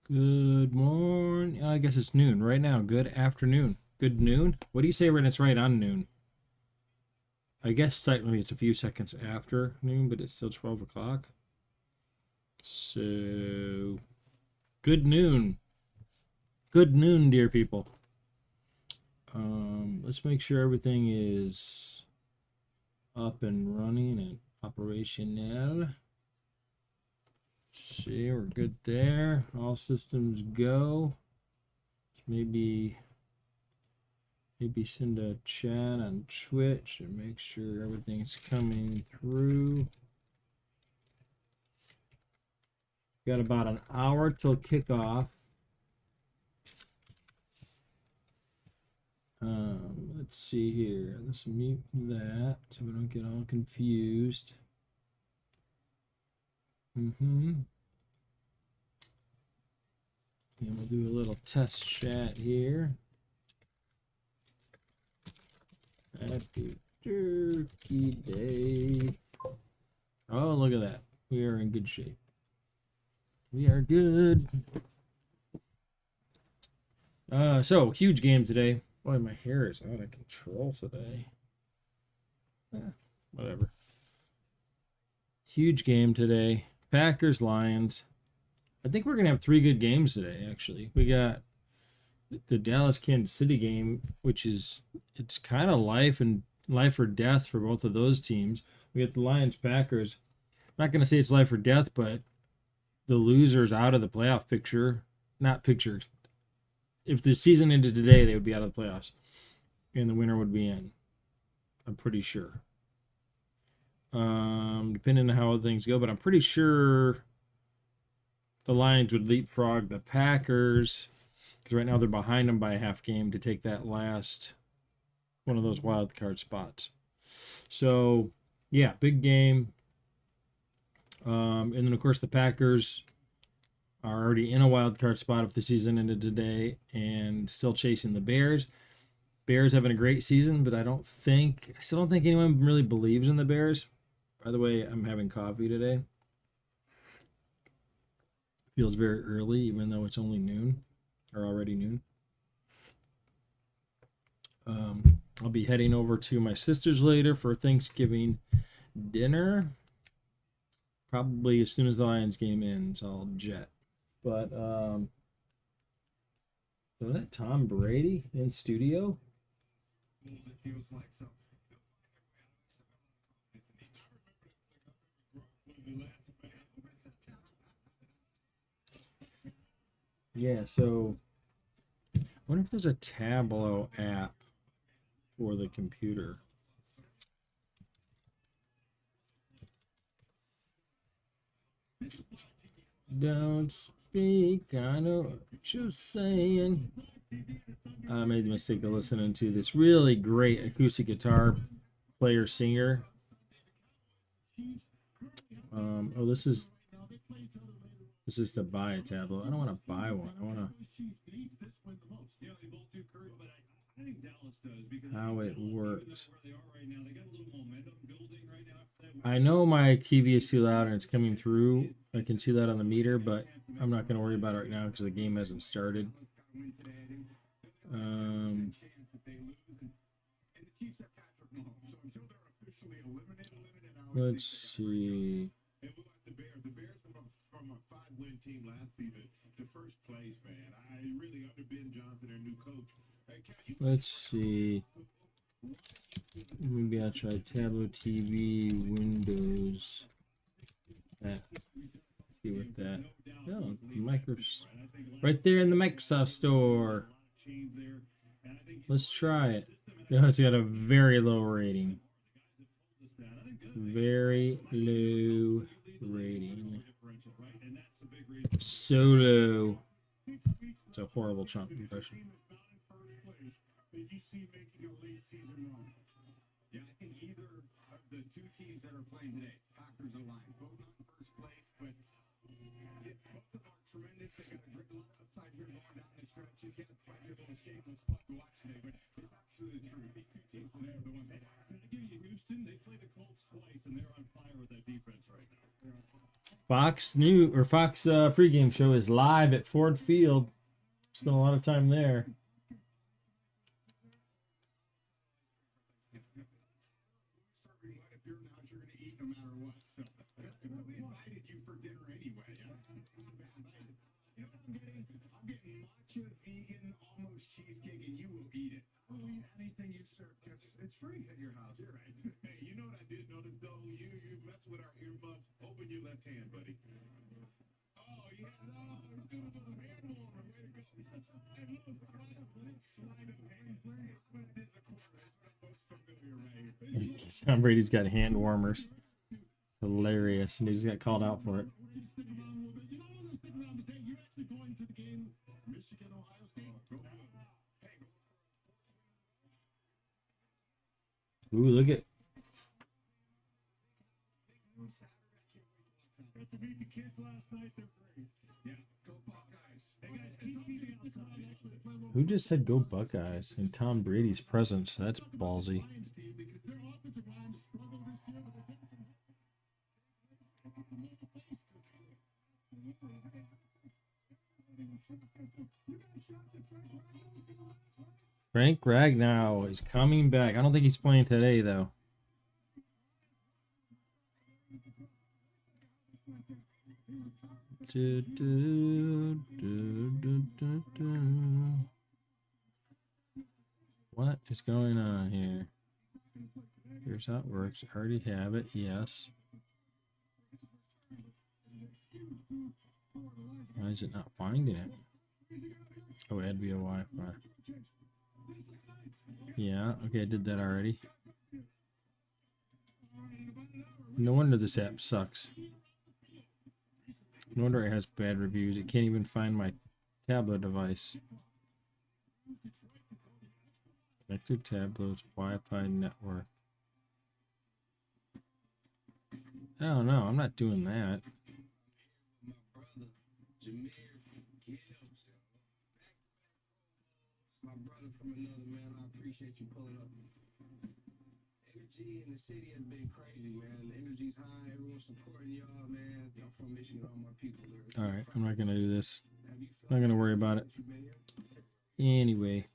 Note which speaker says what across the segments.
Speaker 1: Good morning. I guess it's noon right now. Good afternoon. Good noon. What do you say when it's right on noon? I guess technically it's a few seconds after noon, but it's still 12 o'clock. So, good noon. Good noon, dear people. Let's make sure everything is up and running and operational. See, we're good there. All systems go. Maybe send a chat on Twitch and make sure everything's coming through. Got about an hour till kickoff. Let's see here. Let's mute that so we don't get all confused. And we'll do a little test chat here. Happy Turkey Day. Oh, look at that. We are in good shape. We are good. So huge game today. Boy, my hair is out of control today. Whatever. Huge game today. Packers, Lions. I think we're gonna have 3 good games today. Actually, we got the Dallas Kansas City game, which is it's kind of life or death for both of those teams. We got the Lions Packers. I'm not gonna say it's life or death, but the loser's out of the playoff picture. Not picture. If the season ended today, they would be out of the playoffs, and the winner would be in. I'm pretty sure. Depending on how things go, but I'm pretty sure the Lions would leapfrog the Packers because right now they're behind them by a half game to take that last one of those wild card spots. So, yeah, big game. And then, of course, the Packers are already in a wild card spot if the season ended today and still chasing the Bears. Bears having a great season, but I still don't think anyone really believes in the Bears. By the way, I'm having coffee today. Feels very early, even though it's only noon or already noon. I'll be heading over to my sister's later for Thanksgiving dinner. Probably as soon as the Lions game ends, I'll jet. But was that Tom Brady in studio? Yeah, so I wonder if there's a Tableau app for the computer. Don't speak, I know what you're saying. I made the mistake of listening to this really great acoustic guitar player singer. Oh, this is to buy a Tableau. I don't want to buy one. I want to how it works. I know my TV is too loud and it's coming through. I can see that on the meter, but I'm not going to worry about it right now because the game hasn't started. Let's see. Let's see. Maybe I'll try Tableau TV Windows. See what that. Oh, Microsoft. Right there in the Microsoft Store. Let's try it. No, it's got a very low rating. Very low rating. Solo. It's a horrible Trump impression. Yeah, I think either of the 2 teams that are playing today, Packers or Lions, both not in first place, but both of them are tremendous. They got a great lot of upside here going down the stretches. Yeah, it's might be a little shameless plug to watch today, but it's actually the truth. These 2 teams today are the ones that are. I give you Houston. They play the Colts twice, and they're on fire with that defense right now. Fox pregame show is live at Ford Field. Spent a lot of time there.
Speaker 2: It's free at your house. You're right. Hey, you know what I did notice though? You mess with our earmuffs. Open your left hand, buddy. Oh yeah, no, you're doing a little hand warmer. Way to go. Hey, little sleight of hand play. But this, of course, is what I'm most familiar right.
Speaker 1: Tom Brady's got hand warmers. Hilarious, and he just got called out for it.
Speaker 2: Michigan, Ohio State. Go ahead.
Speaker 1: Ooh, look at.
Speaker 2: Got to meet the kids last night. They're great. Yeah, go Buckeyes. Hey guys, keep keeping outside.
Speaker 1: Who just said go Buckeyes in Tom Brady's presence? That's ballsy. Frank Ragnow is coming back. I don't think he's playing today, though. What is going on here? Here's how it works. I already have it. Yes. Why is it not finding it? Oh, it had to be a Wi-Fi. Yeah, okay, I did that already. No wonder this app sucks. No wonder it has bad reviews. It can't even find my tablet device. Connected tablets, Wi-Fi network. Oh no, I'm not doing that.
Speaker 3: My brother from another, man. I appreciate you pulling up. Energy in the city has been crazy, man. The energy's high. Everyone's supporting y'all, man. Y'all from Michigan, all my people.
Speaker 1: All right, I'm not gonna do this. I'm not gonna worry about it. Anyway.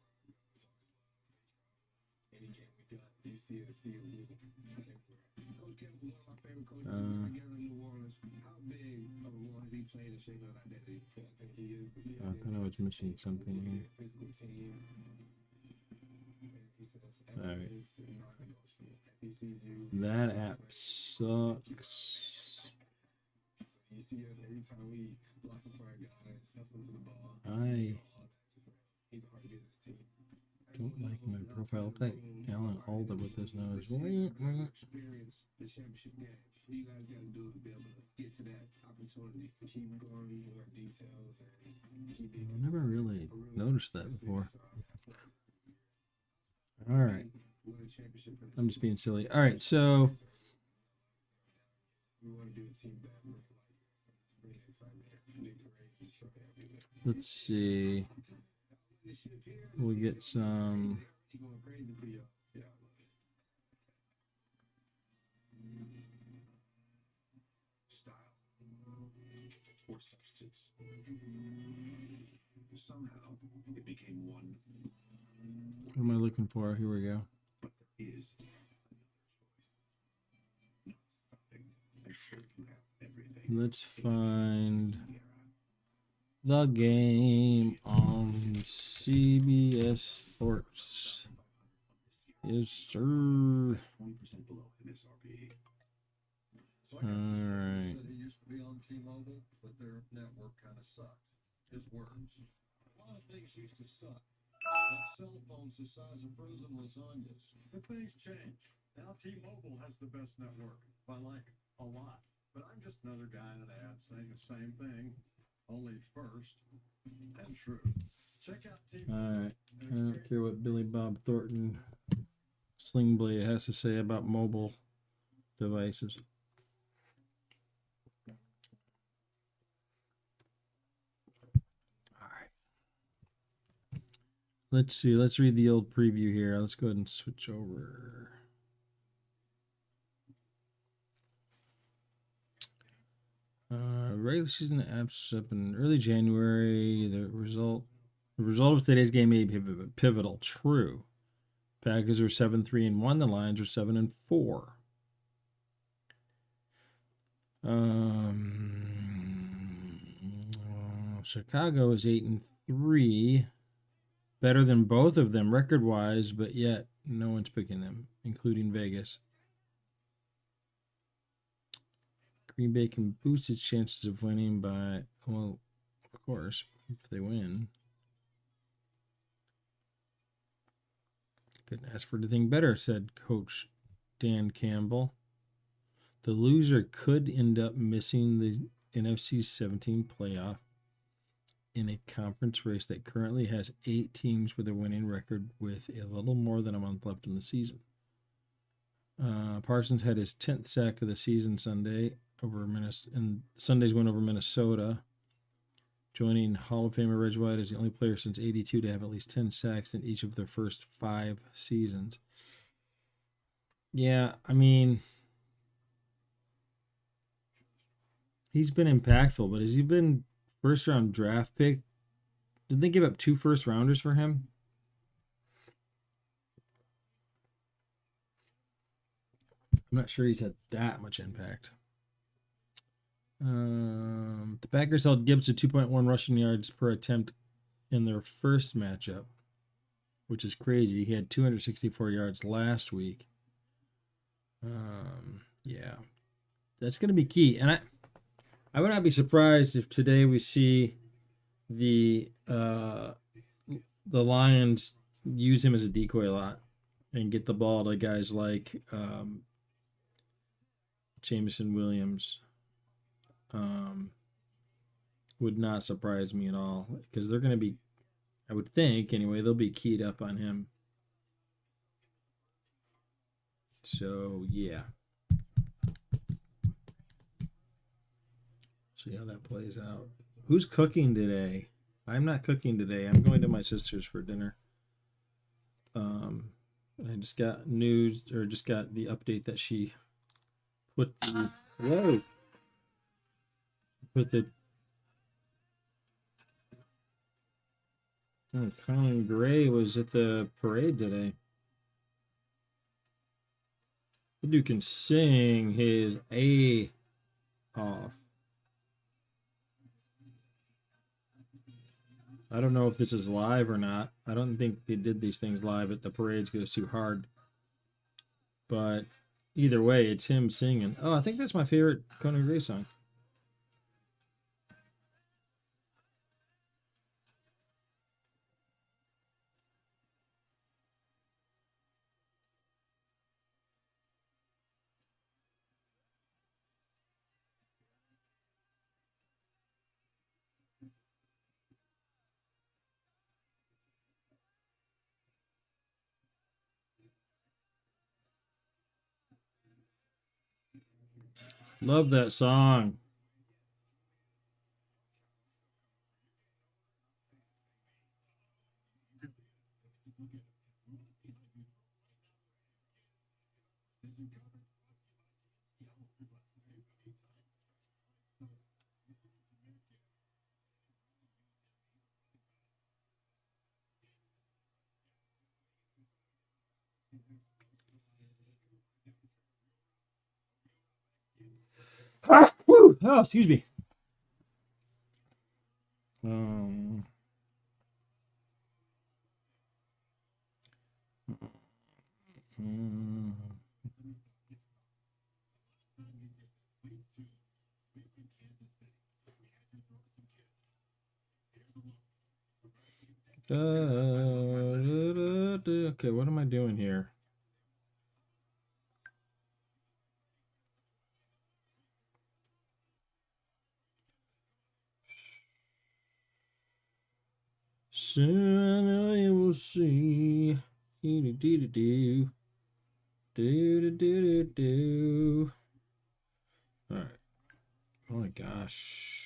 Speaker 1: I thought I was missing something here. Alright. That app sucks. I don't like my profile. Look like Alan Alda with his nose.
Speaker 3: The championship game. What you guys got to do to be able to get to that opportunity? Keep going, more details, and keep it.
Speaker 1: I never really noticed that before. All right. I'm just being silly. All right, so let's see. We'll get some.
Speaker 2: Or substance. Somehow it became one.
Speaker 1: What am I looking for? Here we go.
Speaker 2: But there is another choice.
Speaker 1: Let's find the game on CBS Sports. Yes, sir.
Speaker 2: 20% below MSRP.
Speaker 1: All right.
Speaker 4: He used to be on T-Mobile, but their network kind of sucked. His words. A lot of things used to suck. Like cell phones the size of frozen lasagnas. But things change. Now T-Mobile has the best network by like a lot. But I'm just another guy in an ad saying the same thing, only first and true. Check out T-Mobile.
Speaker 1: All right. I don't care what Billy Bob Thornton Sling Blade has to say about mobile devices. All right. Let's see. Let's read the old preview here. Let's go ahead and switch over. Regular season apps up in early January. The result of today's game may be pivotal. True. Packers are 7-3-1. The Lions are 7-4. Chicago is 8-3. Better than both of them record wise, but yet no one's picking them, including Vegas. Green Bay can boost its chances of winning by, well, of course, if they win. Couldn't ask for anything better, said Coach Dan Campbell. The loser could end up missing the NFC 17 playoff in a conference race that currently has 8 teams with a winning record with a little more than a month left in the season. Parsons had his 10th sack of the season Sunday over Sunday's win over Minnesota. Joining Hall of Famer Reg White as the only player since '82 to have at least 10 sacks in each of their first 5 seasons. Yeah, I mean, he's been impactful, but has he been first round draft pick? Did they give up 2 first rounders for him? I'm not sure he's had that much impact. The Packers held Gibbs to 2.1 rushing yards per attempt in their first matchup, which is crazy. He had 264 yards last week. Yeah, that's going to be key. And I would not be surprised if today we see the Lions use him as a decoy a lot and get the ball to guys like Jameson Williams. Would not surprise me at all because they're going to be, I would think anyway, they'll be keyed up on him. So, yeah. See how that plays out. Who's cooking today? I'm not cooking today. I'm going to my sister's for dinner. I just got just got the update that she put the Colin Gray was at the parade today. The dude can sing his A off. I don't know if this is live or not. I don't think they did these things live at the parades because it's too hard. But either way, it's him singing. Oh, I think that's my favorite Conan Gray song. Love that song. Oh, excuse me. Okay, what am I doing here? Soon I will see. Do do do do do do do do. All right. Oh my gosh.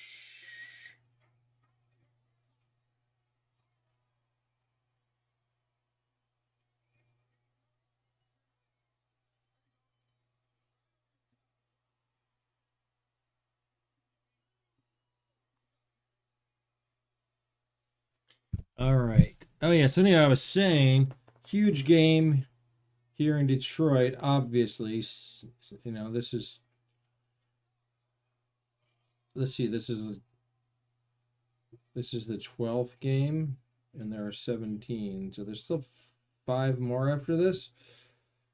Speaker 1: All right. Oh yeah. So anyway, I was saying, huge game here in Detroit. Obviously, you know, this is. Let's see. This is the 12th game, and there are 17. So there's still 5 more after this.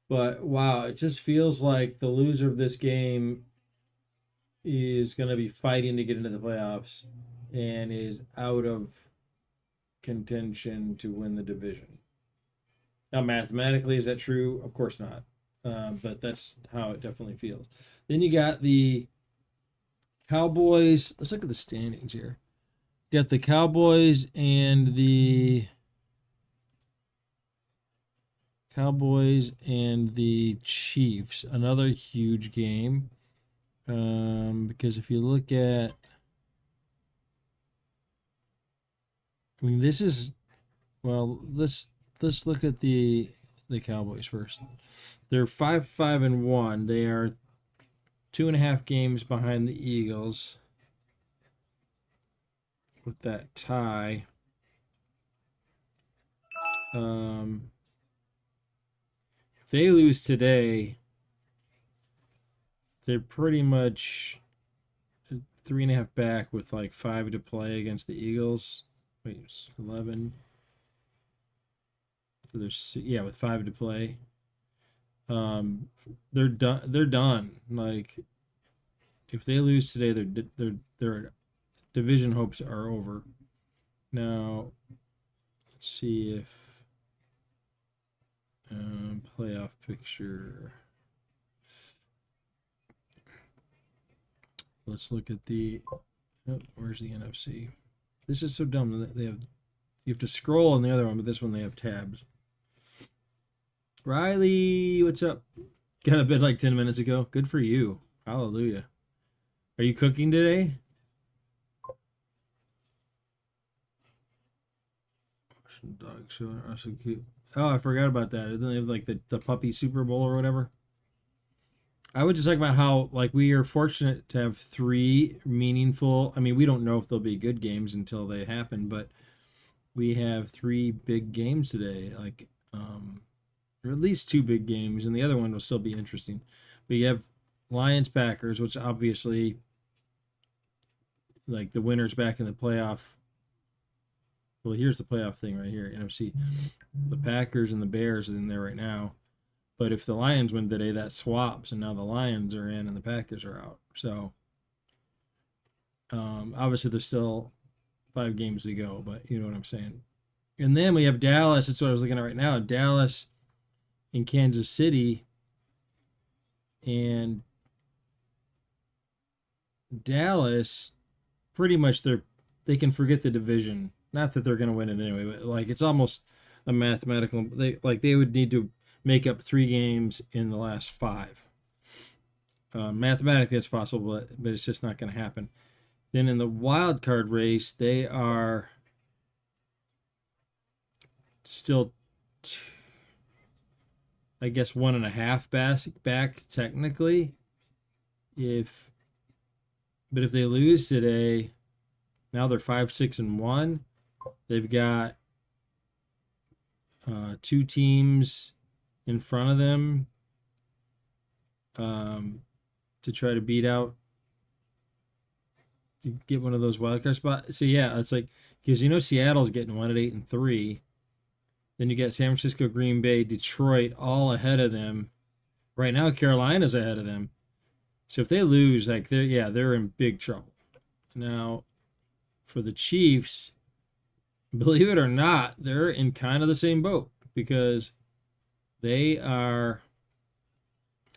Speaker 1: But wow, it just feels like the loser of this game is going to be fighting to get into the playoffs and is out of contention to win the division. Now, mathematically, is that true? Of course not. But that's how it definitely feels. Then you got the Cowboys. Let's look at the standings here. You got the Cowboys and the Chiefs. Another huge game. Because if you look at, I mean, this is, well, let's look at the Cowboys first. They're 5-5-1. They are 2.5 games behind the Eagles with that tie. If they lose today, they're pretty much 3.5 back with like 5 to play against the Eagles. Wait, it's 11. So there's, yeah, with 5 to play. They're done. They're done. Like, if they lose today, their division hopes are over. Now, let's see if playoff picture. Let's look at the. Oh, where's the NFC? This is so dumb that you have to scroll on the other one, but this one they have tabs. Riley, what's up? Got a bed like 10 minutes ago. Good for you. Hallelujah. Are you cooking today? Dog show are so cute. Oh, I forgot about that. Didn't they have like the puppy Super Bowl or whatever? I would just talk about how like we are fortunate to have 3 meaningful. I mean, we don't know if they'll be good games until they happen, but we have 3 big games today. Like, or at least 2 big games, and the other one will still be interesting. But you have Lions Packers, which obviously, like, the winner's back in the playoff. Well, here's the playoff thing right here. NFC. The Packers and the Bears are in there right now. But if the Lions win today, that swaps, and now the Lions are in and the Packers are out. So, obviously, there's still 5 games to go, but you know what I'm saying. And then we have Dallas. That's what I was looking at right now. Dallas in Kansas City. And Dallas, pretty much they can forget the division. Not that they're going to win it anyway, but like it's almost a mathematical. They would need to make up 3 games in the last 5. Mathematically, it's possible, but it's just not going to happen. Then in the wild card race, they are still, I guess, 1.5 back technically. But if they lose today, now they're 5-6-1. They've got 2 teams in front of them to try to beat out to get one of those wildcard spots. So yeah, it's like because Seattle's getting 1 at 8-3. Then you get San Francisco, Green Bay, Detroit all ahead of them. Right now, Carolina's ahead of them. So if they lose, like they're in big trouble. Now, for the Chiefs, believe it or not, they're in kind of the same boat because they are.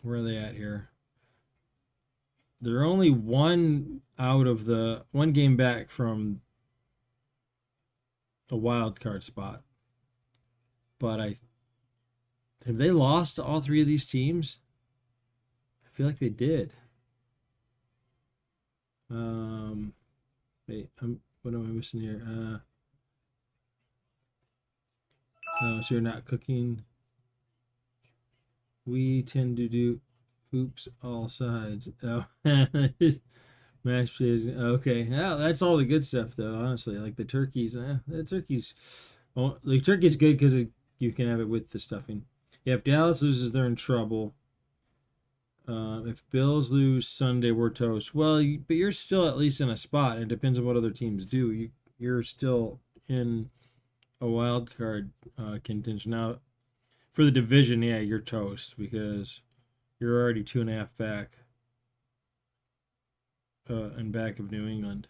Speaker 1: Where are they at here? They're only one game back from a wild card spot. But have they lost to all 3 of these teams? I feel like they did. Wait, what am I missing here? So you're not cooking. We tend to do oops all sides. Oh. Mashed potatoes. Okay, yeah, that's all the good stuff, though. Honestly, like the turkeys. The turkey's good because you can have it with the stuffing. Yeah, if Dallas loses, they're in trouble. If Bills lose Sunday, we're toast. Well, but you're still at least in a spot. It depends on what other teams do. You're still in a wild card contention now. For the division, yeah, you're toast because you're already 2.5 back. And back of New England.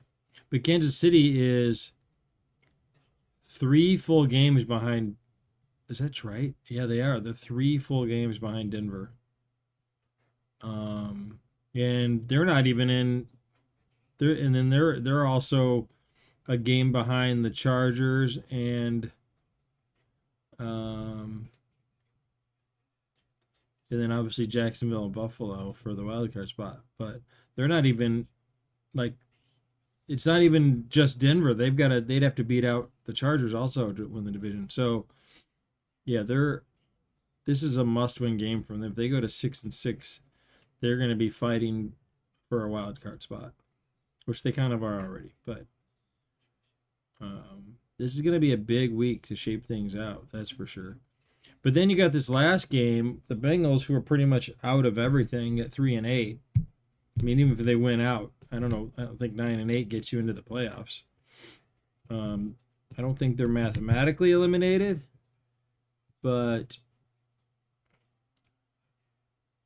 Speaker 1: But Kansas City is 3 full games behind. Is that right? Yeah, they are. They're 3 full games behind Denver. And they're not even in. They're also a game behind the Chargers and then obviously Jacksonville and Buffalo for the wild card spot. But they're not even like it's not even just Denver. They'd have to beat out the Chargers also to win the division. So yeah, this is a must-win game for them. If they go to 6-6, they're going to be fighting for a wild card spot, which they kind of are already. But this is going to be a big week to shape things out. That's for sure. But then you got this last game, the Bengals, who are pretty much out of everything at 3-8. I mean, even if they win out, I don't think 9-8 gets you into the playoffs. I don't think they're mathematically eliminated, but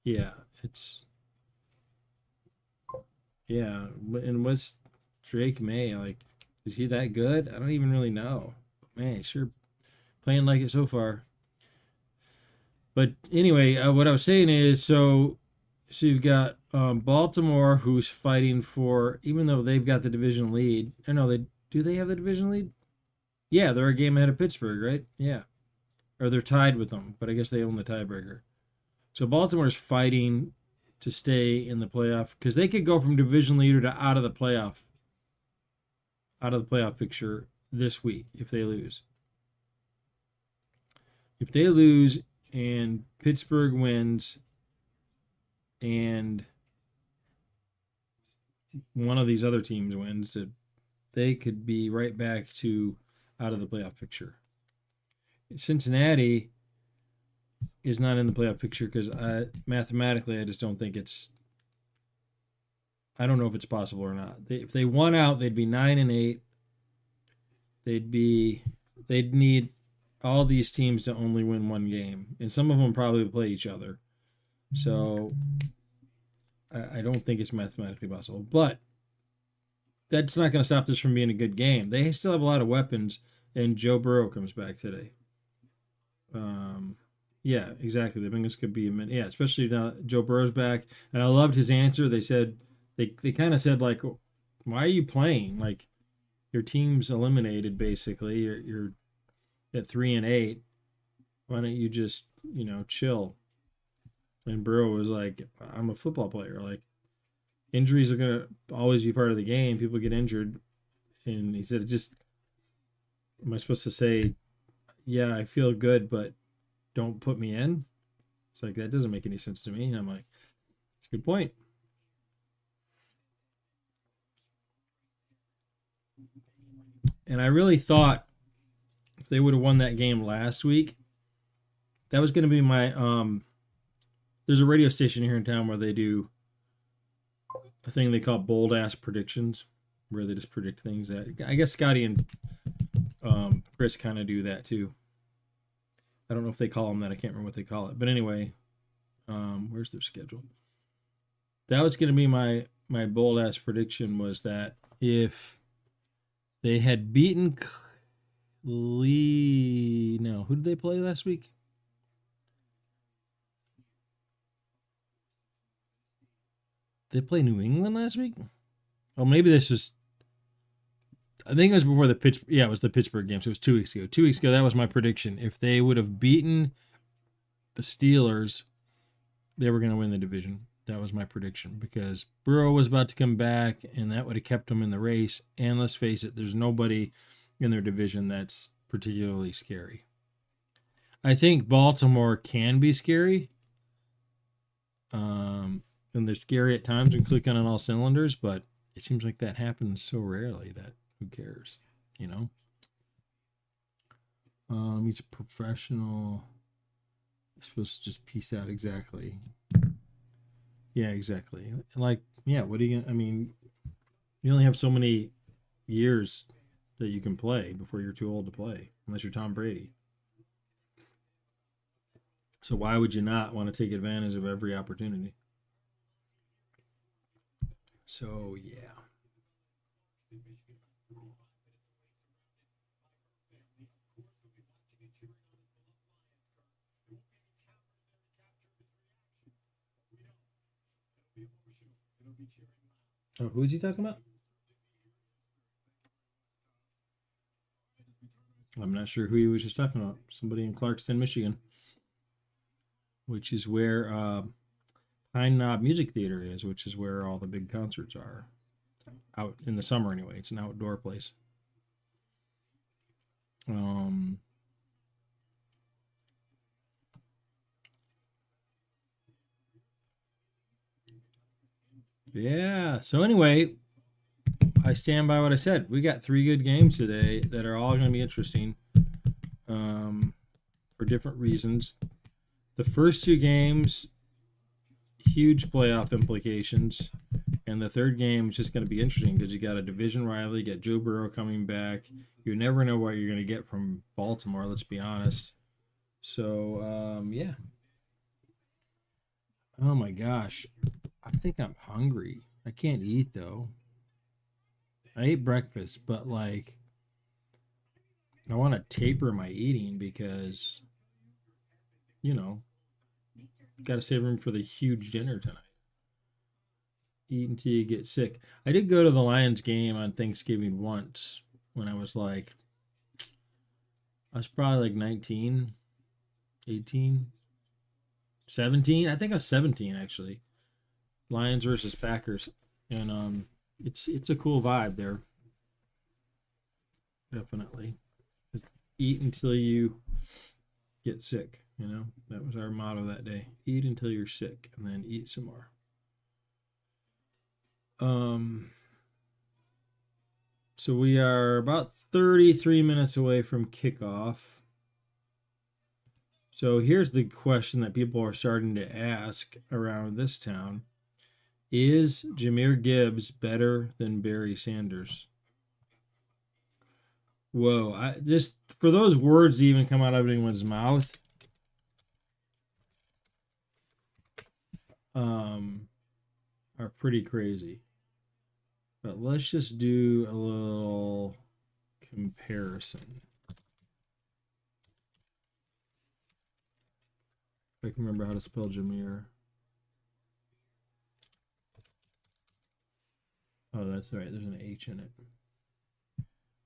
Speaker 1: yeah, and what's Drake May like? Is he that good? I don't even really know. Man, he's sure playing like it so far. But anyway, what I was saying is, so you've got Baltimore, who's fighting for, even though they've got the division lead. I know do they have the division lead? Yeah, they're a game ahead of Pittsburgh, right? Yeah, or they're tied with them, but I guess they own the tiebreaker. So Baltimore's fighting to stay in the playoff because they could go from division leader to out of the playoff picture this week if they lose. If they lose and Pittsburgh wins and one of these other teams wins, they could be right back to out of the playoff picture. Cincinnati is not in the playoff picture because mathematically I just don't think I don't know if it's possible or not. If they won out, they'd be 9-8. They'd need all these teams to only win one game, and some of them probably play each other. So I don't think it's mathematically possible, but that's not going to stop this from being a good game. They still have a lot of weapons, and Joe Burrow comes back today. Yeah, exactly. The Bengals could be especially now Joe Burrow's back, and I loved his answer. They said they kind of said like, "Why are you playing? Like your team's eliminated basically. You're at 3-8. Why don't you just chill?" And Burrow was like, "I'm a football player. Like injuries are gonna always be part of the game. People get injured." And he said, am I supposed to say, yeah, I feel good, but don't put me in? It's like, that doesn't make any sense to me. And I'm like, it's a good point. And I really thought if they would have won that game last week, that was going to be my there's a radio station here in town where they do a thing they call bold ass predictions, where they just predict things that I guess Scotty and Chris kind of do that too. I don't know if they call them that. I can't remember what they call it. But anyway, where's their schedule? That was going to be my bold ass prediction, was that if they had beaten who did they play last week? Did they play New England last week? Oh, maybe this was. I think it was before the Pittsburgh. Yeah, it was the Pittsburgh game. So it was 2 weeks ago. 2 weeks ago, that was my prediction. If they would have beaten the Steelers, they were going to win the division. That was my prediction because Burrow was about to come back, and that would have kept them in the race. And let's face it, there's nobody in their division that's particularly scary. I think Baltimore can be scary. And they're scary at times and clicking on all cylinders, but it seems like that happens so rarely that who cares, you know? He's a professional. He's supposed to just piece out exactly. Yeah, exactly. Like, yeah, what are you gonna, I mean, you only have so many years that you can play before you're too old to play, unless you're Tom Brady. So why would you not want to take advantage of every opportunity? So yeah. Oh, who's he talking about? I'm not sure who he was just talking about. Somebody in Clarkston, Michigan, which is where Pine Knob Music Theater is, which is where all the big concerts are. Out in the summer, anyway. It's an outdoor place. Yeah. So anyway, I stand by what I said. We got 3 good games today that are all going to be interesting for different reasons. The first 2 games, huge playoff implications. And the third game is just going to be interesting because you got a division rival. You got Joe Burrow coming back. You never know what you're going to get from Baltimore, let's be honest. So, yeah. Oh, my gosh. I think I'm hungry. I can't eat, though. I ate breakfast, but, like, I want to taper my eating because, you know, got to save room for the huge dinner tonight. Eat until you get sick. I did go to the Lions game on Thanksgiving once when I was like, I was probably like 19, 18, 17. I think I was 17 actually. Lions versus Packers. And it's a cool vibe there. Definitely. Just eat until you get sick, you know? That was our motto that day. Eat until you're sick and then eat some more. So we are about 33 minutes away from kickoff. So here's the question that people are starting to ask around this town. Is Jahmyr Gibbs better than Barry Sanders? Whoa, I just for those words to even come out of anyone's mouth, are pretty crazy. But let's just do a little comparison. If I can remember how to spell Jahmyr. Oh, that's right. There's an H in it.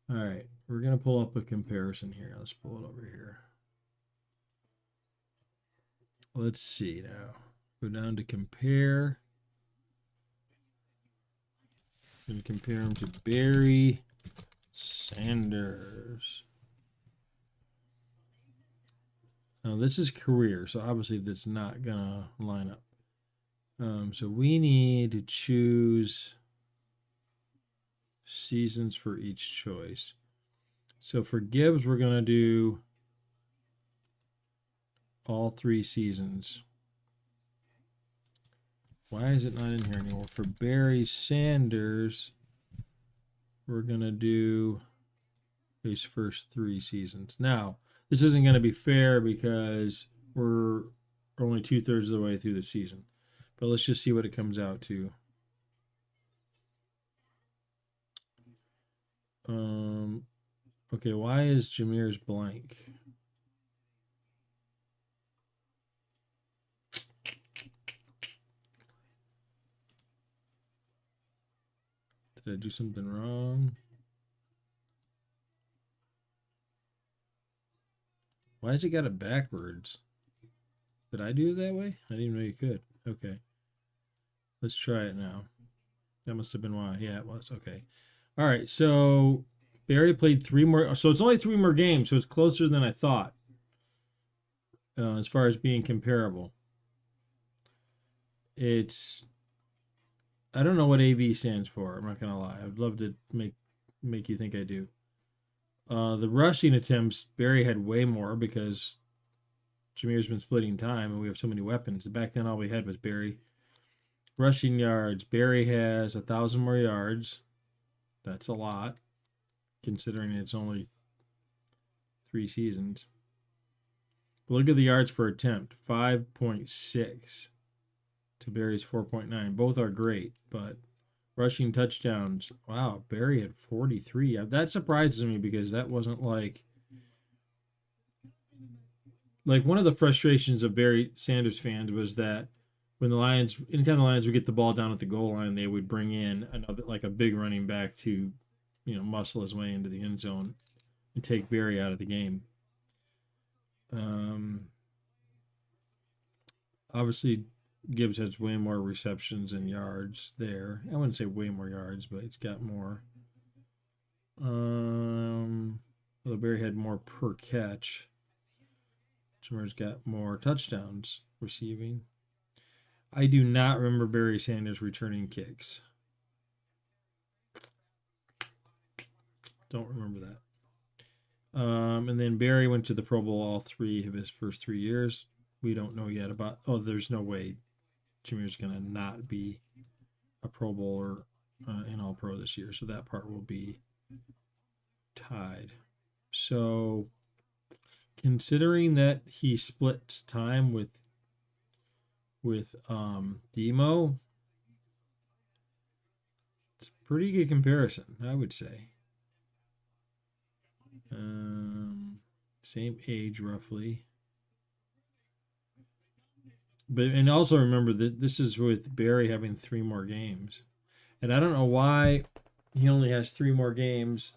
Speaker 1: All right. We're going to pull up a comparison here. Let's pull it over here. Let's see now. Go down to compare. Going to compare him to Barry Sanders. Now, this is career, so obviously that's not going to line up. So we need to choose seasons for each choice. So for Gibbs, we're going to do all 3 seasons. Why is it not in here anymore? For Barry Sanders, we're going to do his first 3 seasons. Now, this isn't going to be fair because we're only 2/3 of the way through the season. But let's just see what it comes out to. Okay, why is Jahmyr's blank? Did I do something wrong? Why has it got it backwards? Did I do it that way? I didn't even know you could. Okay. Let's try it now. That must have been why. Yeah, it was. Okay. All right. So Barry played 3 more. So it's only 3 more games. So it's closer than I thought as far as being comparable. It's I don't know what AV stands for. I'm not gonna lie. I'd love to make you think I do. The rushing attempts, Barry had way more because Jameer's been splitting time and we have so many weapons. Back then, all we had was Barry. Rushing yards, Barry has 1,000 more yards. That's a lot, considering it's only 3 seasons. But look at the yards per attempt, 5.6 to Barry's 4.9. Both are great, but rushing touchdowns, wow, Barry had 43. That surprises me because that wasn't like one of the frustrations of Barry Sanders fans was that when the Lions, anytime the Lions would get the ball down at the goal line, they would bring in another, like a big running back to, muscle his way into the end zone and take Barry out of the game. Obviously, Gibbs has way more receptions and yards there. I wouldn't say way more yards, but it's got more. Although Barry had more per catch. Jameer's got more touchdowns receiving. I do not remember Barry Sanders returning kicks. Don't remember that. And then Barry went to the Pro Bowl all 3 of his first 3 years. We don't know yet about. Oh, there's no way Jameer's going to not be a Pro Bowler and All Pro this year. So that part will be tied. So considering that he splits time with Demo, it's a pretty good comparison, I would say. Same age roughly. And also remember that this is with Barry having 3 more games. And I don't know why he only has 3 more games.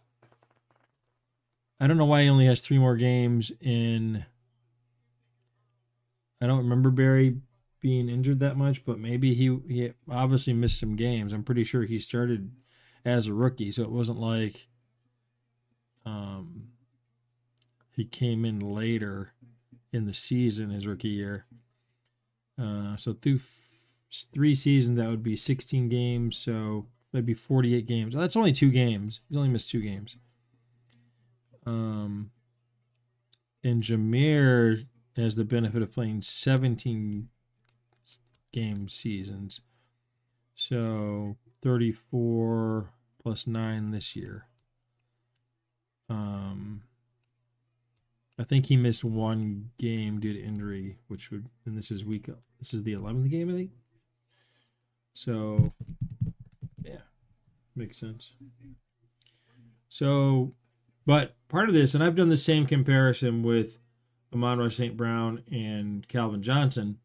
Speaker 1: I don't know why he only has 3 more games in. I don't remember Barry being injured that much, but maybe he obviously missed some games. I'm pretty sure he started as a rookie, so it wasn't like he came in later in the season his rookie year. So through 3 seasons, that would be 16 games. So that'd be 48 games. Oh, that's only 2 games. He's only missed 2 games. And Jameer has the benefit of playing 17 game seasons. So 34 plus 9 this year. I think he missed 1 game due to injury, and this is the 11th game, I think. So, yeah, makes sense. So, but part of this, and I've done the same comparison with Amon-Ra St. Brown and Calvin Johnson,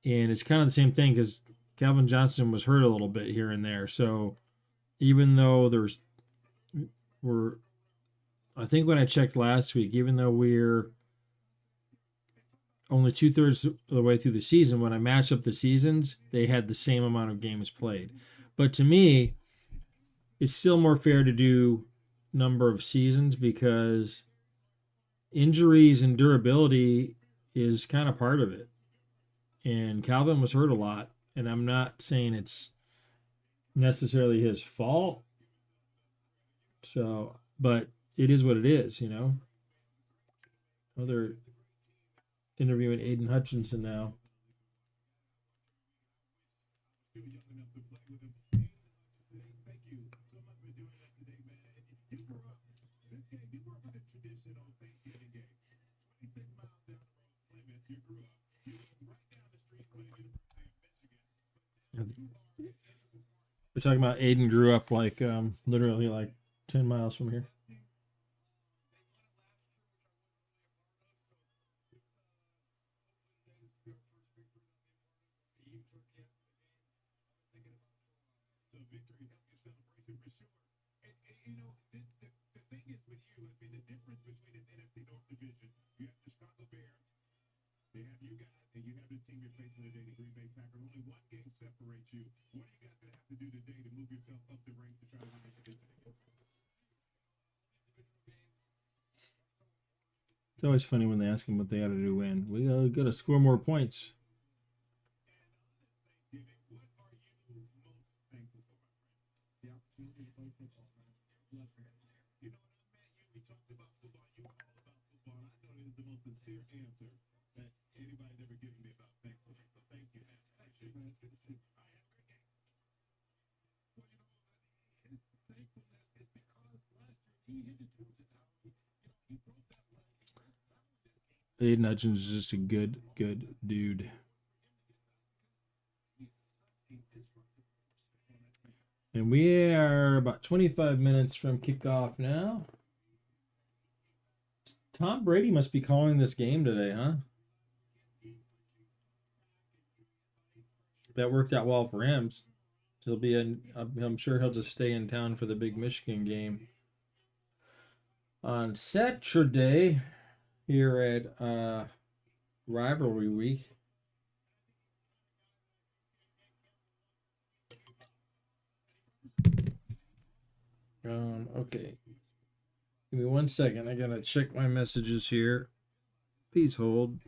Speaker 1: and it's kind of the same thing because Calvin Johnson was hurt a little bit here and there. So, even though I think when I checked last week, even though we're only 2/3 of the way through the season, when I match up the seasons, they had the same amount of games played. But to me, it's still more fair to do number of seasons because injuries and durability is kind of part of it. And Calvin was hurt a lot, and I'm not saying it's necessarily his fault. So, but it is what it is, Oh, they're interviewing Aiden Hutchinson now. We're talking about Aiden grew up literally like 10 miles from here.
Speaker 2: They have you guys, and you have the team you're facing today, the Green Bay Packers. Only 1 game separates you. What are you guys going to have to do today to move yourself up the ranks to try to win the division again?
Speaker 1: It's always funny when they ask him what they got to do to win. We got to score more points.
Speaker 2: football, man. Bless her. You know, when I met you, we talked about football. You were all about football. And I know this is the most sincere answer that anybody's ever given me about thankfulness. So thank you, man. Appreciate it. Man, it's good to see you. All right, have a great game. Well, you know, his thankfulness is because last year he hit the tools to town. He broke that leg.
Speaker 1: Aiden Hutchins is just a good dude. And we are about 25 minutes from kickoff now. Tom Brady must be calling this game today, huh? That worked out well for him. He'll be I'm sure he'll just stay in town for the big Michigan game on Saturday here at rivalry week. Okay. Give me 1 second. I gotta check my messages here. Please hold.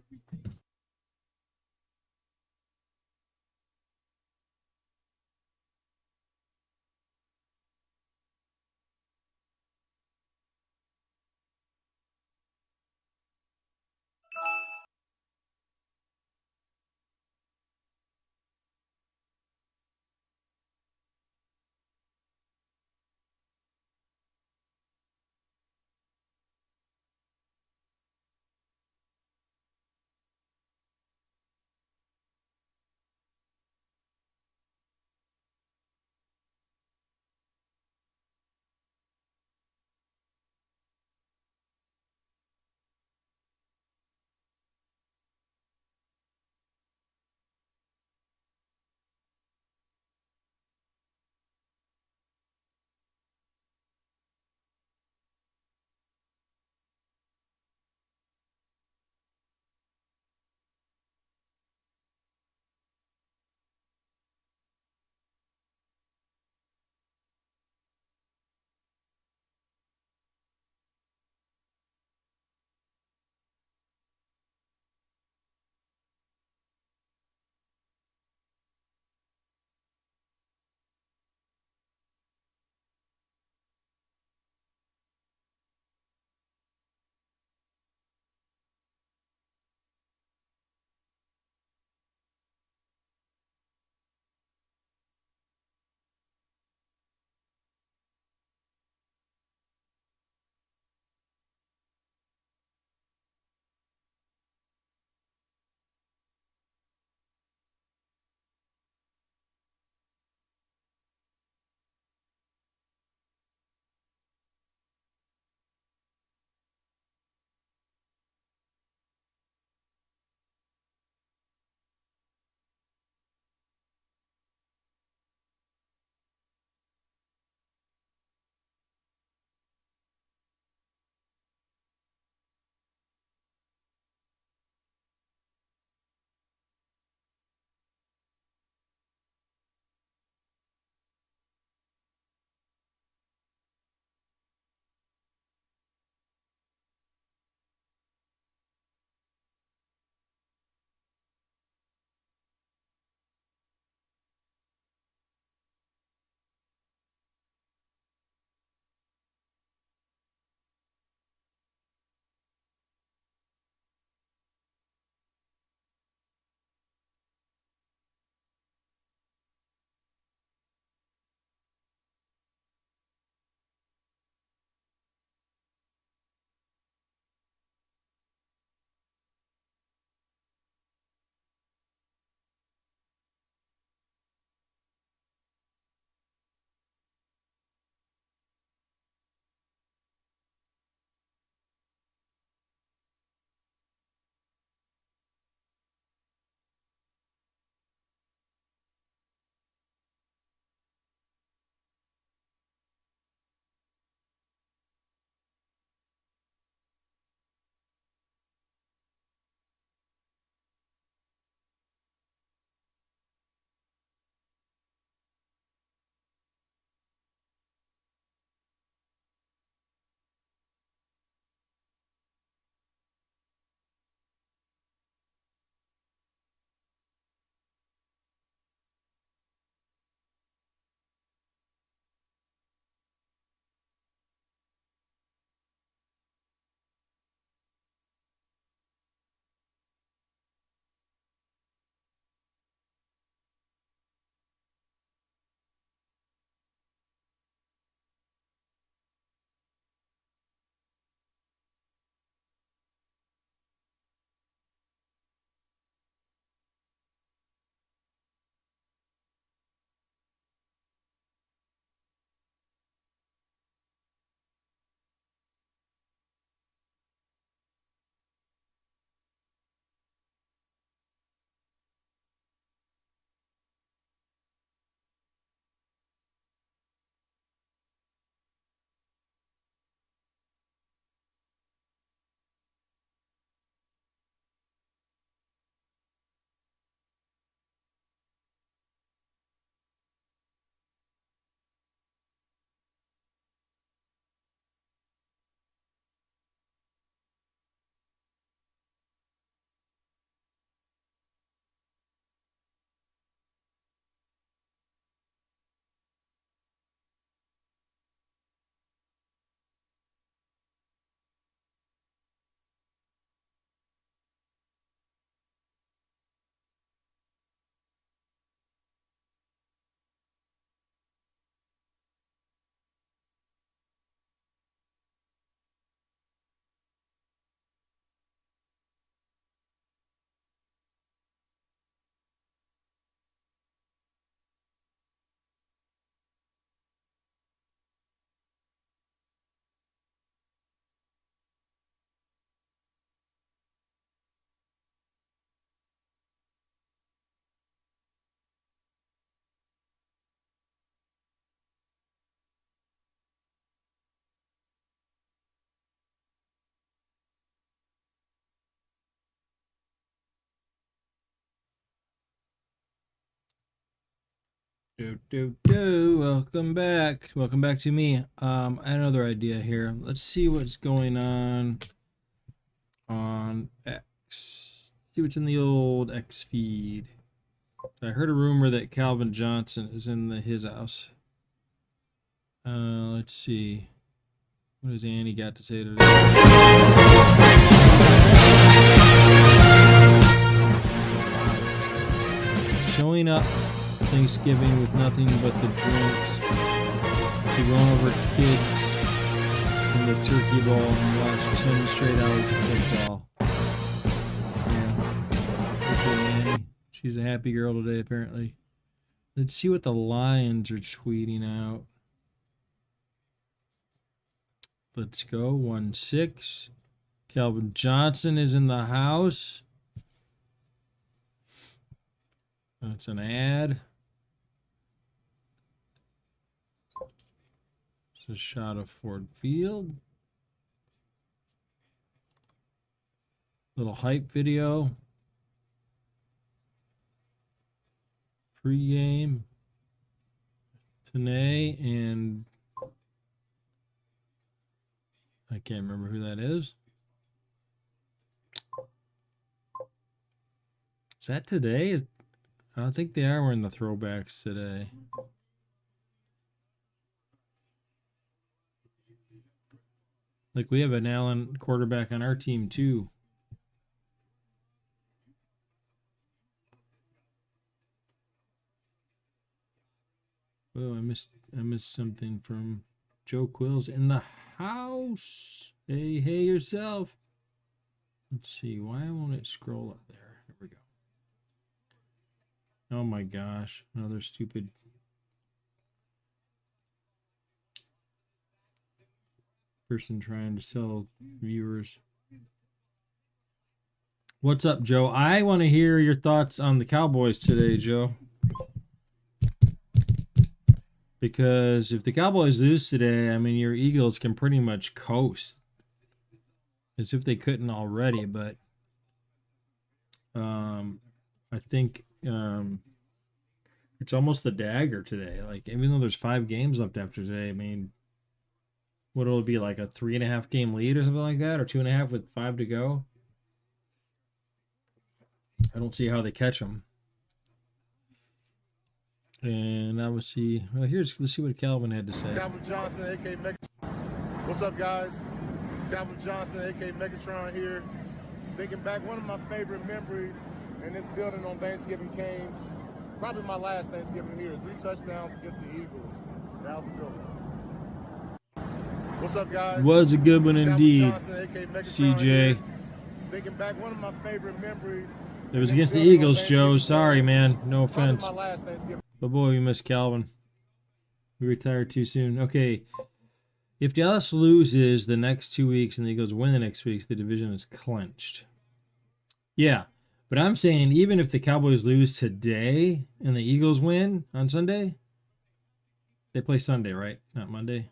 Speaker 1: Welcome back. Welcome back to me. I had another idea here. Let's see what's going on X. See what's in the old X feed. I heard a rumor that Calvin Johnson is in his house. Let's see. What has Annie got to say today? Showing up Thanksgiving with nothing but the drinks, to run over kids in the turkey bowl and watch 10 straight hours of football. Yeah. Okay, Annie. She's a happy girl today, apparently. Let's see what the Lions are tweeting out. Let's go. 1-6. Calvin Johnson is in the house. That's an ad. It's a shot of Ford Field. Little hype video. Pre-game. Panay and I can't remember who that is. Is that today? I don't think they are wearing the throwbacks today. Like, we have an Allen quarterback on our team too. Oh, I missed something from Joe Quills in the house. Hey yourself. Let's see. Why won't it scroll up there? Here we go. Oh my gosh. Another stupid. Person trying to sell viewers. What's up, Joe? I want to hear your thoughts on the Cowboys today, Joe. Because if the Cowboys lose today, I mean, your Eagles can pretty much coast. As if they couldn't already, but I think it's almost the dagger today. Like, even though there's 5 games left after today, I mean, what will it be, like a 3.5 game lead or something like that, or 2.5 with 5 to go? I don't see how they catch them. And I would see. Well, let's see what Calvin had to say.
Speaker 2: Calvin Johnson, aka Megatron. What's up, guys? Calvin Johnson, aka Megatron here. Thinking back, one of my favorite memories in this building on Thanksgiving came. Probably my last Thanksgiving here. 3 touchdowns against the Eagles. That was a good one. What's up, guys?
Speaker 1: Was a good one indeed.
Speaker 2: Johnson, aka Megatron
Speaker 1: CJ.
Speaker 2: Here. Thinking back, one of my favorite memories.
Speaker 1: It was against the Eagles, Joe. Sorry, man. No offense.
Speaker 2: Probably my last Thanksgiving.
Speaker 1: But boy, we missed Calvin. We retired too soon. Okay. If Dallas loses the next 2 weeks and the Eagles win the next weeks, the division is clinched. Yeah. But I'm saying even if the Cowboys lose today and the Eagles win on Sunday, they play Sunday, right? Not Monday.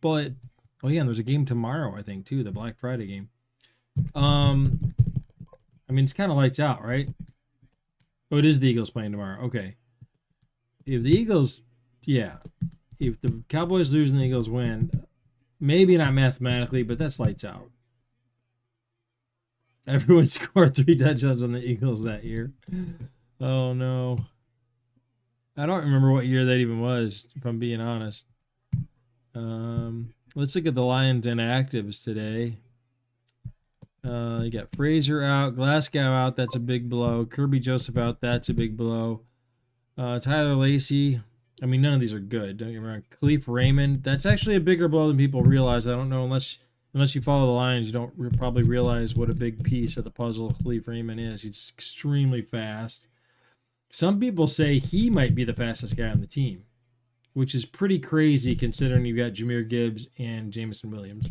Speaker 1: But oh yeah, and there's a game tomorrow, I think, too, the Black Friday game. I mean, it's kind of lights out, right? Oh, it is the Eagles playing tomorrow. Okay. If the Eagles, yeah. If the Cowboys lose and the Eagles win, maybe not mathematically, but that's lights out. Everyone scored 3 touchdowns on the Eagles that year. Oh, no. I don't remember what year that even was, if I'm being honest. Let's look at the Lions inactives today. You got Frazier out, Glasgow out, that's a big blow. Kirby Joseph out, that's a big blow. Tyler Lacey, I mean, none of these are good, don't get me wrong. Khalif Raymond, that's actually a bigger blow than people realize. I don't know, unless you follow the Lions, you don't probably realize what a big piece of the puzzle Khalif Raymond is. He's extremely fast. Some people say he might be the fastest guy on the team, which is pretty crazy considering you've got Jahmyr Gibbs and Jameson Williams.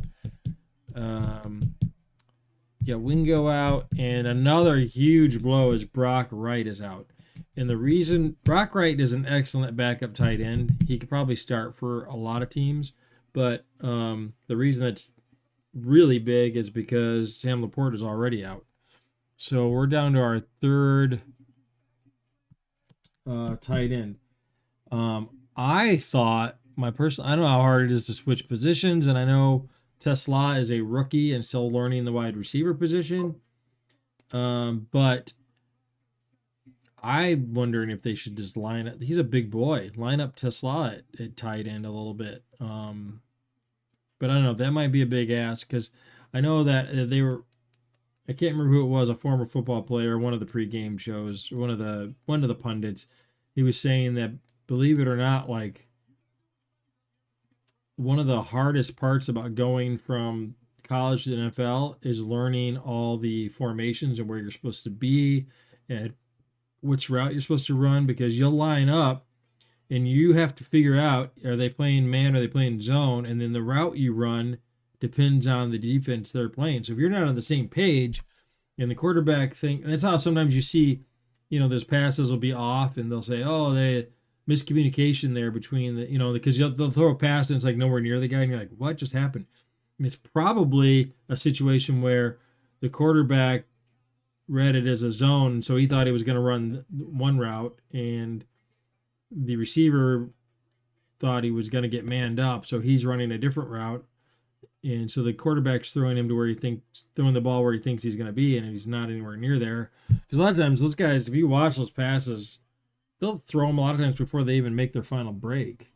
Speaker 1: Yeah, Wingo out, and another huge blow is Brock Wright is out. And the reason Brock Wright is an excellent backup tight end, he could probably start for a lot of teams, but the reason that's really big is because Sam Laporte is already out. So we're down to our third tight end. I thought I don't know how hard it is to switch positions, and I know Tesla is a rookie and still learning the wide receiver position. But I'm wondering if they should just line up. He's a big boy. Line up Tesla at tight end a little bit. But I don't know. That might be a big ask because I know that they were. I can't remember who it was. A former football player, one of the pregame shows, one of the pundits. He was saying that, believe it or not, like one of the hardest parts about going from college to the NFL is learning all the formations and where you're supposed to be and which route you're supposed to run, because you'll line up and you have to figure out, are they playing man, are they playing zone, and then the route you run depends on the defense they're playing. So if you're not on the same page and the quarterback thing, and that's how sometimes you see, those passes will be off and they'll say, oh, they miscommunication there between because they'll throw a pass and it's like nowhere near the guy and you're like, what just happened? And it's probably a situation where the quarterback read it as a zone, so he thought he was going to run one route, and the receiver thought he was going to get manned up, so he's running a different route, and so the quarterback's throwing the ball where he thinks he's going to be, and he's not anywhere near there. Because a lot of times those guys, if you watch those passes, they'll throw them a lot of times before they even make their final break.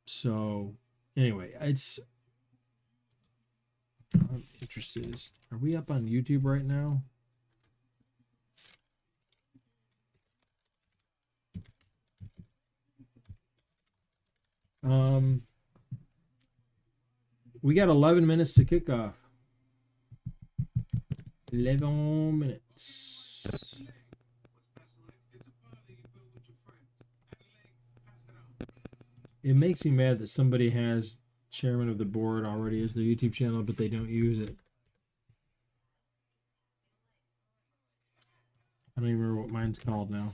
Speaker 1: So anyway, I'm interested. Are we up on YouTube right now? We got 11 minutes to kick off. 11 minutes. It makes me mad that somebody has chairman of the board already as their YouTube channel, but they don't use it. I don't even remember what mine's called now.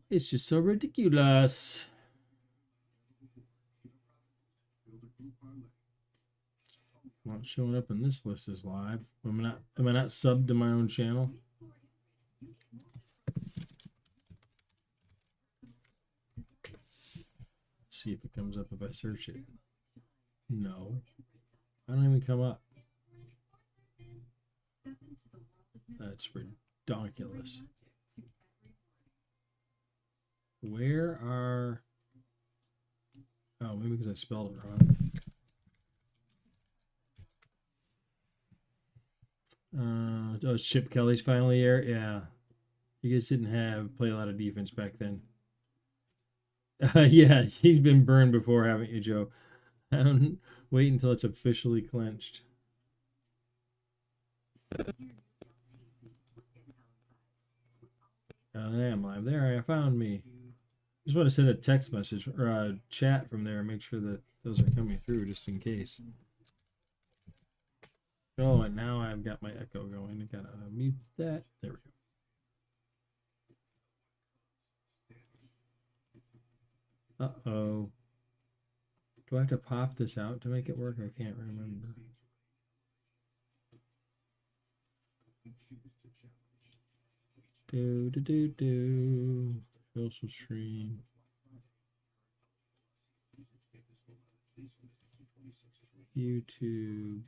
Speaker 1: It's just so ridiculous. Not showing up in this list as live. Am I not subbed to my own channel? Let's see if it comes up if I search it. No. I don't even come up. That's ridiculous. Where are... Oh, maybe because I spelled it wrong. It's Chip Kelly's final year. Yeah, you guys didn't play a lot of defense back then. Yeah, he's been burned before, haven't you, Joe? Wait until it's officially clinched. Oh, I am live. There, I found me. Just want to send a text message or a chat from there and make sure that those are coming through just in case. Oh, and now I've got my echo going. I gotta mute that. There we go. Uh-oh. Do I have to pop this out to make it work? I can't remember. Do. Social stream. YouTube.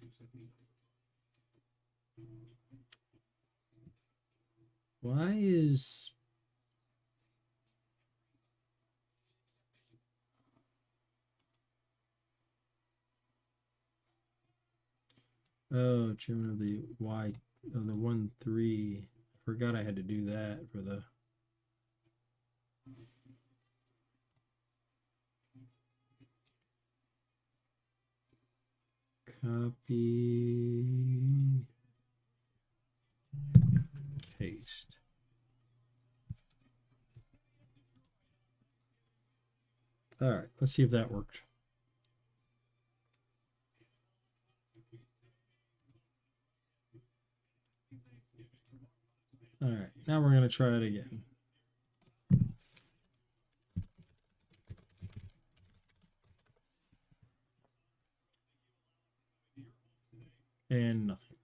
Speaker 1: Why is... Oh, chairman of the Y, of the 1-3. Forgot I had to do that for the... Copy. Paste. All right, let's see if that worked. All right, now we're going to try it again. And nothing.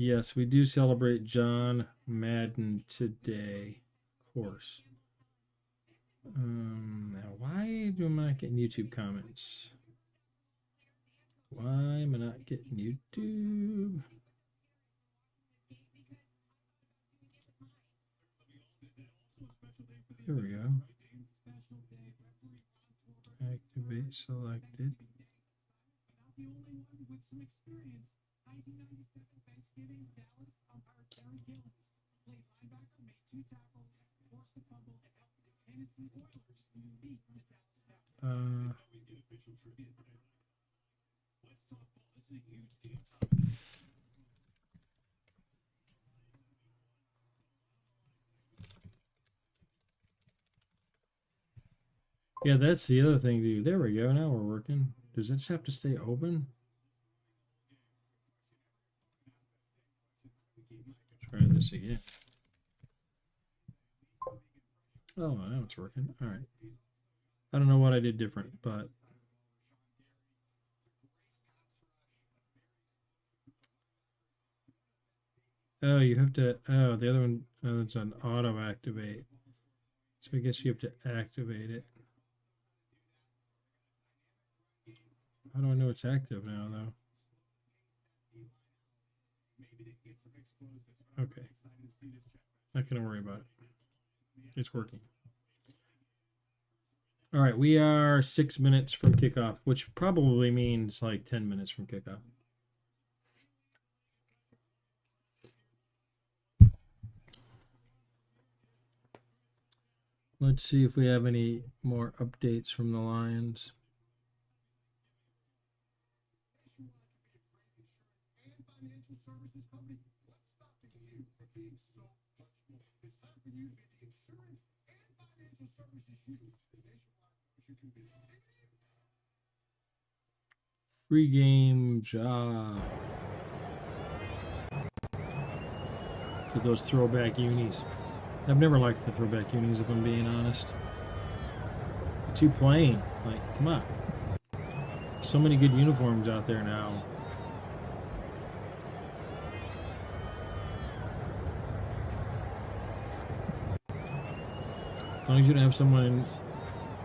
Speaker 1: Yes, we do celebrate John Madden today, of course. Now, why am I not getting YouTube comments? Why am I not getting YouTube? Here we go. Activate selected. Yeah, that's the other thing to do. There we go. Now we're working. Does it just have to stay open? Try this again. Oh, now it's working. All right. I don't know what I did different, but oh, you have to. Oh, the other one. Oh, it's an auto activate. So I guess you have to activate it. How do I know it's active now, though? Okay. Not gonna worry about it. It's working. All right, we are 6 minutes from kickoff, which probably means like 10 minutes from kickoff. Let's see if we have any more updates from the Lions. Free game job. To those throwback unis. I've never liked the throwback unis, if I'm being honest. Too plain. Like, come on. So many good uniforms out there now. As long as you don't have someone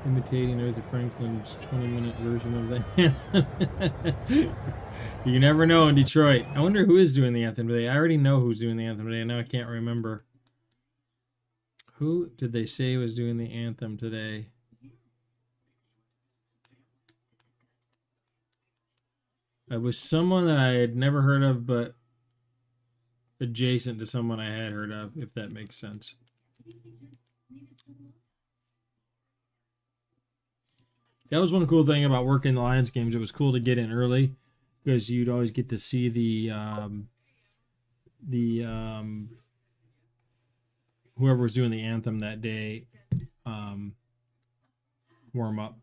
Speaker 1: imitating Aretha Franklin's 20-minute version of the anthem. You never know in Detroit. I wonder who is doing the anthem today. I already know who's doing the anthem today. Now I can't remember. Who did they say was doing the anthem today? It was someone that I had never heard of, but adjacent to someone I had heard of, if that makes sense. That was one cool thing about working the Lions games. It was cool to get in early because you'd always get to see the whoever was doing the anthem that day warm up.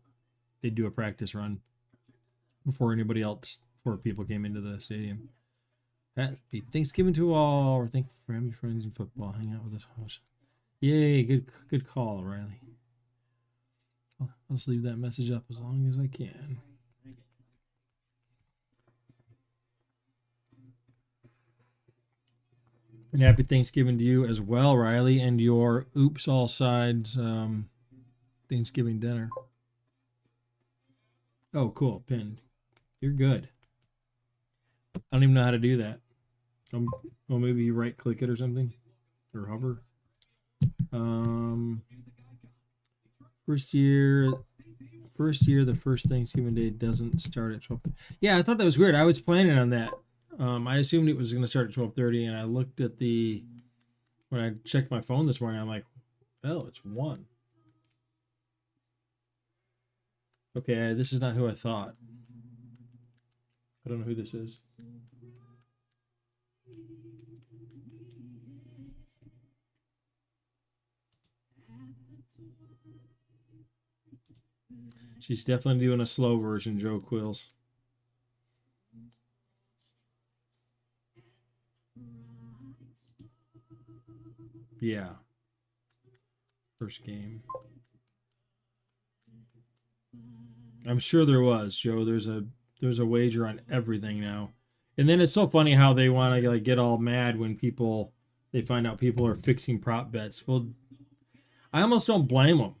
Speaker 1: They'd do a practice run before anybody else, before people came into the stadium. Happy Thanksgiving to all. We're thankful for having friends in football. Hang out with us. Yay, good call, Riley. I'll just leave that message up as long as I can. And happy Thanksgiving to you as well, Riley, and your Oops All Sides Thanksgiving dinner. Oh, cool. Pinned. You're good. I don't even know how to do that. Well, maybe you right click it or something, or hover. First year, the first Thanksgiving day doesn't start at 12. Yeah, I thought that was weird. I was planning on that. I assumed it was going to start at 12:30, and I looked at when I checked my phone this morning, I'm like, oh, it's 1. Okay, this is not who I thought. I don't know who this is. She's definitely doing a slow version, Joe Quills. Yeah. First game. I'm sure there was, Joe. There's a wager on everything now. And then it's so funny how they want to like get all mad when they find out people are fixing prop bets. Well, I almost don't blame them.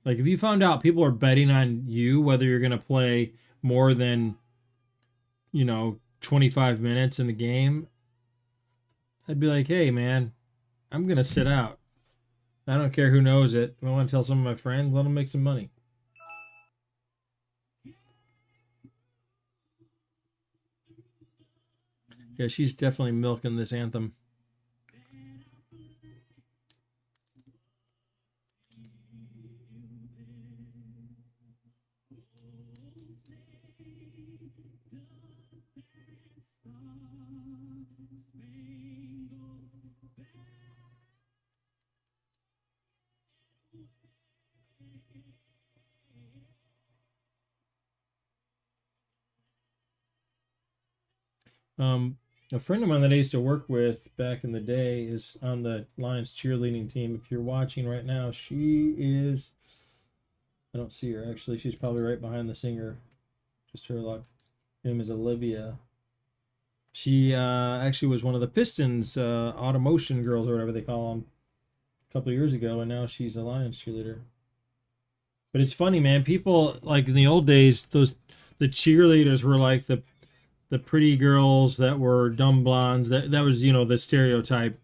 Speaker 1: Like if you found out people are betting on you whether you're going to play more than 25 minutes in the game, I'd be like, "Hey man, I'm going to sit out. I don't care who knows it. If I want to tell some of my friends, let them make some money." Yeah, she's definitely milking this anthem. A friend of mine that I used to work with back in the day is on the Lions cheerleading team. If you're watching right now, she is. I don't see her actually. She's probably right behind the singer. Just her luck. Her name is Olivia. She actually was one of the Pistons automotion girls or whatever they call them a couple of years ago, and now she's a Lions cheerleader. But it's funny, man. People like in the old days, the cheerleaders were like the pretty girls that were dumb blondes. That was the stereotype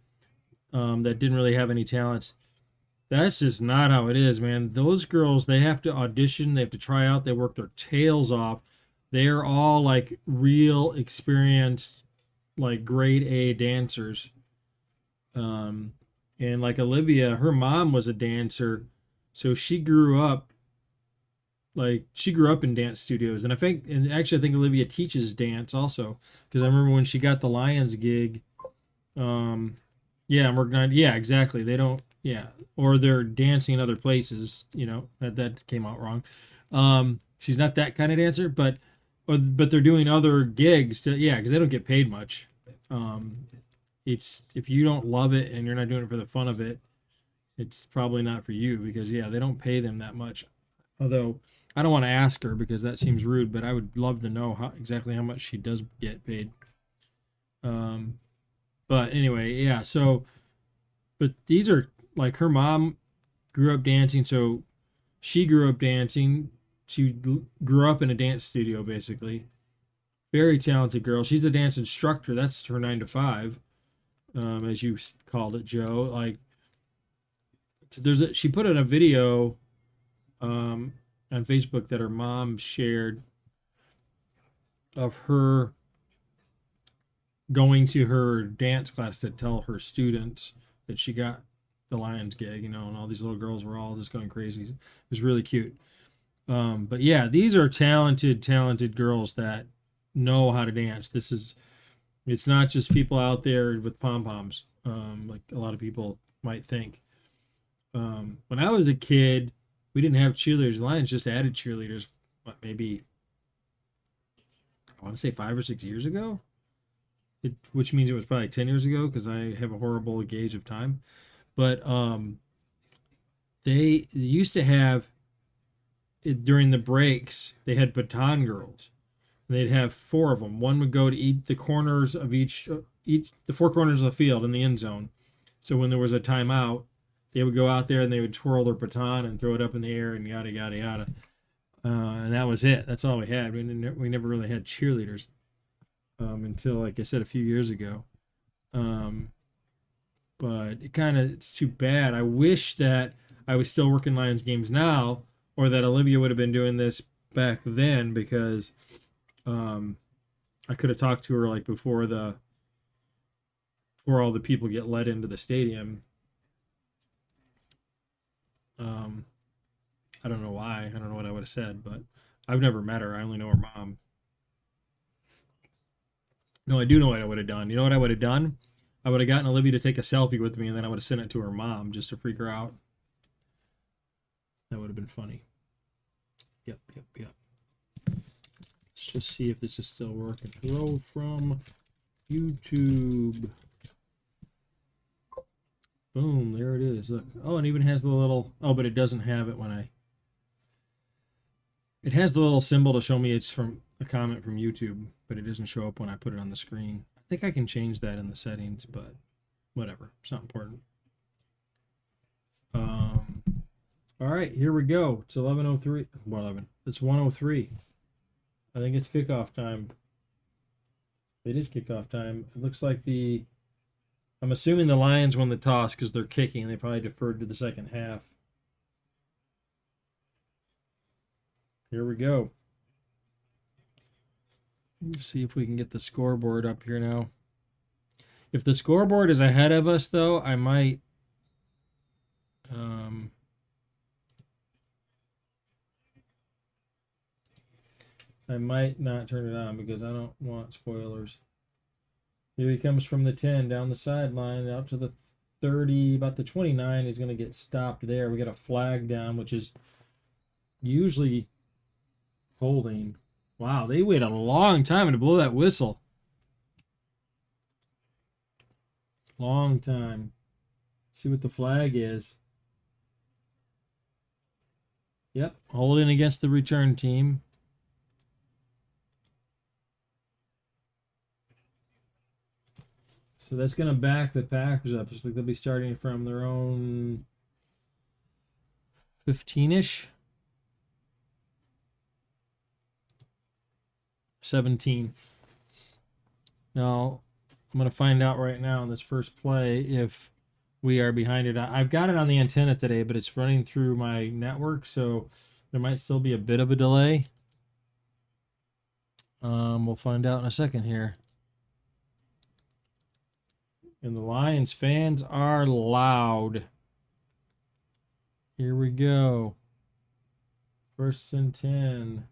Speaker 1: that didn't really have any talents. That's just not how it is, man. Those girls, they have to audition, they have to try out, they work their tails off. They're all like real experienced, like grade A dancers. And like Olivia, her mom was a dancer, so she grew up in dance studios, and I think Olivia teaches dance also, because I remember when she got the Lions gig. Yeah, I'm working on, yeah, exactly. They don't, yeah, or they're dancing in other places. That came out wrong. She's not that kind of dancer, but they're doing other gigs yeah, because they don't get paid much. It's if you don't love it and you're not doing it for the fun of it, it's probably not for you because yeah, they don't pay them that much. Although I don't want to ask her because that seems rude, but I would love to know exactly how much she does get paid. But anyway, yeah. So, but these are like her mom grew up dancing, so she grew up dancing. She grew up in a dance studio, basically. Very talented girl. She's a dance instructor. That's her 9 to 5, as you called it, Joe. Like, she put in a video on Facebook that her mom shared of her going to her dance class to tell her students that she got the Lions gig, and all these little girls were all just going crazy. It was really cute. But yeah, these are talented girls that know how to dance. It's not just people out there with pom-poms, like a lot of people might think. When I was a kid, we didn't have cheerleaders. The Lions just added cheerleaders, maybe, I want to say 5 or 6 years ago, which means it was probably 10 years ago because I have a horrible gauge of time. But they used to have, during the breaks, they had baton girls. They'd have 4 of them. One would go to the corners of the 4 corners of the field in the end zone. So when there was a timeout, they would go out there and they would twirl their baton and throw it up in the air and yada yada yada. And that was it. That's all we had. We never really had cheerleaders until, like I said, a few years ago. But it's too bad. I wish that I was still working Lions games now, or that Olivia would have been doing this back then, because I could have talked to her like before all the people get let into the stadium. I don't know why. I don't know what I would have said, but I've never met her. I only know her mom. No, I do know what I would have done. You know what I would have done? I would have gotten Olivia to take a selfie with me, and then I would have sent it to her mom just to freak her out. That would have been funny. Yep. Let's just see if this is still working. Hello from YouTube. Boom, there it is. Look. Oh, it even has the little, oh, but it doesn't have it when it has the little symbol to show me it's from a comment from YouTube, but it doesn't show up when I put it on the screen. I think I can change that in the settings, but whatever. It's not important. All right, here we go. It's 11:03. Well, 11. It's 1:03. I think it's kickoff time. It is kickoff time. It looks like I'm assuming the Lions won the toss because they're kicking. They probably deferred to the second half. Here we go. Let's see if we can get the scoreboard up here now. If the scoreboard is ahead of us, though, I might not turn it on because I don't want spoilers. Here he comes from the 10 down the sideline out to the 30, about the 29. He's going to get stopped there. We got a flag down, which is usually holding. Wow, they wait a long time to blow that whistle. Long time. See what the flag is. Yep, holding against the return team. So that's going to back the Packers up. Just like they'll be starting from their own 15-ish. 17. Now, I'm going to find out right now in this first play if we are behind it. I've got it on the antenna today, but it's running through my network, so there might still be a bit of a delay. We'll find out in a second here. And the Lions fans are loud. Here we go. 1st and 10.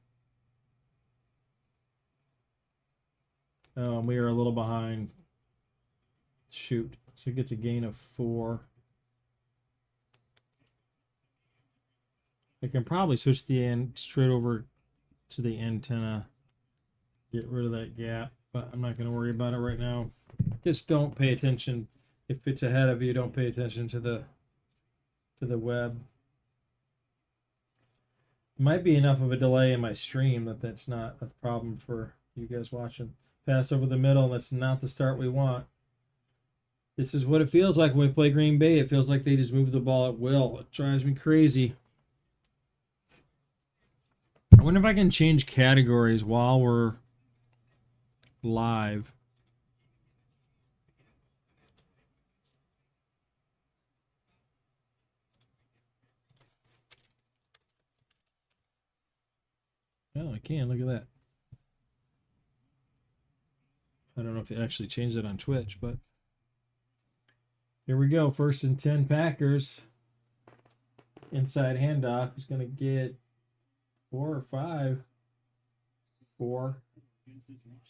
Speaker 1: We are a little behind. Shoot. So it gets a gain of 4. I can probably switch the end straight over to the antenna. Get rid of that gap, but I'm not going to worry about it right now. Just don't pay attention. If it's ahead of you, don't pay attention to the web. Might be enough of a delay in my stream that's not a problem for you guys watching. Pass over the middle, and that's not the start we want. This is what it feels like when we play Green Bay. It feels like they just move the ball at will. It drives me crazy. I wonder if I can change categories while we're live. Oh, I can. Look at that. I don't know if it actually changed it on Twitch, but here we go. 1st and 10 Packers. Inside handoff. He's going to get 4 or 5. 4.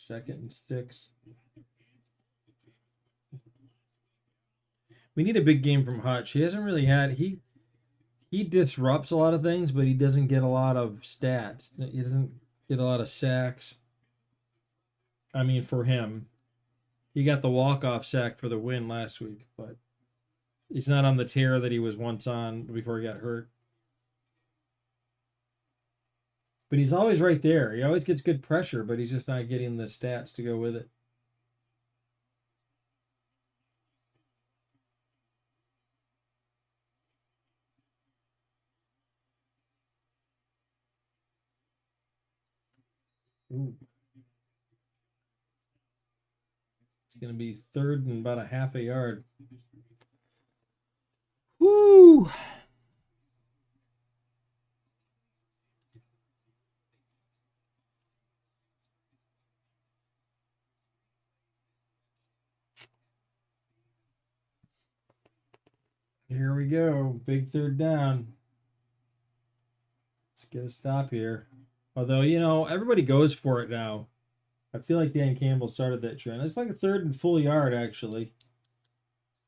Speaker 1: 2nd and 6. We need a big game from Hutch. He hasn't really had... He disrupts a lot of things, but he doesn't get a lot of stats. He doesn't get a lot of sacks. I mean, for him. He got the walk-off sack for the win last week, but he's not on the tear that he was once on before he got hurt. But he's always right there. He always gets good pressure, but he's just not getting the stats to go with it. Ooh. It's going to be 3rd and about a half a yard. Woo! Here we go. Big 3rd down. Let's get a stop here. Although, everybody goes for it now. I feel like Dan Campbell started that trend. It's like a 3rd and full yard, actually.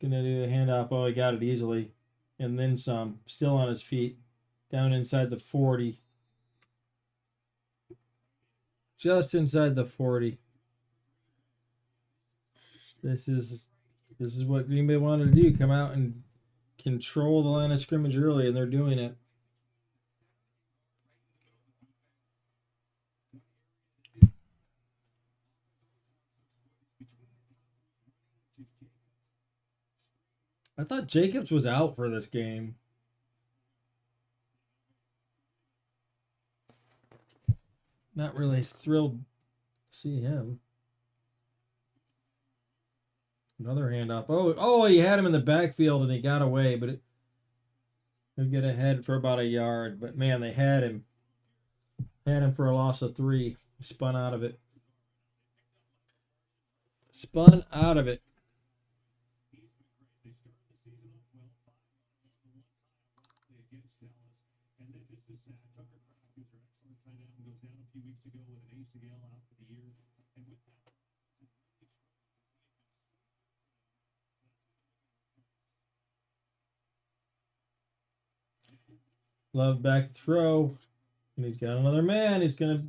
Speaker 1: Gonna do a handoff. Oh, he got it easily. And then some. Still on his feet. Down inside the 40. Just inside the 40. This is what Green Bay wanted to do. Come out and control the line of scrimmage early, and they're doing it. I thought Jacobs was out for this game. Not really thrilled to see him. Another handoff. Oh, he had him in the backfield and he got away, but he'll get ahead for about a yard. But man, they had him. Had him for a loss of 3. He spun out of it. Spun out of it. Love back to throw. And he's got another man. He's going to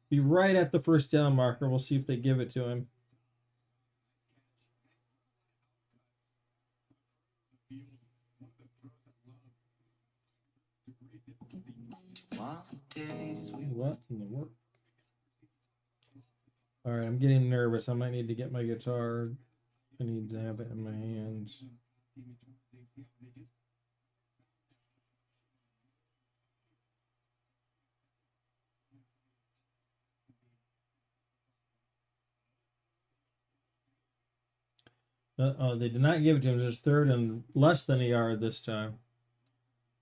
Speaker 1: be right at the first down marker. We'll see if they give it to him. What in the world? All right, I'm getting nervous. I might need to get my guitar. I need to have it in my hands. They did not give it to him. It's 3rd and less than a yard this time.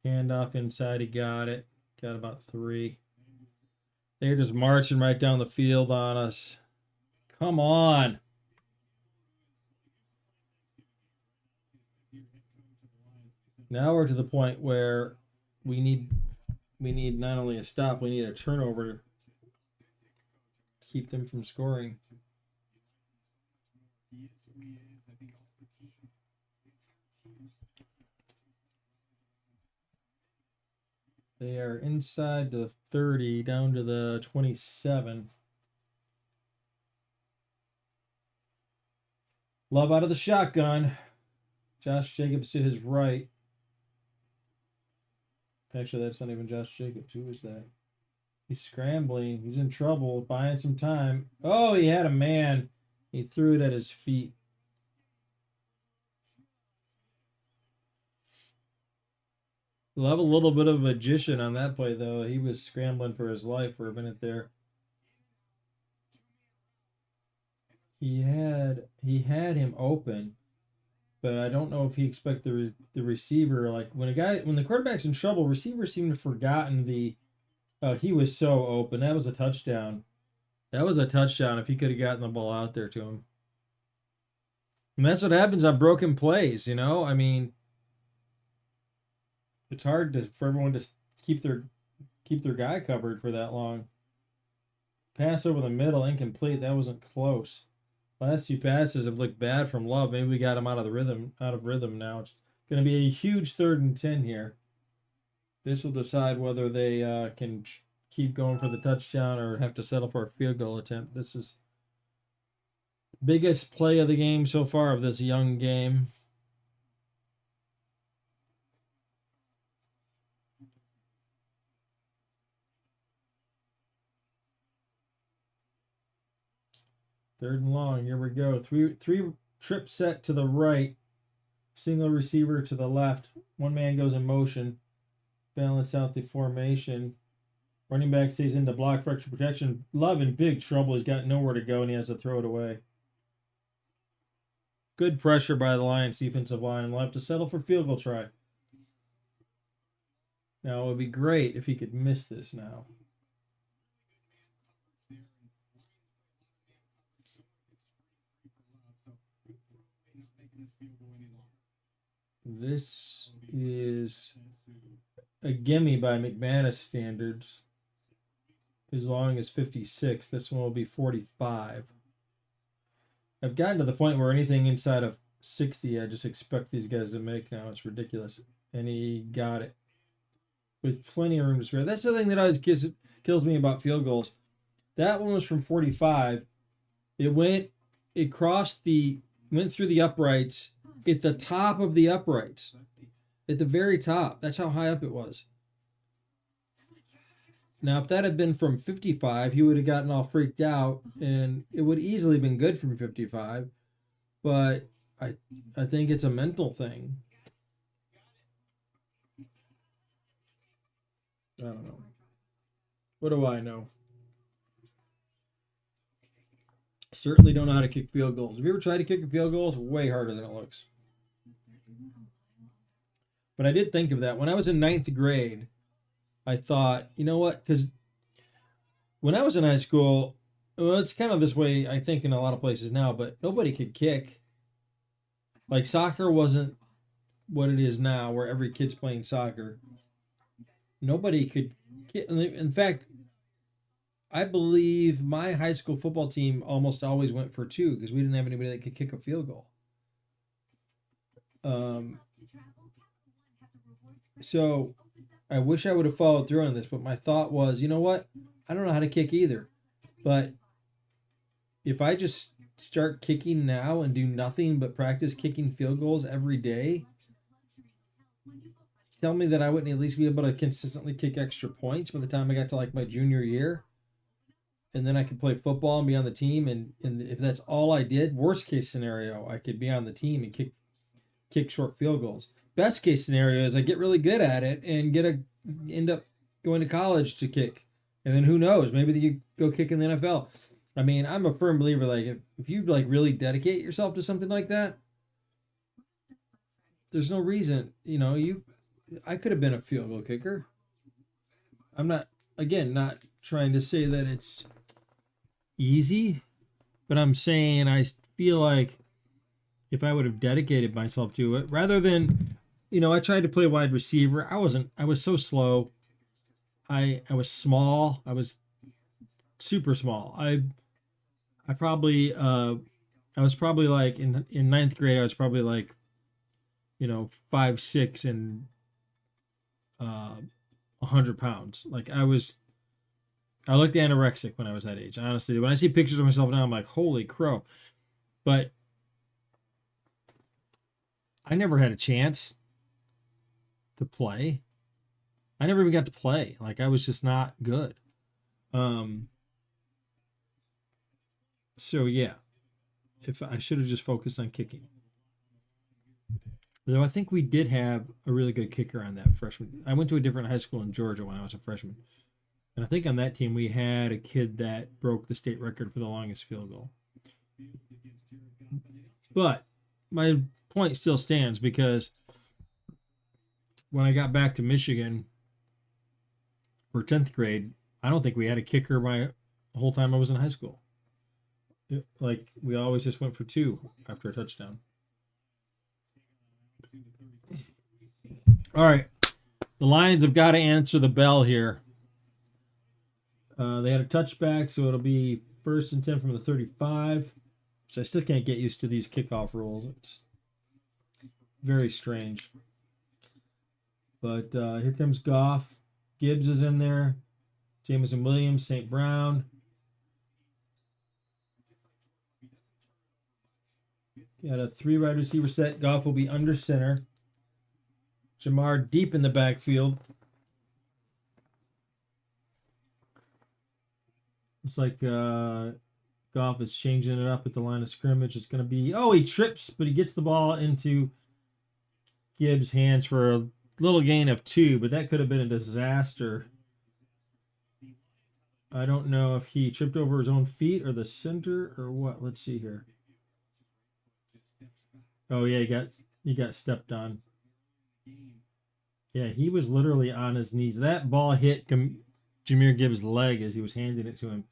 Speaker 1: Handoff inside. He got it. Got about 3. They're just marching right down the field on us. Come on. Now we're to the point where we need not only a stop, we need a turnover to keep them from scoring. They are inside the 30, down to the 27. Love out of the shotgun. Josh Jacobs to his right. Actually, that's not even Josh Jacobs. Who is that? He's scrambling. He's in trouble, buying some time. Oh, he had a man. He threw it at his feet. Love a little bit of a magician on that play, though. He was scrambling for his life for a minute there. He had him open, but I don't know if he expected the receiver. Like when the quarterback's in trouble, receivers seem to have forgotten he was so open. That was a touchdown. That was a touchdown if he could have gotten the ball out there to him. And that's what happens on broken plays, you know? I mean, it's hard for everyone to keep their guy covered for that long. Pass over the middle, incomplete. That wasn't close. Last 2 passes have looked bad from Love. Maybe we got him out of rhythm now. It's going to be a huge 3rd and 10 here. This will decide whether they can keep going for the touchdown or have to settle for a field goal attempt. This is the biggest play of the game so far of this young game. Third and long. Here we go. Three trip set to the right. Single receiver to the left. One man goes in motion. Balance out the formation. Running back stays into block for extra protection. Love in big trouble. He's got nowhere to go, and he has to throw it away. Good pressure by the Lions defensive line. We'll have to settle for field goal try. Now, it would be great if he could miss this now. This is a gimme by McManus standards. As long as 56. This one will be 45. I've gotten to the point where anything inside of 60, I just expect these guys to make now. It's ridiculous. And he got it. With plenty of room to spare. That's the thing that always kills me about field goals. That one was from 45. It crossed the went through the uprights at the top of the uprights, at the very top. That's how high up it was. Now, if that had been from 55, he would have gotten all freaked out, and it would easily been good from 55. But I think it's a mental thing. I don't know. What do I know? Certainly don't know how to kick field goals. Have you ever tried to kick a field goal? It's way harder than it looks. But I did think of that. When I was in 9th grade, I thought, you know what? Because when I was in high school, well, it's kind of this way, I think, in a lot of places now, but nobody could kick. Like, soccer wasn't what it is now, where every kid's playing soccer. Nobody could kick. In fact, I believe my high school football team almost always went for 2 because we didn't have anybody that could kick a field goal. So I wish I would have followed through on this, but my thought was, you know what? I don't know how to kick either. But if I just start kicking now and do nothing but practice kicking field goals every day, tell me that I wouldn't at least be able to consistently kick extra points by the time I got to like my junior year. And then I could play football and be on the team. And if that's all I did, worst case scenario, I could be on the team and kick short field goals. Best case scenario is I get really good at it and end up going to college to kick. And then who knows? Maybe you go kick in the NFL. I mean, I'm a firm believer, like, if you like really dedicate yourself to something like that, there's no reason, I could have been a field goal kicker. I'm not trying to say that it's easy, but I'm saying I feel like if I would have dedicated myself to it, rather than, I tried to play wide receiver. I was so slow. I was small. I was super small. I was probably like in 9th grade, I was probably like, 5'6" and 100 pounds. Like I looked anorexic when I was that age. Honestly, when I see pictures of myself now, I'm like, holy crow. But I never had a chance to play. I never even got to play. Like I was just not good. So yeah, if I should have just focused on kicking. Though I think we did have a really good kicker on that freshman. I went to a different high school in Georgia when I was a freshman. And I think on that team we had a kid that broke the state record for the longest field goal. But my point still stands because when I got back to Michigan for 10th grade, I don't think we had a kicker the whole time I was in high school. Like, we always just went for 2 after a touchdown. All right. The Lions have got to answer the bell here. They had a touchback, so it'll be 1st and 10 from the 35, which I still can't get used to these kickoff rules. It's very strange. But here comes Goff. Gibbs is in there. Jameson Williams, St. Brown. Got a 3 wide receiver set. Goff will be under center. Jamar deep in the backfield. Looks like Goff is changing it up at the line of scrimmage. It's going to be... Oh, he trips, but he gets the ball into Gibbs' hands for a little gain of 2, but that could have been a disaster. I don't know if he tripped over his own feet or the center or what. Let's see here. Oh, yeah, he got stepped on. Yeah, he was literally on his knees. That ball hit Jahmyr Gibbs' leg as he was handing it to him.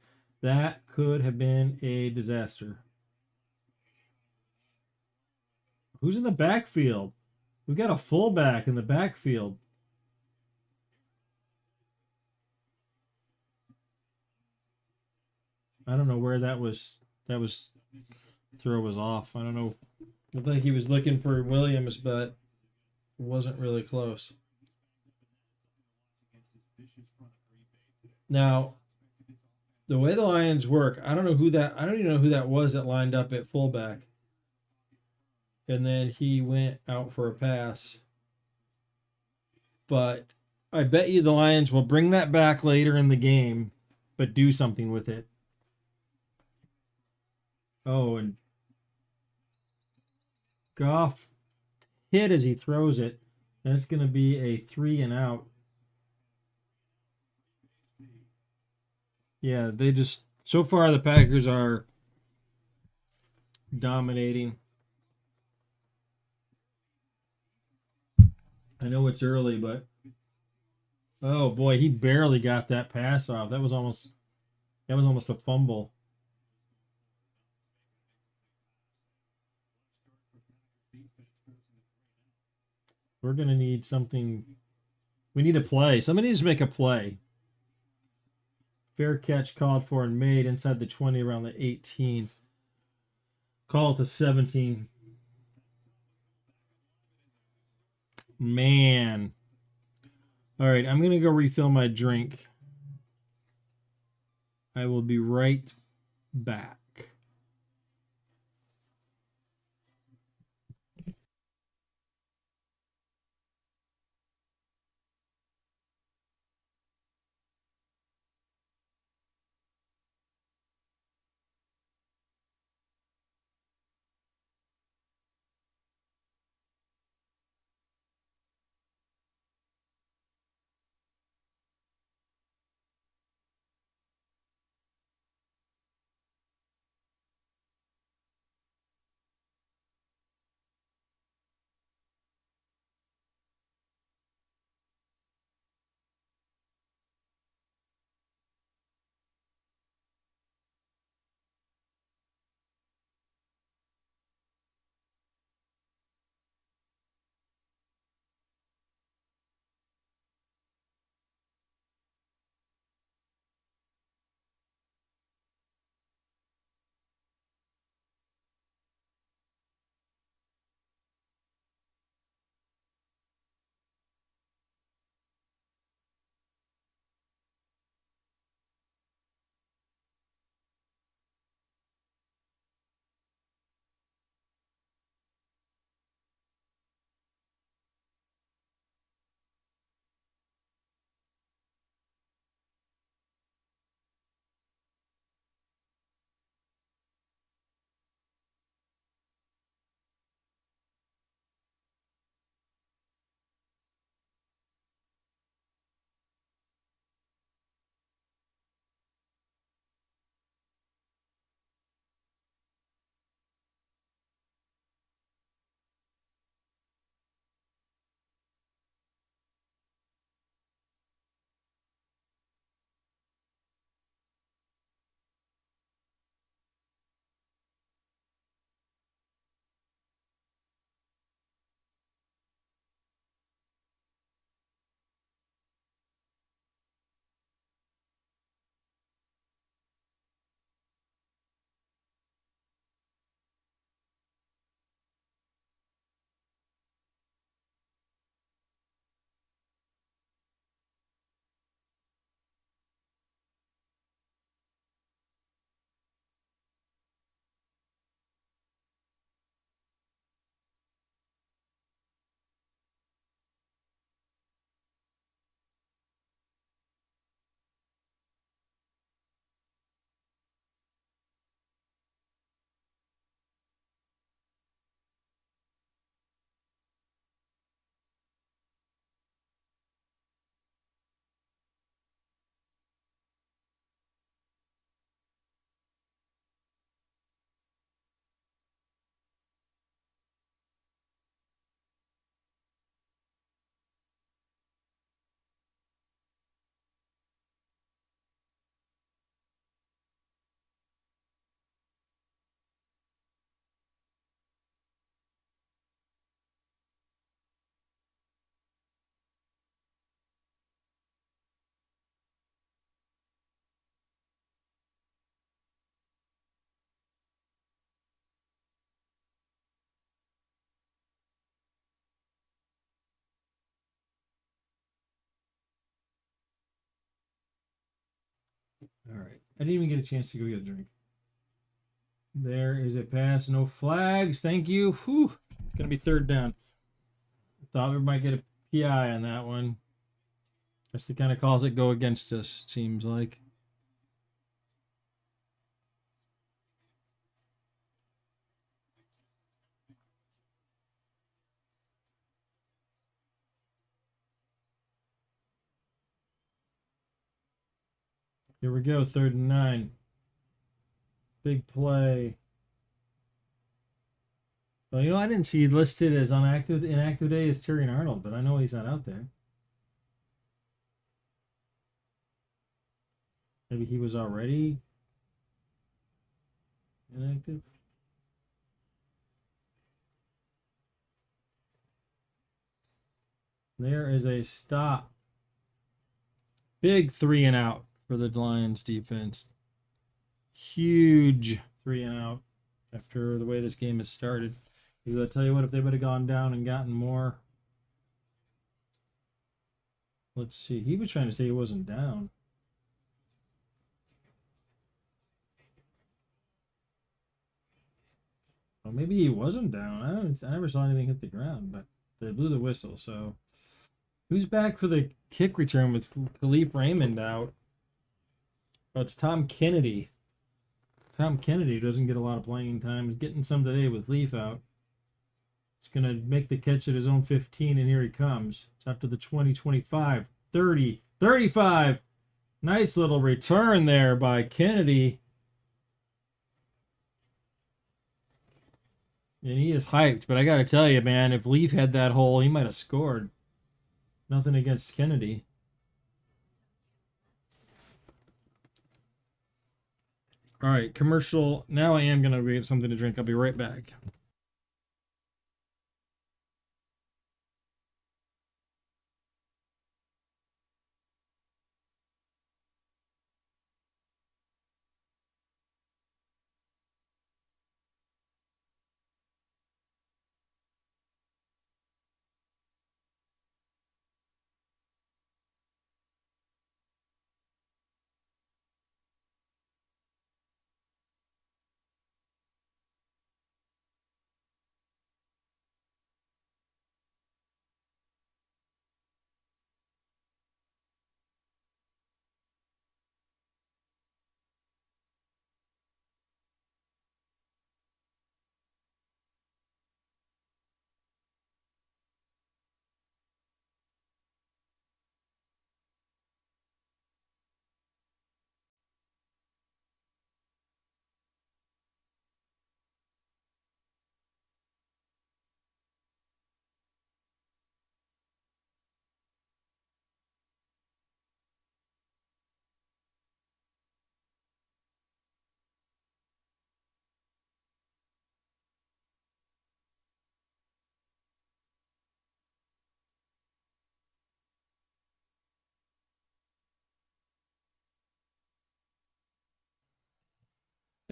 Speaker 1: That could have been a disaster. Who's in the backfield? We've got a fullback in the backfield. I don't know where that was. Throw was off. I don't know. I think he was looking for Williams, but it wasn't really close. Now, the way the Lions work, I don't even know who that was that lined up at fullback. and then he went out for a pass. But I bet you the Lions will bring that back later in the game, but do something with it. Oh, and Goff hit as he throws it. And it's going to be a 3 and out. Yeah, they just, so far the Packers are dominating. I know it's early, but oh boy, he barely got that pass off. That was almost a fumble. We're gonna need something. We need a play. Somebody needs to make a play. Fair catch called for and made inside the 20 around the 18. Call it the 17. Man. All right, I'm going to go refill my drink. I will be right back. All right. I didn't even get a chance to go get a drink. There is a pass. No flags. Thank you. Whew. going to be third down. Thought we might get a PI on that one. That's the kind of calls that go against us, it seems like. Here we go, 3rd and 9. Big play. Well, you know, I didn't see listed as inactive day as Terry Arnold, but I know he's not out there. Maybe he was already inactive. There is a stop. Big 3 and out for the Lions defense. Huge 3 and out after the way this game has started. Because I tell you what, if they would have gone down and gotten more. Let's see. He was trying to say he wasn't down. Well, maybe he wasn't down. I never saw anything hit the ground, but they blew the whistle. So, who's back for the kick return with Khalif Raymond out? Oh, it's Tom Kennedy. Tom Kennedy doesn't get a lot of playing time. He's getting some today with Leaf out. He's going to make the catch at his own 15, and here he comes. It's out to the 20, 25, 30, 35. Nice little return there by Kennedy. And he is hyped, but I got to tell you, man, if Leaf had that hole, he might have scored. Nothing against Kennedy. All right, commercial. Now I am going to get something to drink. I'll be right back.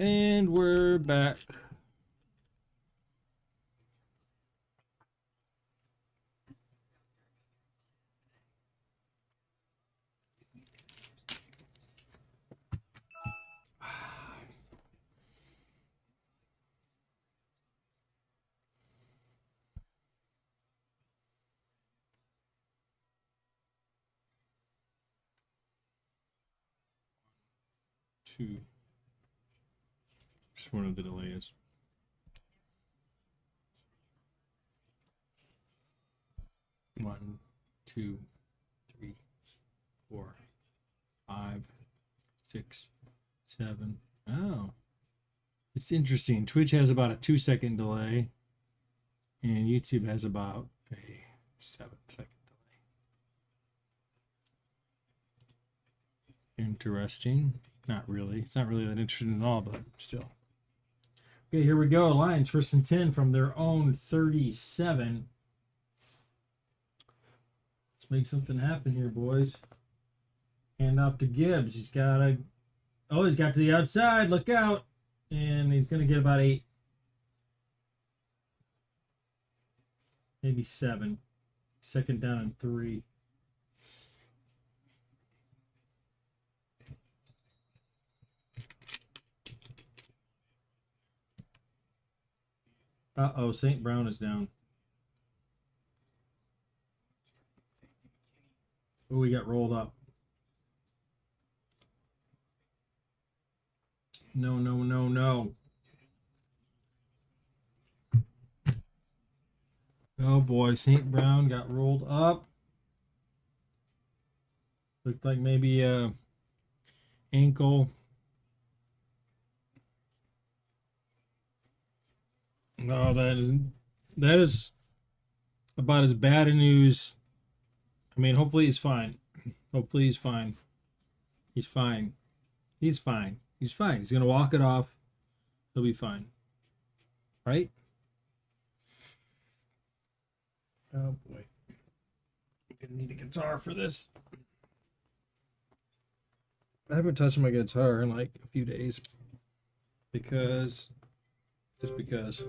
Speaker 1: And we're back. Two. Just one of the delays. One, two, three, 4, 5, 6, 7. Oh, it's interesting. Twitch has about a 2-second delay, and YouTube has about a 7-second delay. Interesting. Not really. It's not really that interesting at all, but still. Okay, here we go. Lions 1st and 10 from their own 37. Let's make something happen here, boys. Hand off to Gibbs. He's got to the outside. Look out. And he's going to get about 8. Maybe 7. 2nd down and 3. Uh-oh, St. Brown is down. Oh, we got rolled up. No, no, no, no. Oh boy, St. Brown got rolled up. Looked like maybe a ankle. No, that is about as bad a news. I mean, hopefully he's fine. Hopefully he's fine. He's fine. He's fine. He's fine. He's gonna walk it off. He'll be fine. Right? Oh boy. I'm gonna need a guitar for this. I haven't touched my guitar in like a few days. Just because.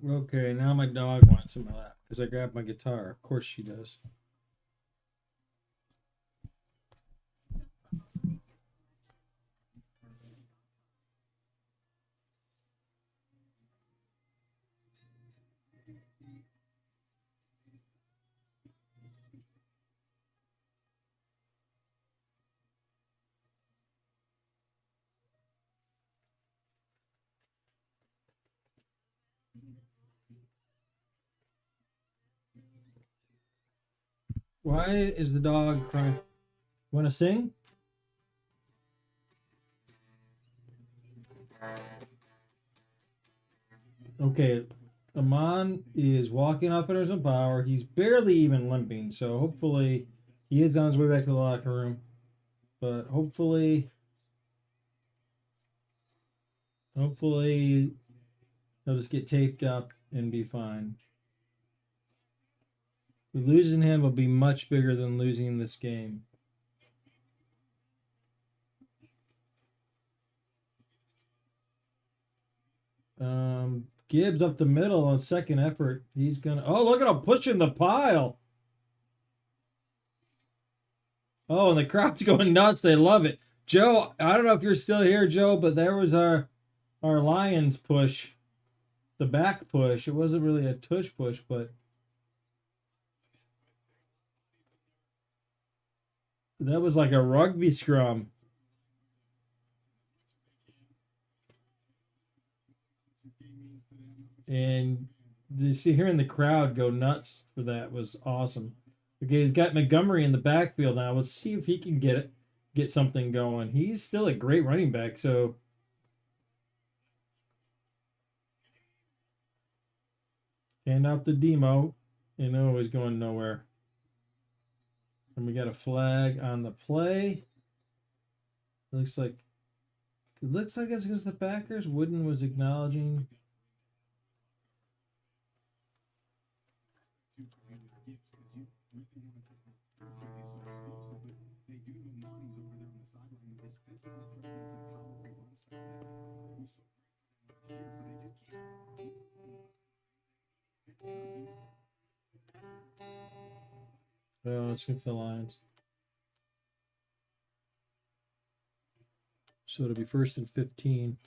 Speaker 1: Okay, now my dog wants in my lap because I grabbed my guitar. Of course she does. Why is the dog crying? Want to sing? Okay, Amon is walking off under some power. He's barely even limping, so hopefully he is on his way back to the locker room. But hopefully he'll just get taped up and be fine. Losing him will be much bigger than losing this game. Gibbs up the middle on second effort. He's gonna. Oh, look at him pushing the pile. Oh, and the crowd's going nuts. They love it. Joe, I don't know if you're still here, Joe, but there was our Lions push, the back push. It wasn't really a tush push, but that was like a rugby scrum. And to see hearing the crowd go nuts for that was awesome. Okay, he's got Montgomery in the backfield now. Let's see if he can get something going. He's still a great running back, so hand off the Demo, and he's going nowhere. And we got a flag on the play. Looks like it's against the Packers. Wooden was acknowledging. Oh, it's against the Lions. So it'll be 1st and 15.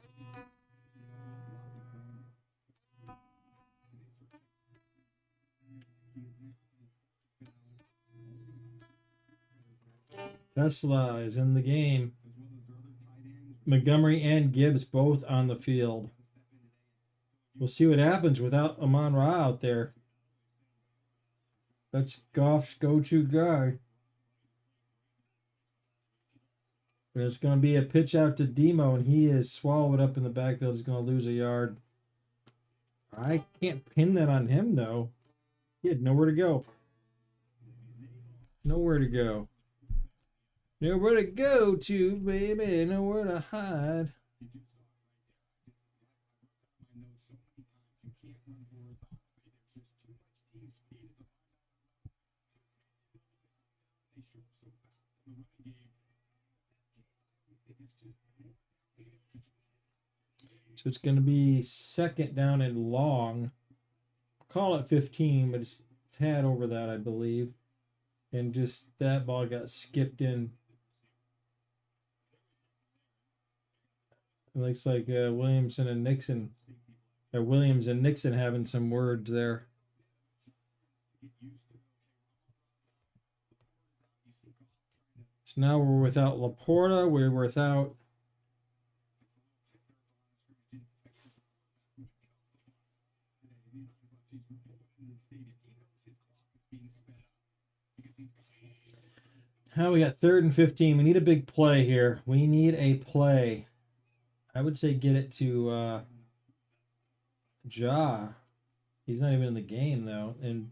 Speaker 1: Tesla is in the game. Montgomery and Gibbs both on the field. We'll see what happens without Amon Ra out there. That's Goff's go-to guy. But it's going to be a pitch out to Demo, and he is swallowed up in the backfield. He's going to lose a yard. I can't pin that on him, though. He had nowhere to go. Nowhere to go. Nowhere to go to, baby. Nowhere to hide. So it's going to be second down and long. Call it 15, but it's a tad over that, I believe. And just that ball got skipped in. It looks like Williams and Nixon having some words there. So now we're without Laporta. We're without Now we got 3rd and 15. We need a big play here. We need a play. I would say get it to Ja. He's not even in the game, though. And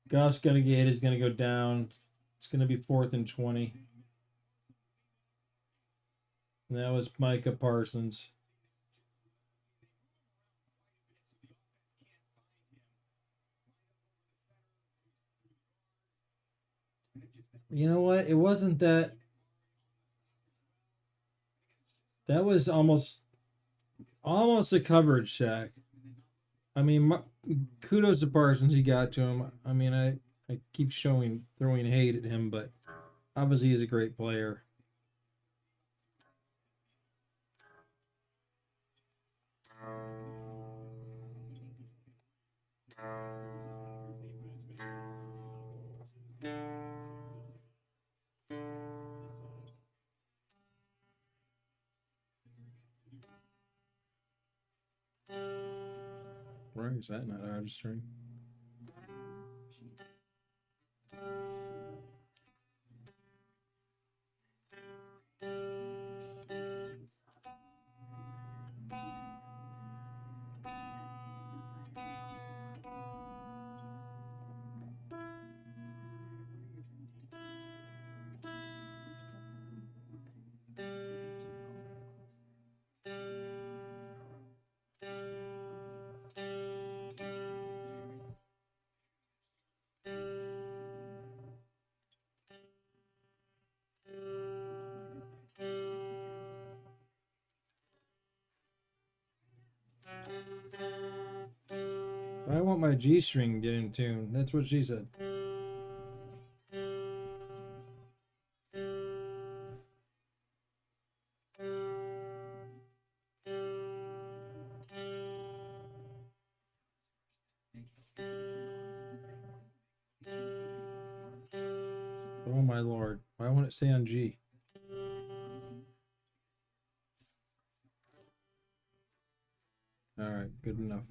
Speaker 1: Goff's going to get hit. He's going to go down. It's going to be 4th and 20. And that was Micah Parsons. You know what? It wasn't that. That was almost a coverage sack. I mean, kudos to Parsons. He got to him. I mean, I keep throwing hate at him, but obviously he's a great player. Why is that not registering? I want my G string to get in tune. That's what she said. Oh my lord. Why won't it stay on G? Alright, good enough.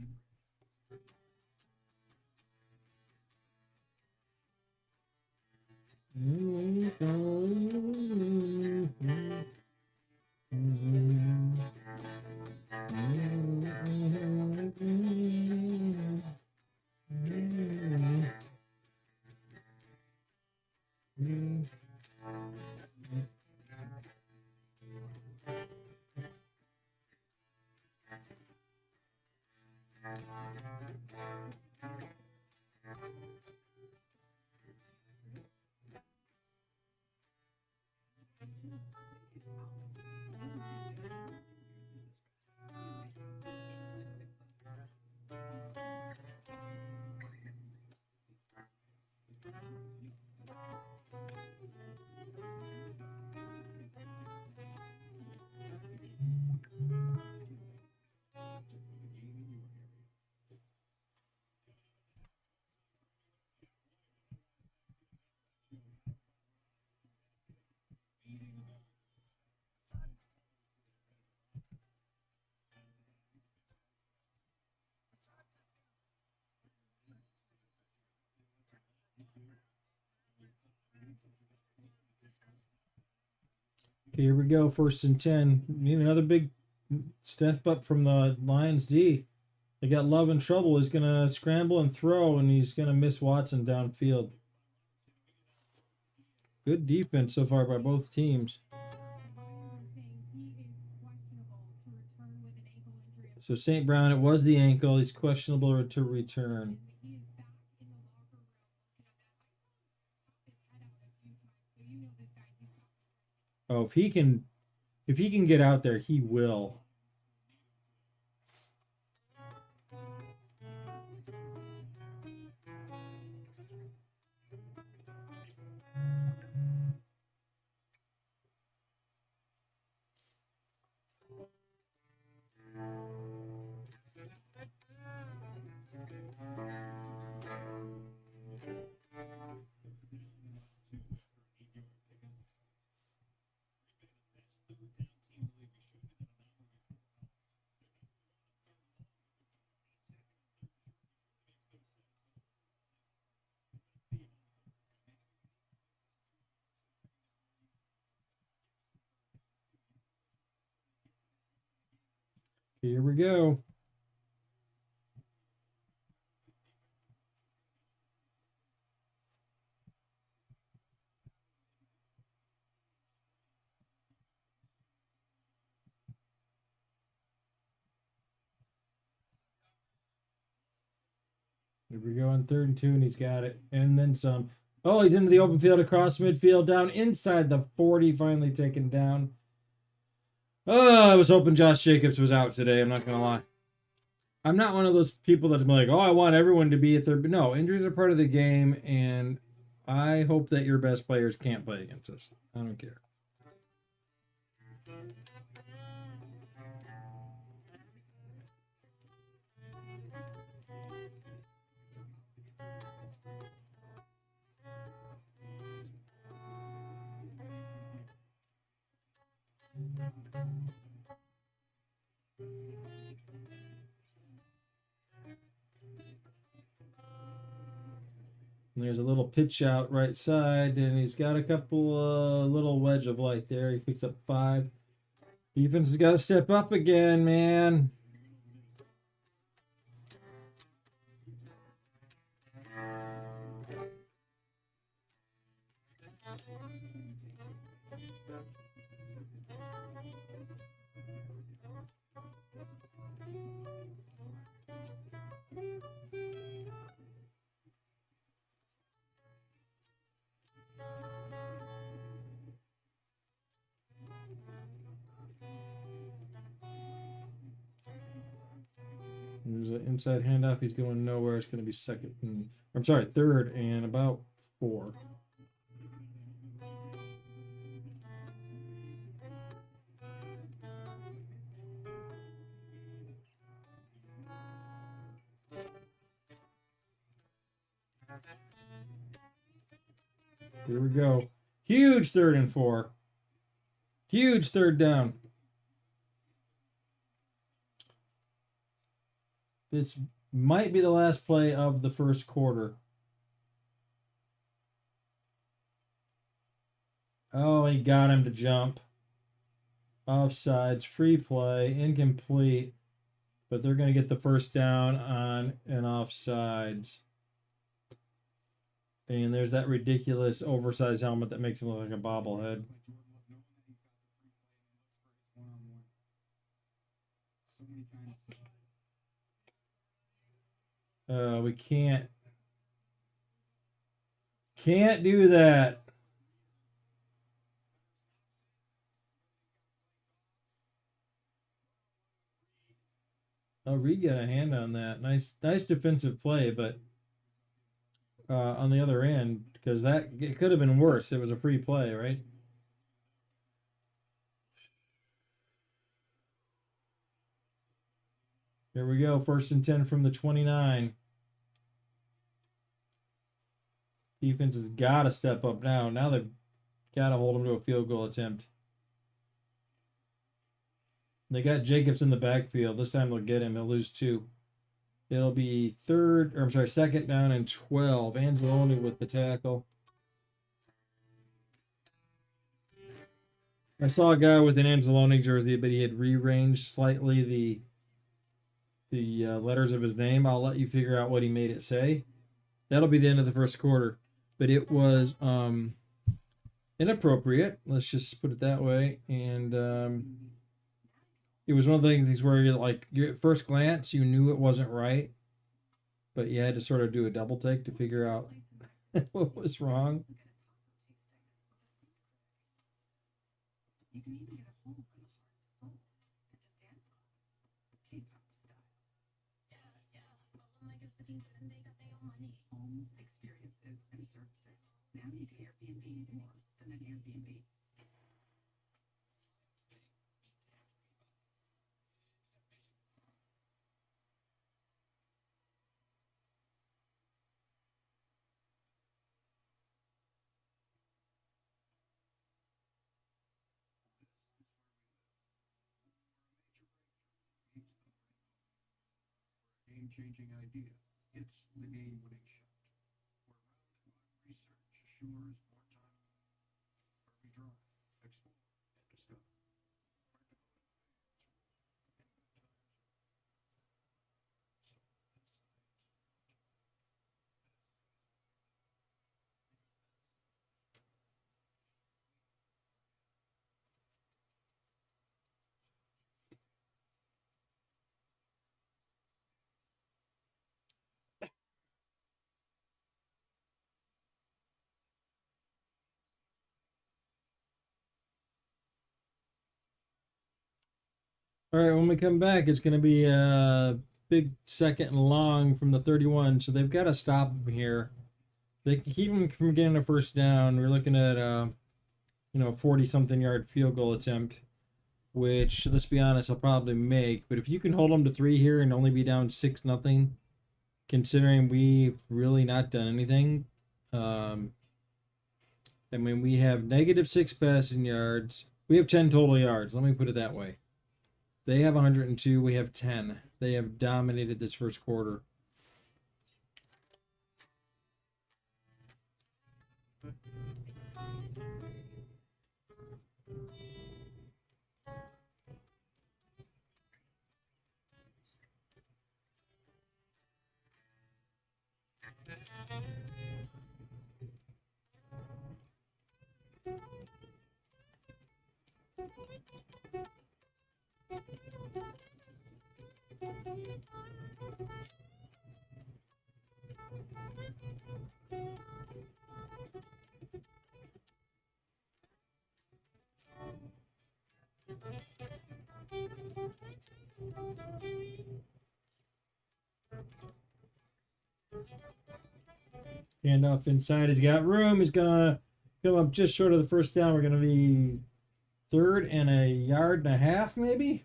Speaker 1: Okay, here we go. 1st and 10. Need another big step up from the Lions D. They got Love in trouble. He's going to scramble and throw, and he's going to miss Watson downfield. Good defense so far by both teams. So St. Brown, it was the ankle. He's questionable to return. Oh, if he can get out there, he will. Here we go. Here we go on 3rd and 2, and he's got it. And then some. Oh, he's into the open field across midfield, down inside the 40, finally taken down. Oh, I was hoping Josh Jacobs was out today. I'm not going to lie. I'm not one of those people that I'm like, oh, I want everyone to be at third. But no, injuries are part of the game, and I hope that your best players can't play against us. I don't care. And there's a little pitch out right side, and he's got a couple little wedge of light there. He picks up 5. Defense has got to step up again, man. There's an inside handoff. He's going nowhere. It's going to be 2nd and, I'm sorry, 3rd and about 4. Here we go. Huge 3rd and 4. Huge 3rd down. This might be the last play of the first quarter. Oh, he got him to jump. Offsides, free play, incomplete. But they're going to get the first down on an offsides. And there's that ridiculous oversized helmet that makes him look like a bobblehead. We can't do that. Oh, Reed got a hand on that. Nice defensive play, but on the other end, because it could have been worse. It was a free play, right? Here we go. 1st and 10 from the 29. Defense has got to step up now. Now they've got to hold them to a field goal attempt. They got Jacobs in the backfield. This time they'll get him. He'll lose 2. It'll be 2nd down and 12. Anzalone with the tackle. I saw a guy with an Anzalone jersey, but he had rearranged slightly the letters of his name. I'll let you figure out what he made it say. That'll be the end of the first quarter. But it was inappropriate. Let's just put it that way. And it was one of the things where you're like, at first glance, you knew it wasn't right, but you had to sort of do a double take to figure out what was wrong.
Speaker 5: You can even get a hole in the heart and soul at this dance class, K-pop style. Yeah. All of my girls looking good and they got their own money. Homes, experiences, and services. Now you can Airbnb more than an Airbnb.
Speaker 4: Game-changing idea. It's the game-winning shot. Where round-the-clock research assures more time. Where we drive, explore, and discover.
Speaker 1: All right, when we come back, it's going to be a big second and long from the 31, so they've got to stop him here. They can keep him from getting a first down. We're looking at 40-something yard field goal attempt, which, let's be honest, I'll probably make. But if you can hold them to 3 here and only be down 6-0, considering we've really not done anything, we have -6 passing yards. We have 10 total yards. Let me put it that way. They have 102. We have 10. They have dominated this first quarter. Hand off inside. He's got room. He's gonna come up just short of the first down. We're gonna be 3rd and a yard and a half, maybe.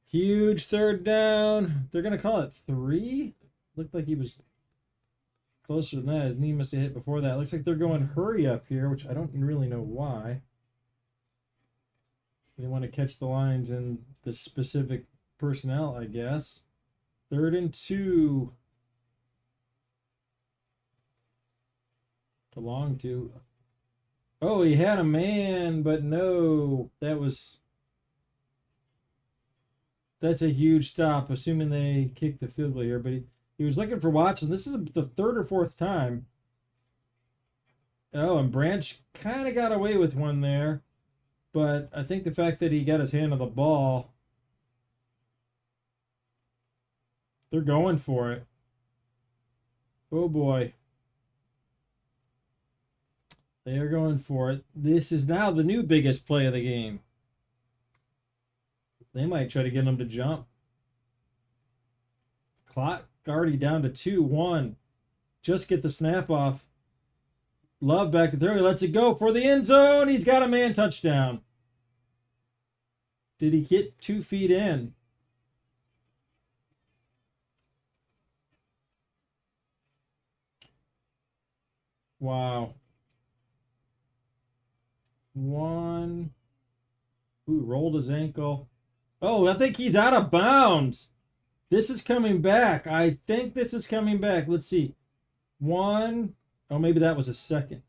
Speaker 1: Huge 3rd down. They're gonna call it 3. Looked like he was closer than that. His knee must have hit before that. Looks like they're going hurry up here, which I don't really know why. They want to catch the lines in the specific personnel, I guess. 3rd and 2. To long to. Oh, he had a man, but no. That's a huge stop, assuming they kick the field goal here. But he was looking for Watson. This is the 3rd or 4th time. Oh, and Branch kind of got away with one there. But I think the fact that he got his hand on the ball, they're going for it. Oh, boy. They are going for it. This is now the new biggest play of the game. They might try to get him to jump. Clock already down to 2-1. Just get the snap off. Love back to throw. He lets it go for the end zone. He's got a man touchdown. Did he get 2 feet in? Wow. 1. Ooh, rolled his ankle. Oh, I think he's out of bounds. This is coming back. I think this is coming back. Let's see. 1. Oh, maybe that was a second.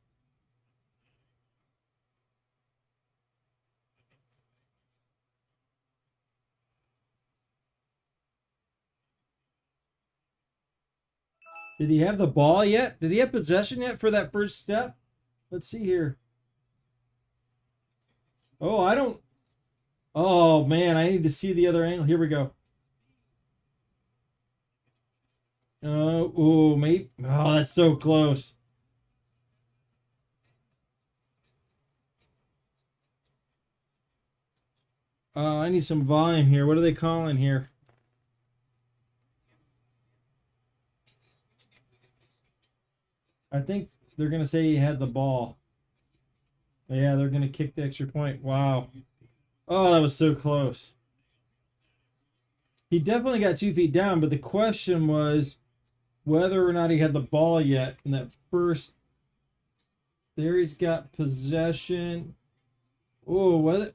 Speaker 1: Did he have the ball yet? Did he have possession yet for that first step? Let's see here. Oh, I don't. Oh, man, I need to see the other angle. Here we go. Oh, mate. Oh, that's so close. I need some volume here. What are they calling here? I think they're going to say he had the ball. Yeah, they're going to kick the extra point. Wow. Oh, that was so close. He definitely got 2 feet down, but the question was whether or not he had the ball yet in that first. There he's got possession. Oh, what?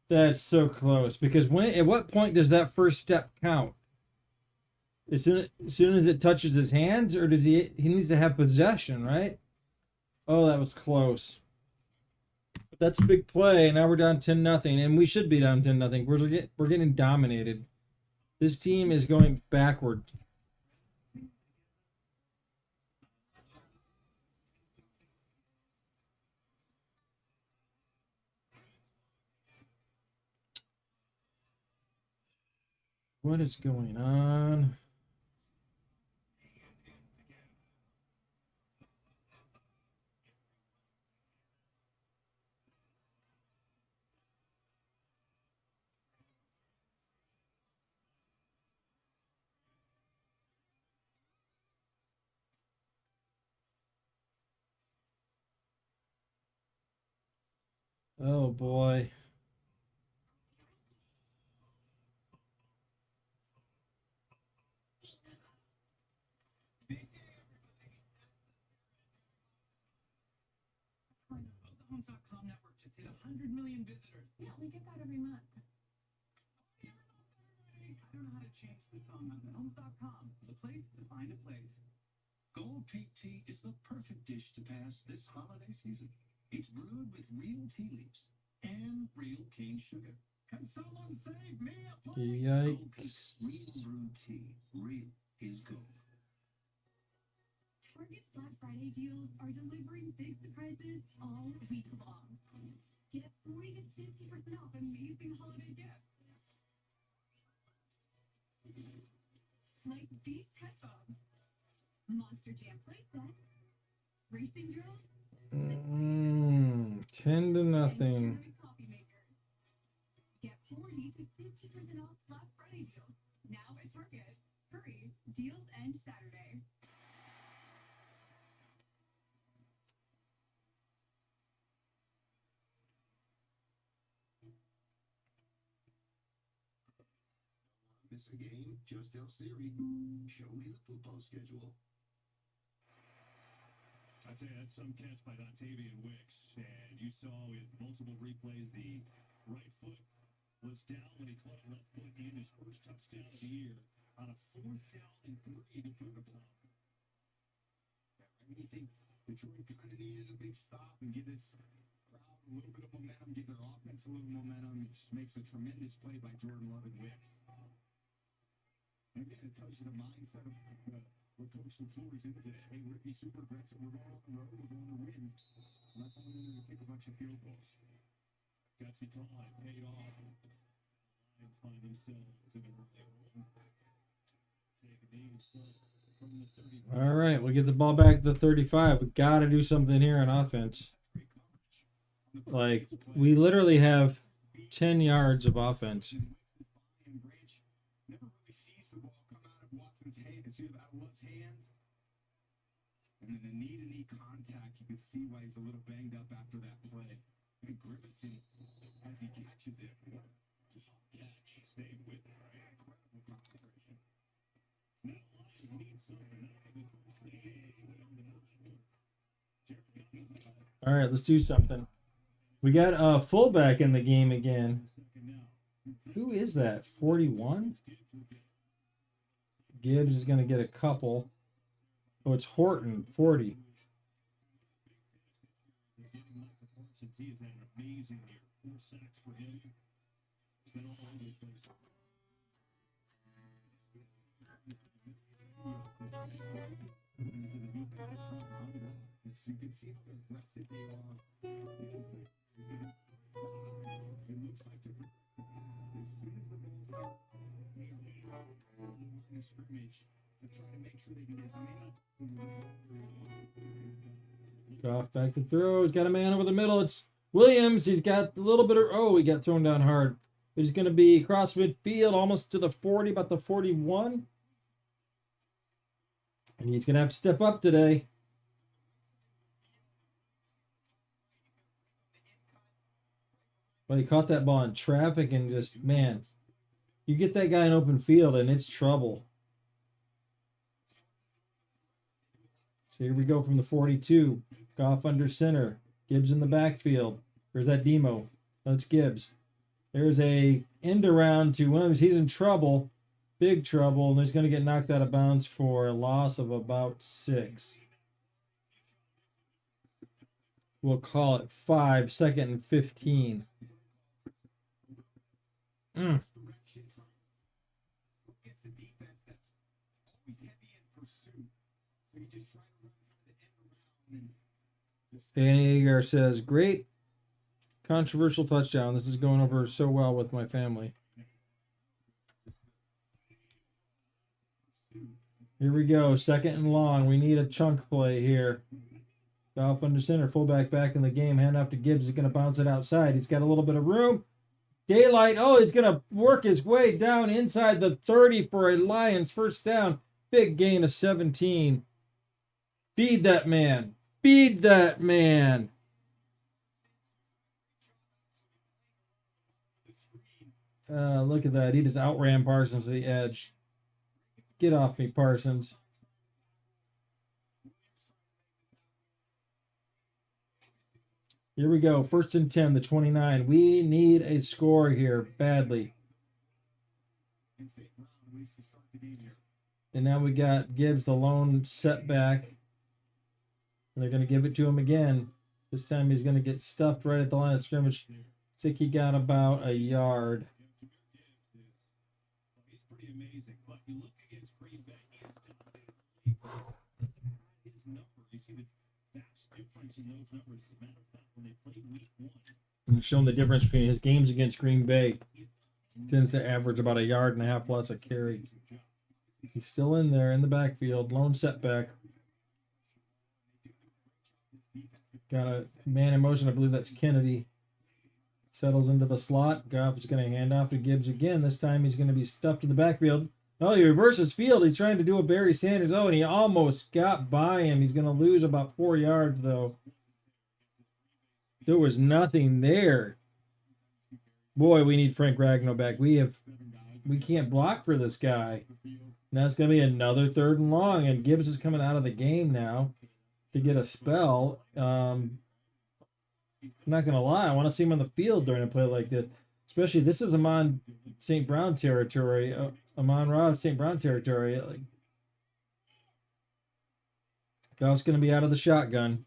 Speaker 1: That's so close. Because at what point does that first step count? As soon as it touches his hands, or does he needs to have possession, right? Oh, that was close. But that's a big play. Now we're down 10-0, and we should be down 10-0. We're getting dominated. This team is going backward. What is going on? Oh boy.
Speaker 6: The Homes.com network just hit 100 million visitors.
Speaker 5: Yeah, we get that every month.
Speaker 6: I don't know how to change the song on Homes.com, the place to find a place.
Speaker 4: Gold Peak Tea is the perfect dish to pass this holiday season. It's brewed with real tea leaves and real cane sugar. Can someone save me a place? Gold Peak
Speaker 1: Yikes.
Speaker 4: real brewed tea. Real is gold.
Speaker 5: Target's Black Friday deals are delivering big surprises all week long. Get 40 to 50% off amazing holiday gifts. Like these headphones, Monster Jam playsets, racing drills,
Speaker 1: 10-0.
Speaker 5: and ceramic coffee makers. Get 40 to 50% off Black Friday deals now at Target. Hurry, deals end Saturday.
Speaker 2: Miss a game? Just tell Siri. Show me the football schedule.
Speaker 7: I'd say that's some catch by Dontavian Wicks, and you saw with multiple replays the right foot was down when he caught left foot in his first touchdown of the year on a 4th down and 3 to put it up.
Speaker 2: I really think Detroit kind of needed a big stop and give this crowd a little bit of momentum, give their offense a little momentum. It just makes a tremendous play by Jordan Love and Wicks. And again, it tells you the mindset of what Coach LaFleur is into. Hey, we're going to be super aggressive. We're going on the road. We're going to win. We're not going in there to kick a bunch of field goals.
Speaker 7: Gutsy call, it paid off. Lions find themselves in a early run. Take a knee and start from the 35.
Speaker 1: All right, we'll get the ball back to the 35. We got to do something here on offense. Like, we literally have 10 yards of offense.
Speaker 2: And Branch never really sees the ball come out of Watson's hand, out of Love's hands. And then the knee-to-knee contact, you can see why he's a little banged up after that play. And grimacing as he catches it.
Speaker 7: Tough catch. Stayed with it, right? Incredible concentration. Now Lions need something. Now the first lead on the first quarter. Jared Goff.
Speaker 1: All right, let's do something. We got a fullback in the game again. Who is that? 41? Gibbs is going to get a couple. Oh, it's Horton, 40.
Speaker 7: He has had an amazing year. 4 sacks for him. It's been all over the place. You can see how aggressive they are. It looks like they're as soon as the ball's on the line of scrimmage to try to make sure they get as many.
Speaker 1: Goff back to throw. He's got a man over the middle. It's Williams. He's got a little bit of. Oh, he got thrown down hard. But he's going to be across midfield, almost to the 40, about the 41. And he's going to have to step up today. Well, he caught that ball in traffic and just, man, you get that guy in open field and it's trouble. So here we go from the 42. Goff under center. Gibbs in the backfield. There's that Demo. That's Gibbs. There's a end around to Williams. He's in trouble. Big trouble. And he's going to get knocked out of bounds for a loss of about 6. We'll call it 5, 2nd and 15.
Speaker 7: Against the defense that's always heavy in pursuit. So you just try to run the end around and
Speaker 1: Danny Agar says, great controversial touchdown. This is going over so well with my family. Here we go. 2nd and long. We need a chunk play here. Goff under center. Fullback back in the game. Hand off to Gibbs. He's going to bounce it outside. He's got a little bit of room. Daylight. Oh, he's going to work his way down inside the 30 for a Lions first down. Big gain of 17. Feed that man. Feed that man. Look at that. He just outran Parsons to the edge. Get off me, Parsons. Here we go. 1st and 10, the 29. We need a score here badly. And now we got Gibbs, the lone setback. And they're going to give it to him again. This time he's going to get stuffed right at the line of scrimmage. Looks like he got about a yard.
Speaker 7: he's pretty amazing. But you look against Green Bay, his number, you see the vast difference in those numbers. As a matter of fact, when they played week 1,
Speaker 1: And showing the difference between his games against Green Bay. Tends to average about a yard and a half less a carry. He's still in there in the backfield. Lone setback. Got a man in motion. I believe that's Kennedy. Settles into the slot. Goff is going to hand off to Gibbs again. This time he's going to be stuffed in the backfield. Oh, he reverses field. He's trying to do a Barry Sanders. Oh, and he almost got by him. He's going to lose about 4 yards, though. There was nothing there. Boy, we need Frank Ragnow back. We can't block for this guy. Now it's going to be another 3rd and long, and Gibbs is coming out of the game now to get a spell. I'm not going to lie. I want to see him on the field during a play like this. Especially, this is Amon St. Brown territory. Amon-Ra St. Brown territory. Goff's going to be out of the shotgun.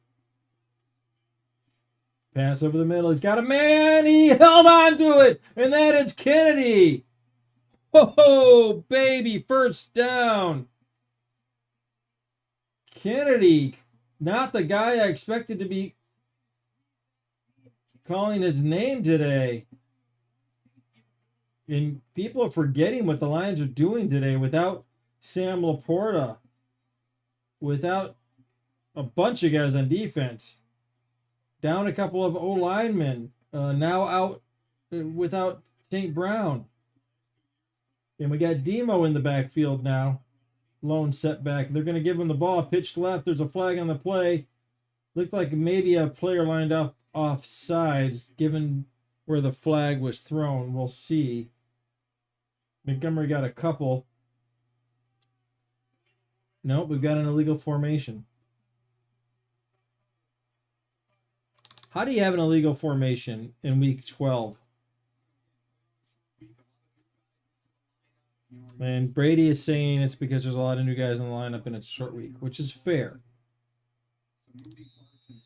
Speaker 1: Pass over the middle. He's got a man. He held on to it. And that is Kennedy. Oh, baby. First down. Kennedy. Not the guy I expected to be calling his name today. And people are forgetting what the Lions are doing today without Sam Laporta. Without a bunch of guys on defense. Down a couple of O-linemen. Now out without St. Brown. And we got Demo in the backfield now. Lone setback. They're going to give him the ball. Pitched left. There's a flag on the play. Looked like maybe a player lined up offsides, given where the flag was thrown. We'll see. Montgomery got a couple. Nope, we've got an illegal formation. How do you have an illegal formation in week 12? And Brady is saying it's because there's a lot of new guys in the lineup and it's a short week, which is fair.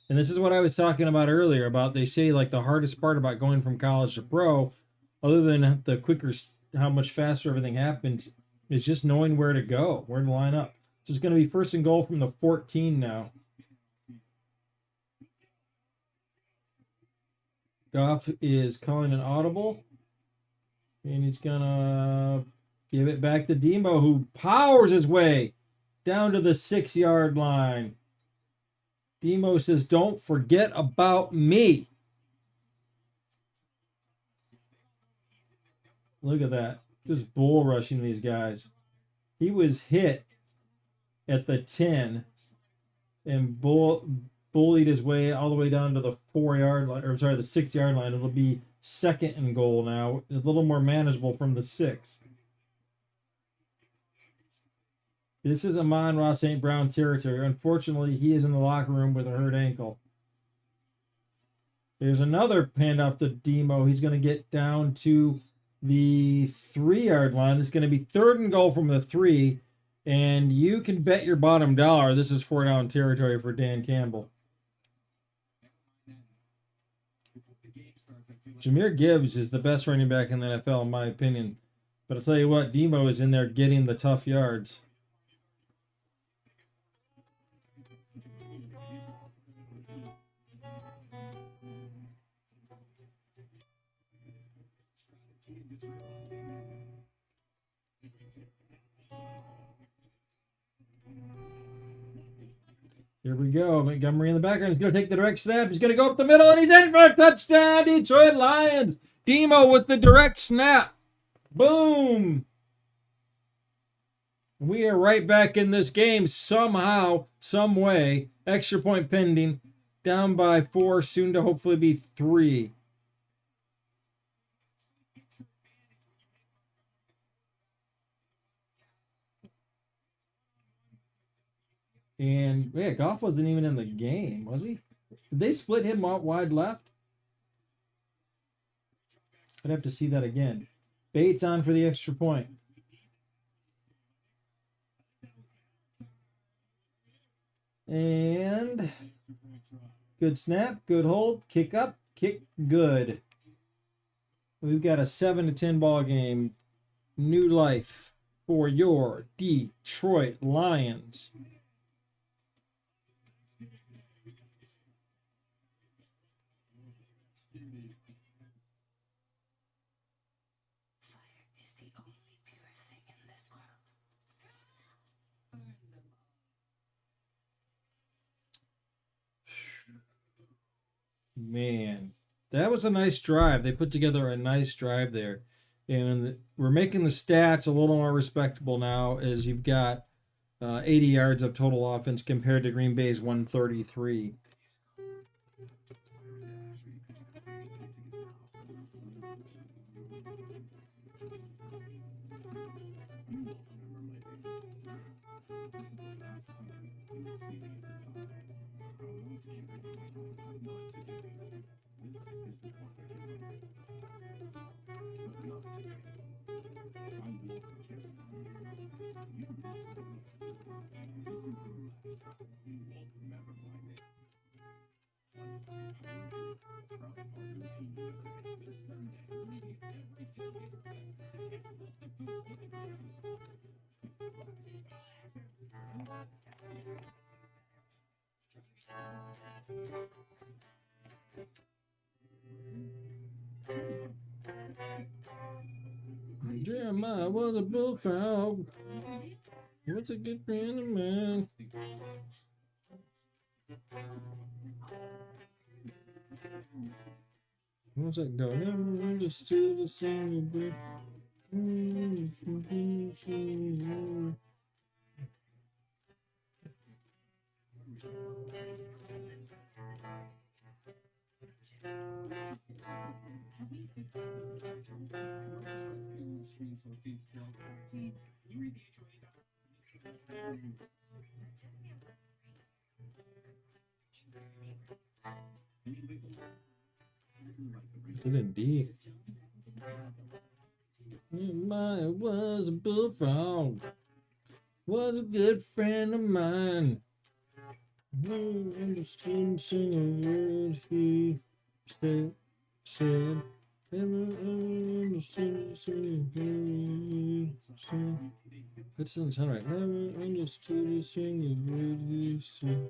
Speaker 1: And this is what I was talking about earlier about they say like the hardest part about going from college to pro, other than the quicker, how much faster everything happens, is just knowing where to go, where to line up. It's going to be first and goal from the 14 now. Goff is calling an audible. And he's going to give it back to Demo, who powers his way down to the 6-yard line. Demo says, don't forget about me. Look at that. Just bull rushing these guys. He was hit at the 10 and bullied his way all the way down to the 4-yard line, or sorry, the 6-yard line. It'll be second and goal now. A little more manageable from the 6. This is Amon-Ra St. Brown territory. Unfortunately, he is in the locker room with a hurt ankle. There's another handoff to Demo. He's going to get down to the 3-yard line. It's going to be third and goal from the 3. And you can bet your bottom dollar this is 4-down territory for Dan Campbell. Jahmyr Gibbs is the best running back in the NFL, in my opinion. But I'll tell you what, Demo is in there getting the tough yards. Here we go. Montgomery in the background. He's going to take the direct snap. He's going to go up the middle, and he's in for a touchdown. Detroit Lions. Demo with the direct snap. Boom. We are right back in this game somehow, some way. Extra point pending. Down by 4, soon to hopefully be 3. And yeah, Goff wasn't even in the game, was he? Did they split him out wide left? I'd have to see that again. Bates on for the extra point. And good snap, good hold, kick up, kick good. We've got a 7-10 ball game. New life for your Detroit Lions. Man, that was a nice drive. They put together a nice drive there. And we're making the stats a little more respectable now as you've got 80 yards of total offense compared to Green Bay's 133. Jeremiah was a bullfrog. What's a good friend of mine? What's that go? Never understood the song of the Good indeed. Jeremiah was a bullfrog. Was a good friend of mine. Never understood a single word he said. Never understood singing. That doesn't sound right. Never understood you singing with you.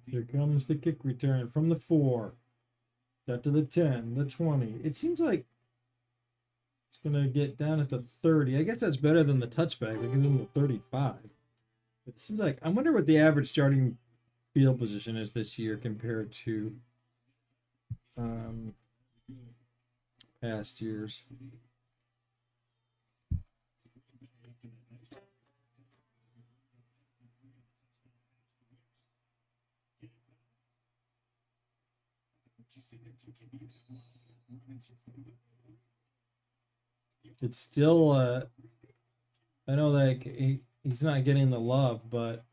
Speaker 1: Here comes the kick return from the 4. Set to the 10, the 20. It seems like it's going to get down at the 30. I guess that's better than the touchback. It gives him the 35. It seems like, I wonder what the average starting field position is this year compared to past years. It's still I know that he's not getting the love but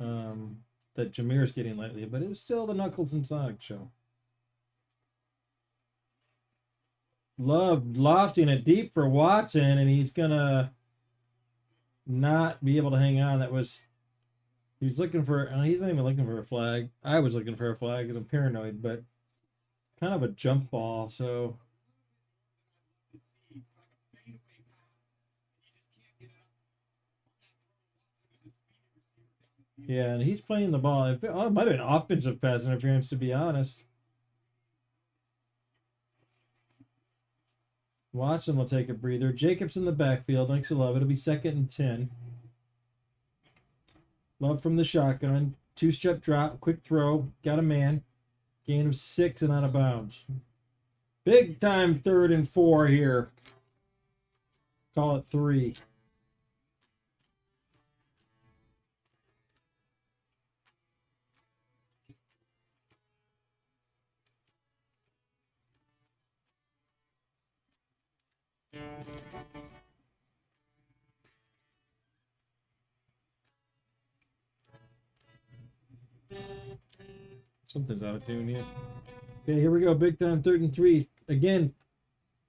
Speaker 1: that Jameer's getting lately, but it's still the Knuckles and Sonic show. Love lofting it deep for Watson, and he's gonna not be able to hang on. He's looking for, he's not even looking for a flag. I was looking for a flag because I'm paranoid, but kind of a jump ball, so yeah, and he's playing the ball. It might have been offensive pass interference, to be honest. Watson will take a breather. Jacobs in the backfield. Thanks to Love. It'll be 2nd and 10. Love from the shotgun. 2-step drop. Quick throw. Got a man. Gain of 6 and out of bounds. Big time 3rd and 4 here. Call it 3. Something's out of tune here. Okay, here we go. Big time 3rd and 3. Again,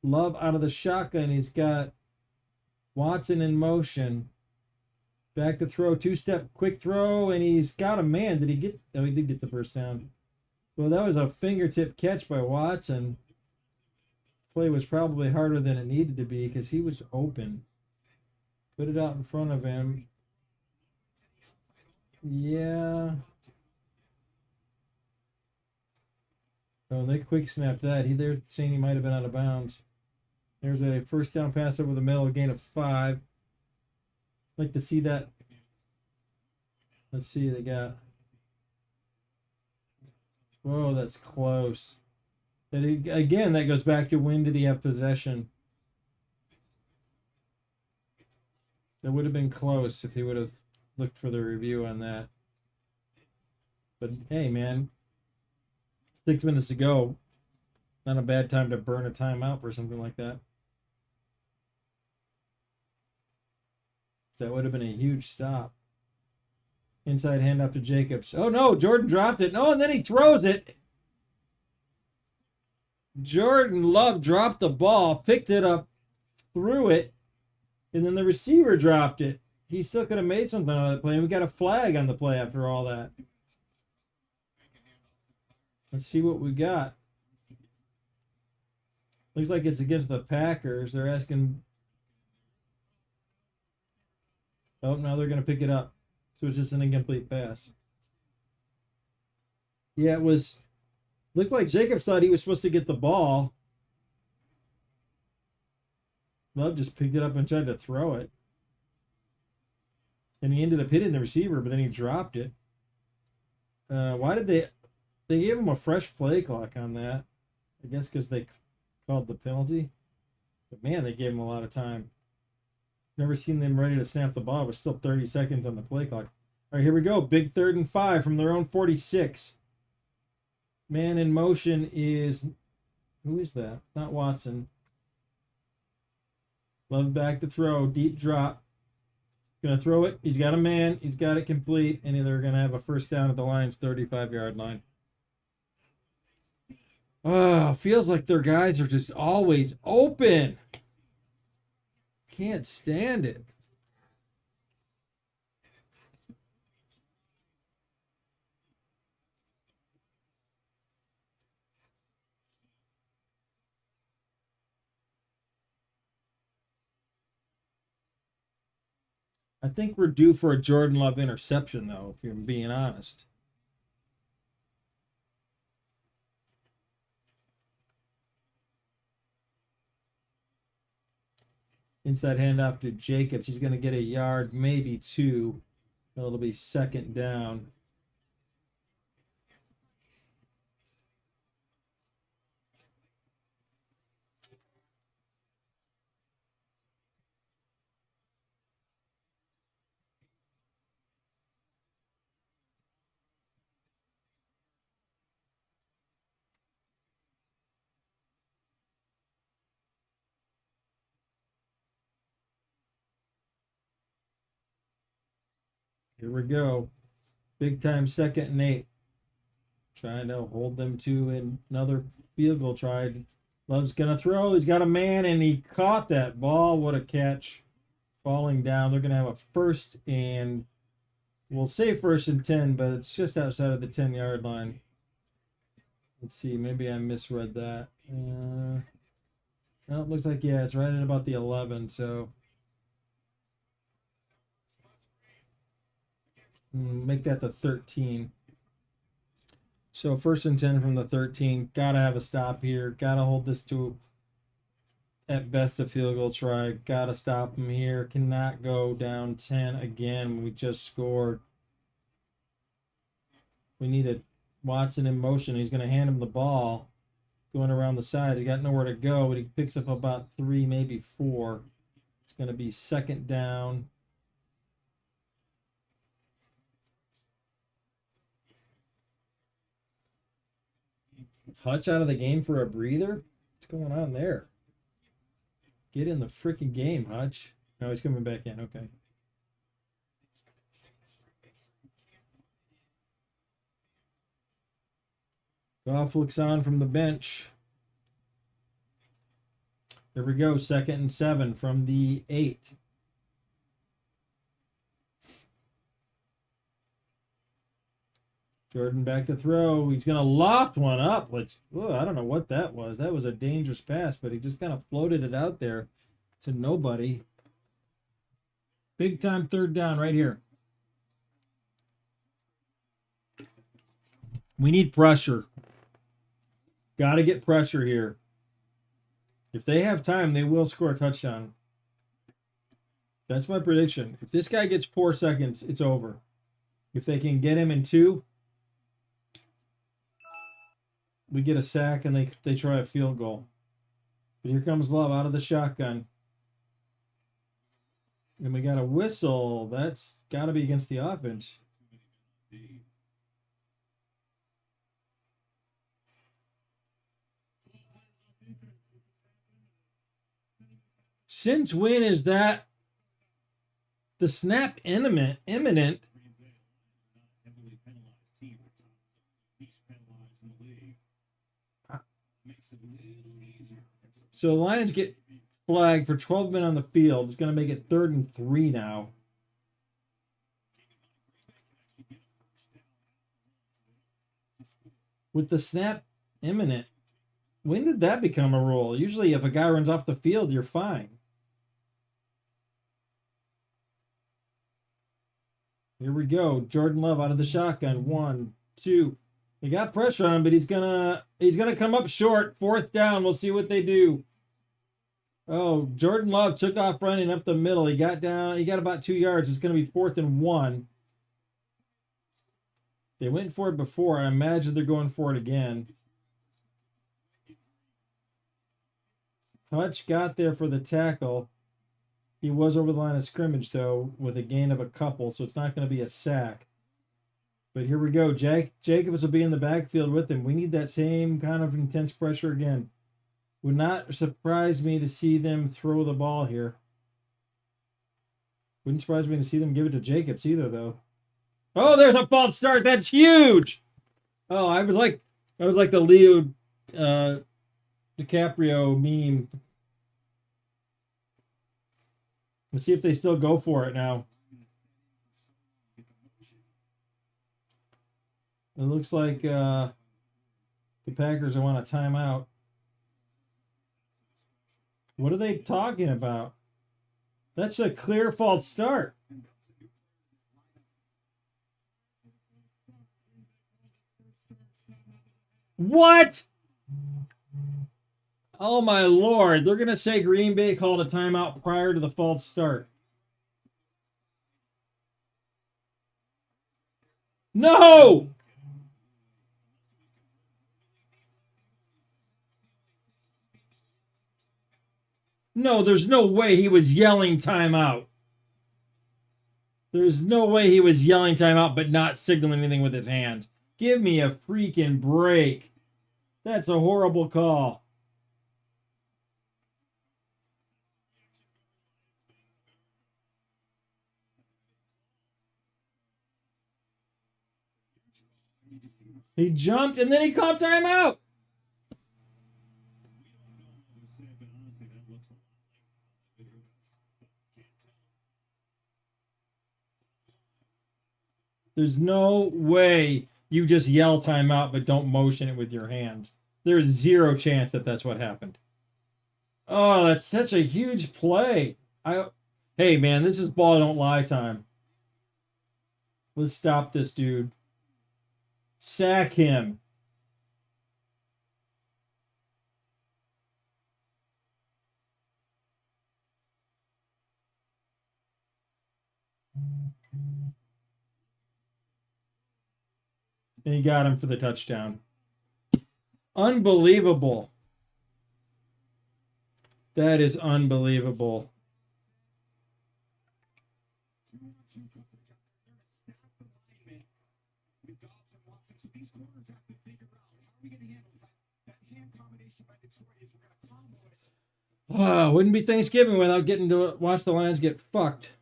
Speaker 1: Love out of the shotgun. He's got Watson in motion. Back to throw. 2-step quick throw, and he's got a man. Did he get? Oh, he did get the first down. Well, that was a fingertip catch by Watson. Play was probably harder than it needed to be because he was open. Put it out in front of him. Yeah. Oh, they quick snapped that. They're saying he might have been out of bounds. There's a first down pass over the middle, a gain of 5. I'd like to see that. Let's see, they got. Whoa, that's close. Again, that goes back to when did he have possession? That would have been close if he would have looked for the review on that. But hey, man, 6 minutes to go. Not a bad time to burn a timeout for something like that. That would have been a huge stop. Inside handoff to Jacobs. Oh no, Jordan dropped it. No, and then he throws it. Jordan Love dropped the ball, picked it up, threw it, and then the receiver dropped it. He still could have made something out of the play. We got a flag on the play after all that. Let's see what we got. Looks like it's against the Packers. They're asking. Oh, now they're going to pick it up. So it's just an incomplete pass. Yeah, it was. Looked like Jacobs thought he was supposed to get the ball. Love just picked it up and tried to throw it. And he ended up hitting the receiver, but then he dropped it. Why did they gave him a fresh play clock on that? I guess because they called the penalty. But man, they gave him a lot of time. Never seen them ready to snap the ball. We're still 30 seconds on the play clock. All right, here we go. Big 3rd and 5 from their own 46. Man in motion is, who is that? Not Watson. Love back to throw. Deep drop. Going to throw it. He's got a man. He's got it complete. And they're going to have a first down at the Lions' 35-yard line. Oh, feels like their guys are just always open. Can't stand it. I think we're due for a Jordan Love interception, though, if you're being honest. Inside handoff to Jacobs. He's going to get a yard, maybe 2. It'll be 2nd down. Here we go. Big time 2nd and 8. Trying to hold them to another field goal try. Love's going to throw. He's got a man, and he caught that ball. What a catch. Falling down. They're going to have a 1st and, we'll say 1st and 10, but it's just outside of the 10-yard line. Let's see. Maybe I misread that. No, it looks like, yeah, it's right at about the 11, so make that the 13. So 1st and 10 from the 13. Gotta have a stop here. Gotta hold this to, at best, a field goal try. Gotta stop him here. Cannot go down 10 again. We just scored. We need a Watson in motion. He's going to hand him the ball. Going around the side. He got nowhere to go, but he picks up about 3, maybe 4. It's going to be 2nd down. Hutch out of the game for a breather? What's going on there? Get in the freaking game, Hutch. No, he's coming back in. Okay. Goff looks on from the bench. There we go. 2nd and 7 from the 8. Jordan back to throw. He's going to loft one up, which, I don't know what that was. That was a dangerous pass, but he just kind of floated it out there to nobody. Big time 3rd down right here. We need pressure. Got to get pressure here. If they have time, they will score a touchdown. That's my prediction. If this guy gets 4 seconds, it's over. If they can get him in 2, we get a sack and they try a field goal. But here comes Love out of the shotgun. And we got a whistle. That's got to be against the offense. Since when is that the snap imminent? So the Lions get flagged for 12 men on the field. It's going to make it 3rd and 3 now. With the snap imminent, when did that become a rule? Usually if a guy runs off the field, you're fine. Here we go. Jordan Love out of the shotgun. 1, 2. They got pressure on him, but he's gonna come up short. 4th down. We'll see what they do. Oh, Jordan Love took off running up the middle. He got down. He got about 2 yards. It's going to be 4th and 1. They went for it before. I imagine they're going for it again. Hutch got there for the tackle. He was over the line of scrimmage, though, with a gain of a couple, so it's not going to be a sack. But here we go. Jacobs will be in the backfield with him. We need that same kind of intense pressure again. Would not surprise me to see them throw the ball here. Wouldn't surprise me to see them give it to Jacobs either, though. Oh, there's a false start. That's huge. Oh, I was like the Leo DiCaprio meme. Let's see if they still go for it now. It looks like the Packers want a timeout. What are they talking about? That's a clear false start. What? Oh my Lord. They're going to say Green Bay called a timeout prior to the false start. No! No, there's no way he was yelling timeout. There's no way he was yelling timeout but not signaling anything with his hand. Give me a freaking break. That's a horrible call. He jumped and then he called timeout. There's no way you just yell timeout but don't motion it with your hand. There's zero chance that that's what happened. Oh, that's such a huge play. Hey, man, this is ball don't lie time. Let's stop this dude. Sack him. And he got him for the touchdown. Unbelievable. That is unbelievable. Wouldn't be Thanksgiving without getting to watch the Lions get fucked.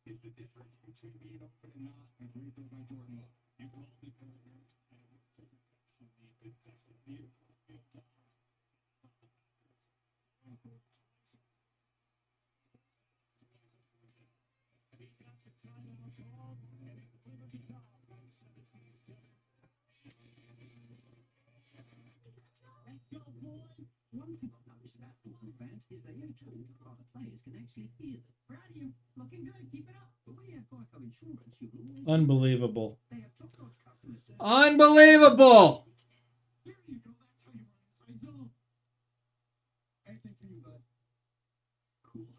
Speaker 3: Is the difference between being open and not. A great throw by Jordan Love. You can only put it in
Speaker 6: One thing I've noticed about football fans is they hear talk while the players can actually hear them. Proud of you. Looking good. Keep it up. But when you have Geico Insurance, you will always...
Speaker 1: Unbelievable.
Speaker 6: They have top-notch customer service.
Speaker 1: Unbelievable!
Speaker 3: There you go. That's how you run inside zone. Anything for you, bud.
Speaker 6: Cool.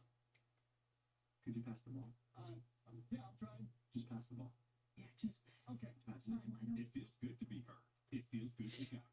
Speaker 6: Could you pass the ball?
Speaker 3: Yeah, I'm trying.
Speaker 6: Just pass the ball. Yeah, just pass.
Speaker 3: Okay.
Speaker 6: Pass it.
Speaker 2: It feels good to be heard. It feels good to Geico.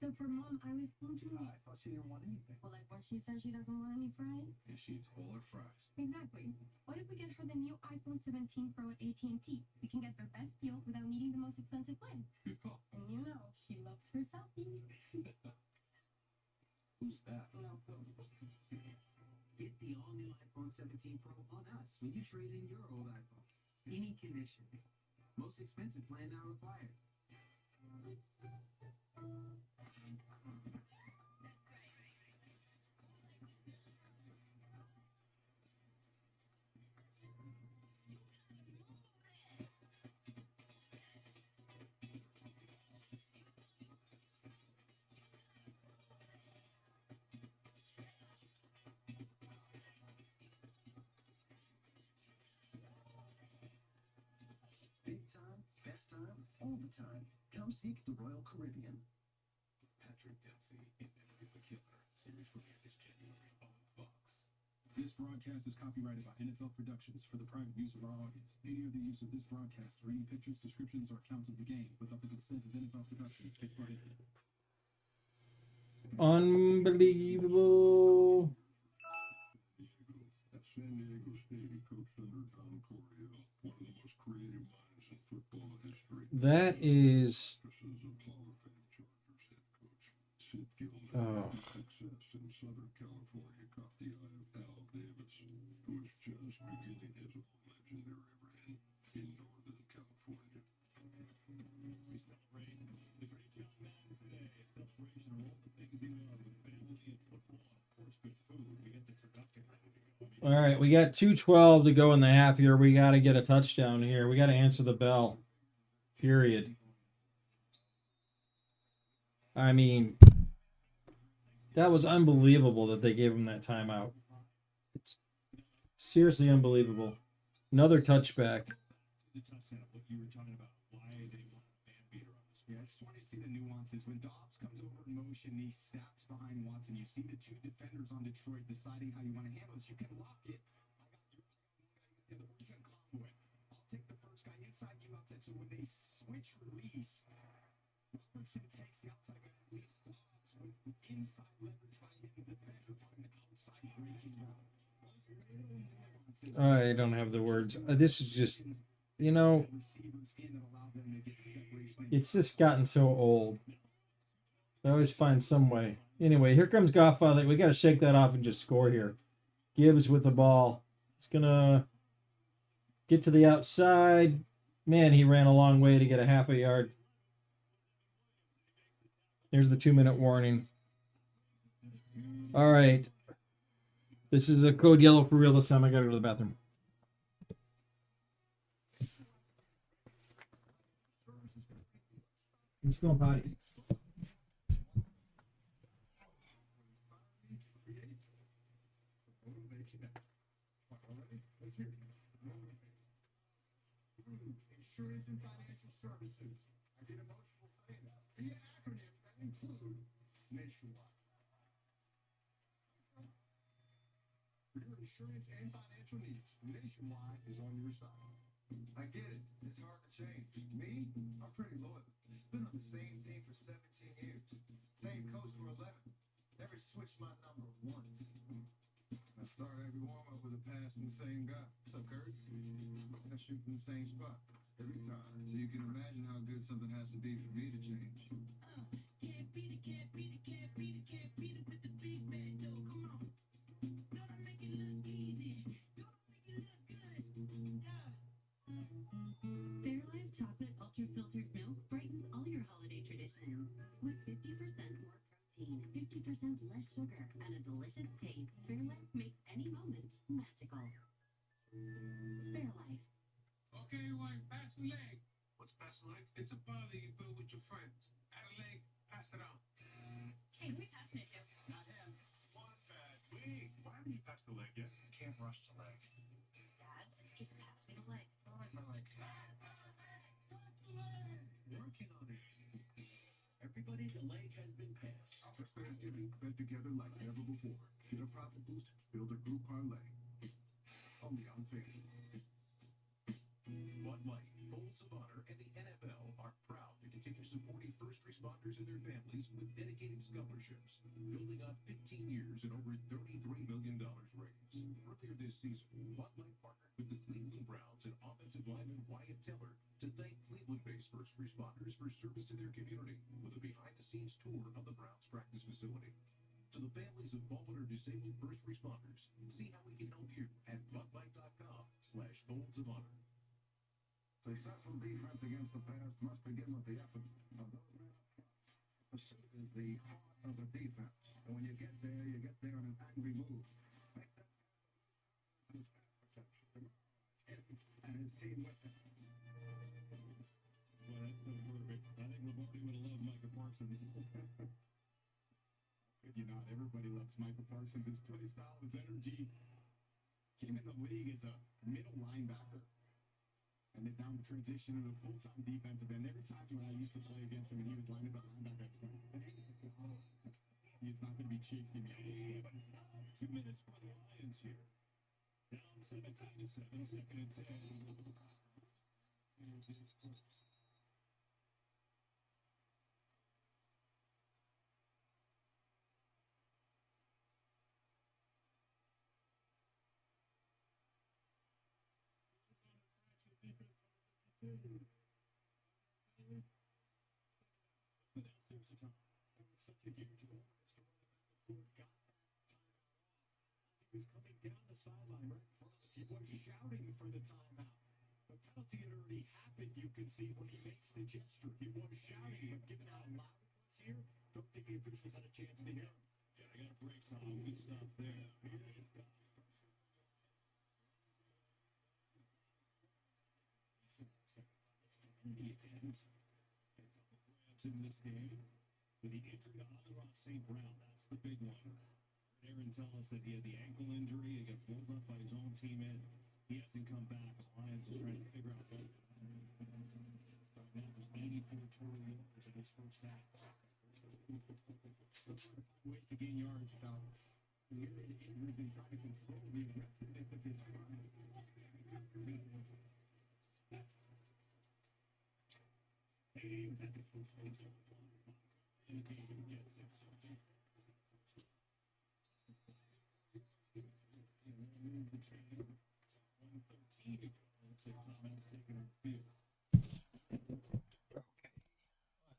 Speaker 5: So for Mom, I was thinking,
Speaker 6: I thought she didn't want anything.
Speaker 5: well, like when she says she doesn't want any fries.
Speaker 2: And she eats all her fries.
Speaker 5: Exactly. What if we get her the new iPhone 17 Pro at AT&T? We can get their best deal without needing the most expensive plan.
Speaker 2: Good call.
Speaker 5: And you know, she loves her selfies.
Speaker 2: Who's that?
Speaker 5: No clue.
Speaker 6: Get the all-new iPhone 17 Pro on us when you trade in your old iPhone. Any condition. Most expensive plan now required. best time all the time. Come seek the Royal Caribbean.
Speaker 7: Patrick Dempsey, Interview with the Killer. Series premiere this January on Fox. This broadcast is copyrighted by NFL Productions for the private use of our audience. Any other use of this broadcast or any pictures, descriptions, or accounts of the game without the consent of NFL Productions is prohibited.
Speaker 1: Unbelievable.
Speaker 2: At San Diego State, he coached under Don Coryell, one of the most creative minds in football history.
Speaker 1: That is.
Speaker 2: Practices of Hall of Fame Chargers head coach Sid Gillman.
Speaker 1: Oh.
Speaker 2: Success in Southern California caught the eye of Al Davis, who was just beginning his own legendary reign in Northern California.
Speaker 7: We celebrate the great young men today. A celebration of all the things you love with family and football, and of course, good food. We get the turducken.
Speaker 1: All right, we got 2:12 to go in the half here. We got to get a touchdown here. We got to answer the bell. Period. I mean, that was unbelievable that they gave him that timeout. It's seriously unbelievable. Another touchback.
Speaker 7: The touchdown, what you were talking about, why they want a man beater on this.
Speaker 3: Yeah, I just want to see the nuances. When Dobbs comes over in motion, he snaps behind Watson. You see the two defenders on Detroit deciding how you want to handle this. You can lock it. I got you. The other one, you can combo it. I'll take the first guy inside, you outside. So when they switch release, Robertson takes the outside guy release. Dobbs with inside leverage by him, the defender on an outside breaking route.
Speaker 1: I don't have the words. This is just, you know,
Speaker 3: Receivers in that allow them to get separation.
Speaker 1: it's just gotten so old. I always find some way. Anyway, here comes Goffley. We got to shake that off and just score here. Gibbs with the ball. It's going to get to the outside. Man, he ran a long way to get a half a yard. There's the 2-minute warning. All right. This is a code yellow for real this time. I got to go to the bathroom. I'm just going potty.
Speaker 2: Insurance and financial services. I get emotional saying that. The acronyms that include Nationwide. For your insurance and financial needs, Nationwide is on your side.
Speaker 4: I get it. It's hard to change. Me, I'm pretty loyal. Been on the same team for 17 years. Same coach for 11. Never switched my number once. I start every warm-up with a pass from the same guy. What's up, Kurtz? I shoot from the same spot every time. So you can imagine how good something has to be for me to change.
Speaker 5: Can't beat it, can't beat it, can't beat it, can't beat it with the big bad dough. Come on. Don't make it look easy. Don't make it look good. Fairlife Chocolate Ultra Filtered Milk brightens all your holiday traditions. With 50% more protein, 50% less sugar, and a delicious taste, Fairlife makes any moment magical. Fairlife.
Speaker 3: Okay, wife, pass the leg.
Speaker 7: What's best like?
Speaker 3: It's a bother you build with your friends. Add a leg, pass it on.
Speaker 5: Hey, who's passing it to?
Speaker 7: Not him. One bad week. Why haven't you passed the leg yet?
Speaker 4: Can't rush the leg.
Speaker 5: Dad, just pass me the leg.
Speaker 4: I like my leg.
Speaker 7: Working on it. Everybody, the leg has been passed.
Speaker 2: For Thanksgiving, bet together like never before. Get a profit boost, build a group parlay. Only on FanDuel.
Speaker 8: Bud Light, Folds of Honor, and the NFL are proud to continue supporting first responders and their families with dedicated scholarships, building on 15 years and over $33 million raised. Earlier this season, Bud Light partnered with the Cleveland Browns and offensive lineman Wyatt Teller to thank Cleveland-based first responders for service to their community with a behind-the-scenes tour of the Browns practice facility. To the families of fallen or disabled first responders, see how we can help you at budlight.com/folds of honor.
Speaker 4: Successful defense against the pass must begin with the effort of those men up front. Pursuit is the heart of the defense. And when you get there on an angry move. Make that his pass protection. And his team with him.
Speaker 7: Well, that's so perfect. I think Lombardi would have loved Micah Parsons. You know, everybody loves Micah Parsons. His play style, his energy. Came in the league as a middle linebacker.
Speaker 3: And then now transition to a full-time defensive end. Every time when I used to play against him and he was lining up linebacker, he's not going to be chasing me.
Speaker 7: 2 minutes for the Lions here. Down 17-7, second and 10.
Speaker 8: He was coming down the sideline right in front of us. He was shouting for the timeout. The penalty had already happened. You can see when he makes the gesture. He was shouting, but given how loud it was here, don't think the officials had a chance to hear him.
Speaker 7: Yeah, I got a break, Tom. Good stuff there. Here it is, guys. In the end, a couple grabs in this game. With the injury to Amon St. Brown, that's the big one. Aaron tell us that he had the ankle injury. He got pulled up by his own teammate. He hasn't come back. The Lions is trying to figure out what. That was 84 total yards in his first half.
Speaker 3: Ways to gain yards without limited injuries and trying to control the aggressiveness of his run.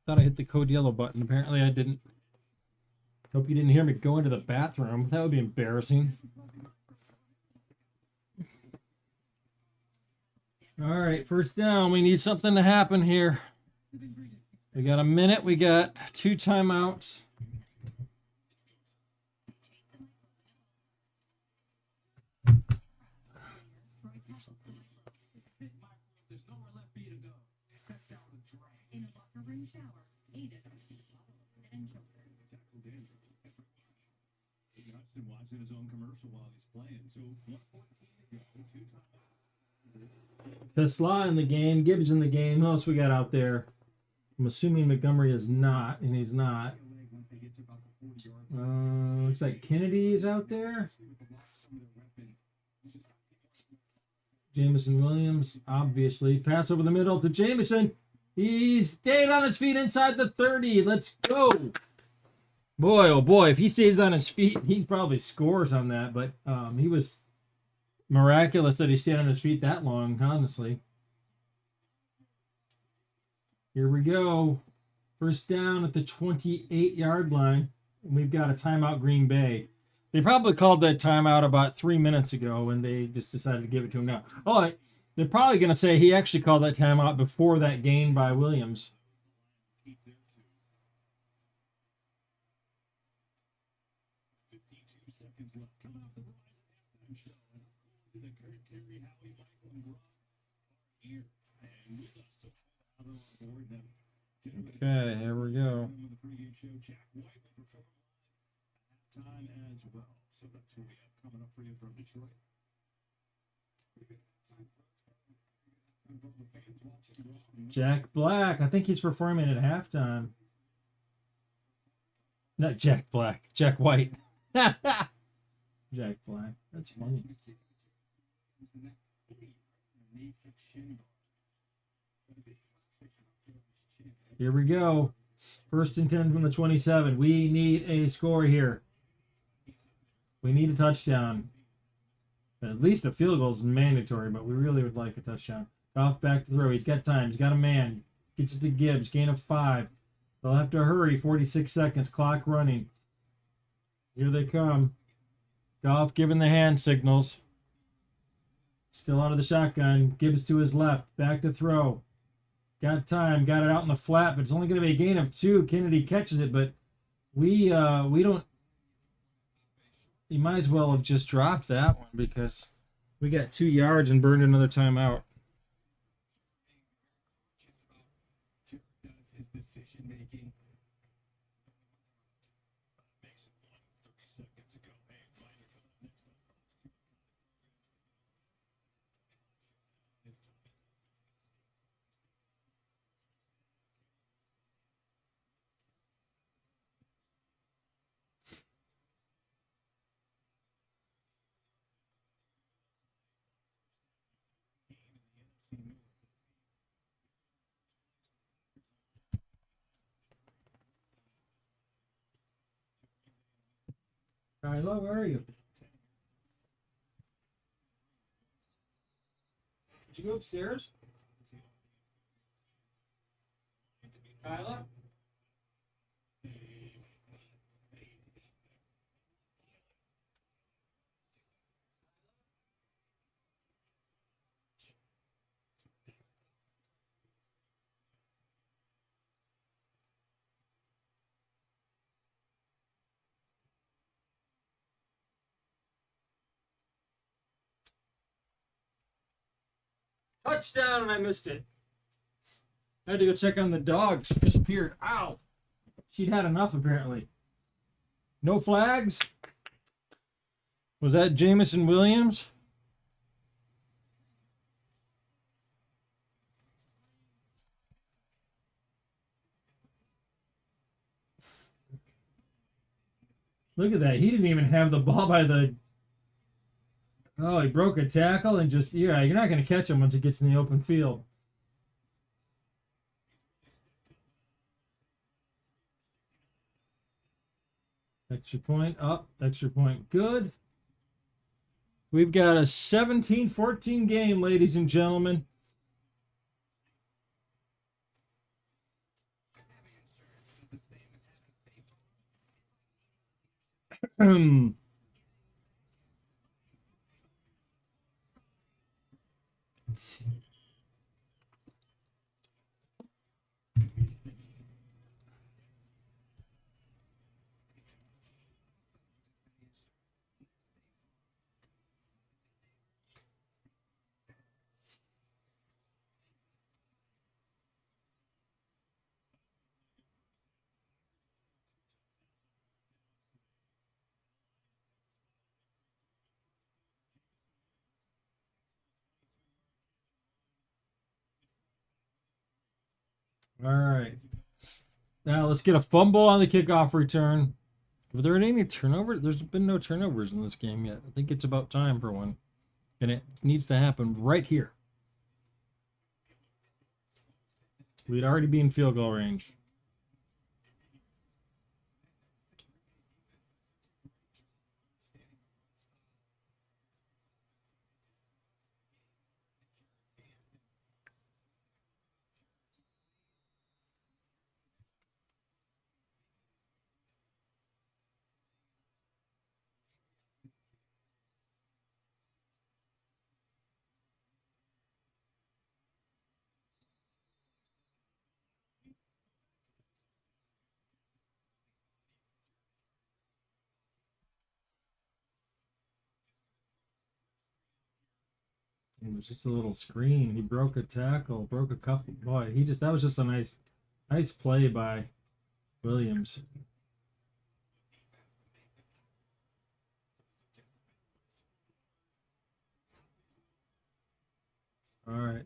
Speaker 1: Thought I hit the code yellow button. Apparently I didn't. Hope you didn't hear me go into the bathroom. That would be embarrassing. All right, first down. We need something to happen here. We got a minute. We got 2 timeouts.
Speaker 8: There's nowhere left for you to go except down the drain.
Speaker 5: In a locker room shower, Aiden, and children.
Speaker 7: Tackle Dandridge. Aiden Hudson watching his own commercial while he's playing. So 1:14 to go. 2 timeouts.
Speaker 1: Tesla in the game. Gibbs in the game. Who else we got out there? I'm assuming Montgomery is not, and he's not. Looks like Kennedy's out there. Jamison Williams, obviously. Pass over the middle to Jamison. He's stayed on his feet inside the 30. Let's go. Boy, oh boy, if he stays on his feet, he probably scores on that. But he was miraculous that he stayed on his feet that long, honestly. Here we go. First down at the 28-yard line. And we've got a timeout, Green Bay. They probably called that timeout about 3 minutes ago, and they just decided to give it to him now. Oh, they're probably going to say he actually called that timeout before that gain by Williams.
Speaker 7: 52 seconds left. Coming off the rise at halftime show. The Kurt Terry, Howie, Michael, and Rob are here and with us. So now they're on board now.
Speaker 1: Okay, here we go.
Speaker 7: On the pregame show, Jack White will perform live at halftime as well. So that's what we have coming up for you from Detroit.
Speaker 1: Jack Black. I think he's performing at halftime. Not Jack Black. Jack White. Jack Black. That's funny. Here we go. First and 10 from the 27. We need a score here. We need a touchdown. At least a field goal is mandatory, but we really would like a touchdown. Goff back to throw. He's got time. He's got a man. Gets it to Gibbs. Gain of 5. They'll have to hurry. 46 seconds. Clock running. Here they come. Goff giving the hand signals. Still out of the shotgun. Gibbs to his left. Back to throw. Got time. Got it out in the flat, but it's only going to be a gain of 2. Kennedy catches it, but we don't. You might as well have just dropped that one because we got 2 yards and burned another timeout. Kyla, where are you? Did you go upstairs? Kyla? Touchdown, and I missed it. I had to go check on the dog. She disappeared. Ow! She'd had enough, apparently. No flags? Was that Jamison Williams? Look at that. He didn't even have the ball by the... Oh, he broke a tackle and just... Yeah, you're not going to catch him once he gets in the open field. Extra point up. Extra point good. We've got a 17-14 game, ladies and gentlemen. All right. Now let's get a fumble on the kickoff return. Were there any turnovers? There's been no turnovers in this game yet. I think it's about time for one. And it needs to happen right here. We'd already be in field goal range. It was just a little screen. He broke a tackle, broke a couple. Boy, that was just a nice play by Williams. All right.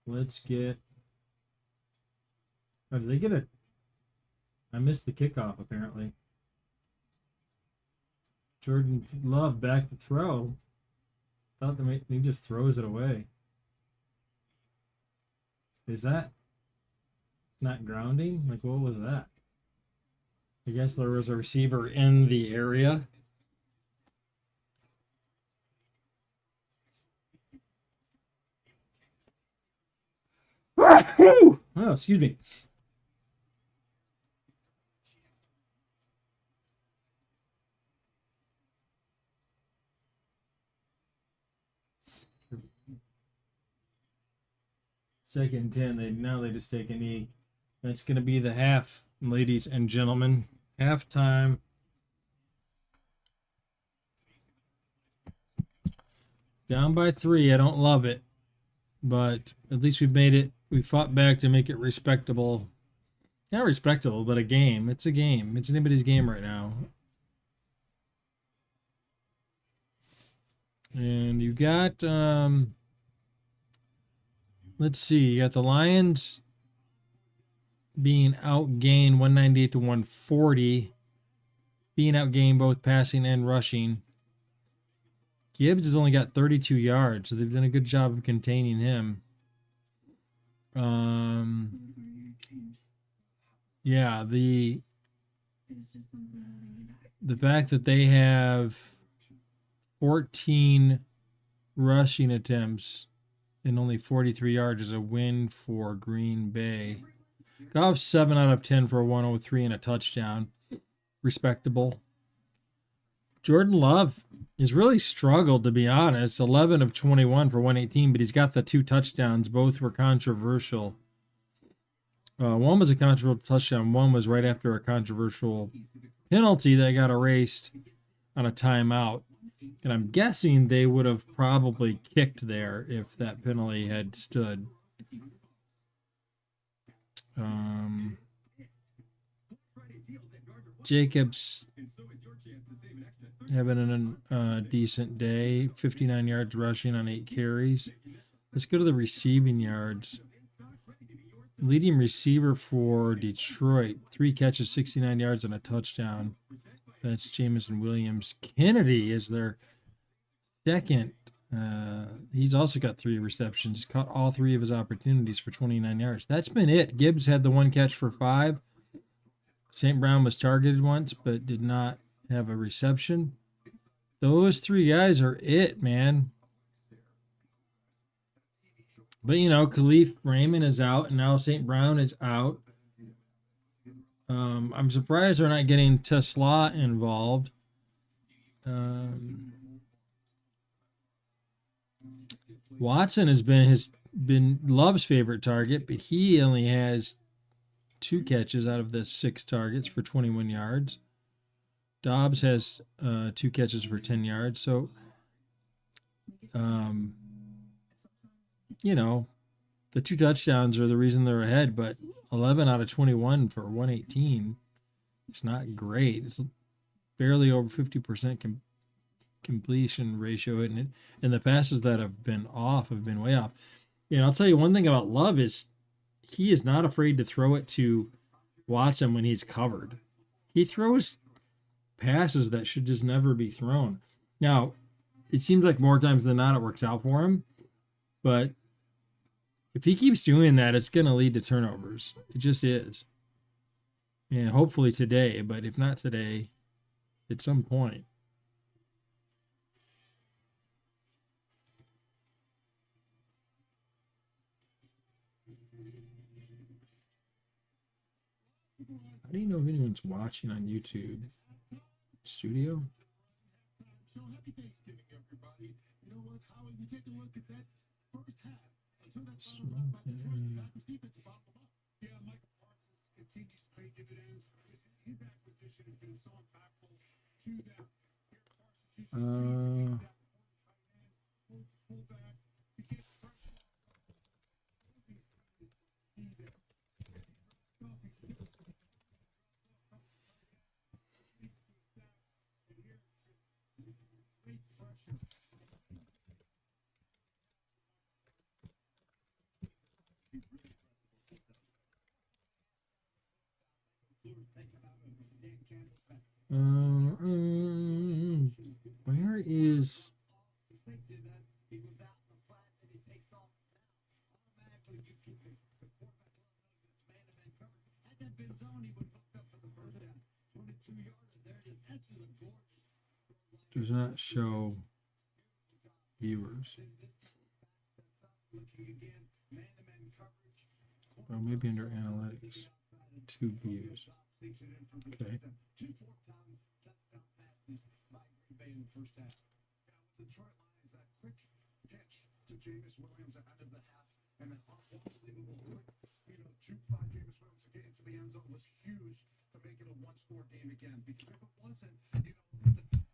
Speaker 1: Let's get. Oh, did they get a? I missed the kickoff apparently. Jordan Love back to throw. Thought he just throws it away. Is that not grounding? Like, what was that? I guess there was a receiver in the area. Oh, excuse me. Second and 10. Now they just take a knee. That's going to be the half, ladies and gentlemen. Halftime. Down by 3. I don't love it, but at least we've made it. We fought back to make it respectable. Not respectable, but a game. It's a game. It's anybody's game right now. And you got, let's see, you got the Lions being outgained 198 to 140, being outgained both passing and rushing. Gibbs has only got 32 yards, so they've done a good job of containing him. Yeah, the fact that they have 14 rushing attempts and only 43 yards is a win for Green Bay. Goff 7 out of 10 for a 103 and a touchdown. Respectable. Jordan Love has really struggled, to be honest. 11 of 21 for 118, but he's got the 2 touchdowns. Both were controversial. One was a controversial touchdown. One was right after a controversial penalty that got erased on a timeout. And I'm guessing they would have probably kicked there if that penalty had stood. Jacobs having a decent day. 59 yards rushing on 8 carries. Let's go to the receiving yards. Leading receiver for Detroit. 3 catches, 69 yards, and a touchdown. That's Jamison Williams. Kennedy is their second. He's also got 3 receptions. Caught all 3 of his opportunities for 29 yards. That's been it. Gibbs had the 1 catch for 5. St. Brown was targeted once, but did not have a reception. Those 3 guys are it, man. But, you know, Khalif Raymond is out, and now St. Brown is out. I'm surprised they're not getting Tesla involved. Watson has been Love's favorite target, but he only has 2 catches out of the 6 targets for 21 yards. Dobbs has 2 catches for 10 yards. So, you know, the 2 touchdowns are the reason they're ahead, but 11 out of 21 for 118. It's not great. It's barely over 50% completion ratio, and the passes that have been off have been way off. You know, I'll tell you one thing about Love is he is not afraid to throw it to Watson when he's covered. He throws passes that should just never be thrown. Now, it seems like more times than not it works out for him, but if he keeps doing that, it's going to lead to turnovers. It just is. And hopefully today, but if not today, at some point. How do you know if anyone's watching on YouTube? Studio?
Speaker 2: So happy Thanksgiving, everybody. You know what, Howard, you take a look at that first half. Until that final drive by Detroit, the Packers defense bottled them up. Yeah, Michael Parsons continues to pay dividends. His acquisition has been so impactful to them. Here, Parsons uses fullback to get pressure.
Speaker 1: Where is... Does not show viewers. Well, maybe under analytics. 2 views. Okay.
Speaker 2: Detroit Lions, that quick pitch to Jameis Williams at the end of the half, and that unbelievable quick, juke by Jameis Williams to get into the end zone was huge to make it a 1-score game again. Because if it wasn't, the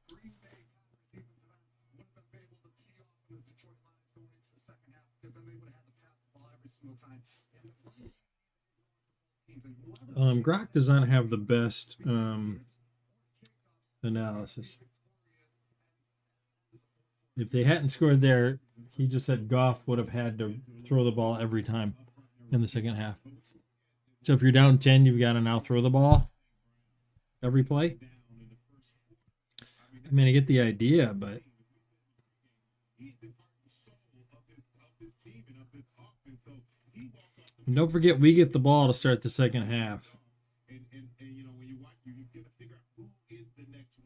Speaker 2: Green Bay Packers defensive end would have been able to tee off the Detroit Lions going into the second half, because then they would have had to pass the ball every single time.
Speaker 1: Grok does not have the best analysis. If they hadn't scored there, he just said Goff would have had to throw the ball every time in the second half. So if you're down 10, you've got to now throw the ball every play. I mean, I get the idea, but and don't forget, we get the ball to start the second half.
Speaker 2: And you know, when you watch, you get to figure out who is the next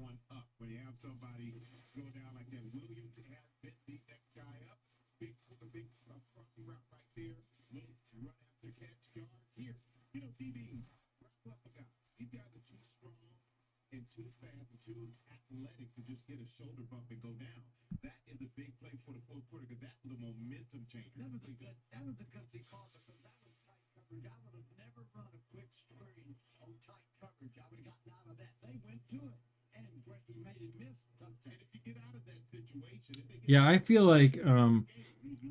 Speaker 2: too fast, too athletic to just get a shoulder bump and go down. That is a big play for the fourth quarter because that's the momentum changer.
Speaker 4: That was a gutsy call because that was tight coverage. I would have never run a quick screen on tight coverage. I would have gotten out of that. They went to it, and Gretzky made it miss.
Speaker 2: And if you get out of that situation, if they get
Speaker 1: Yeah, I feel like.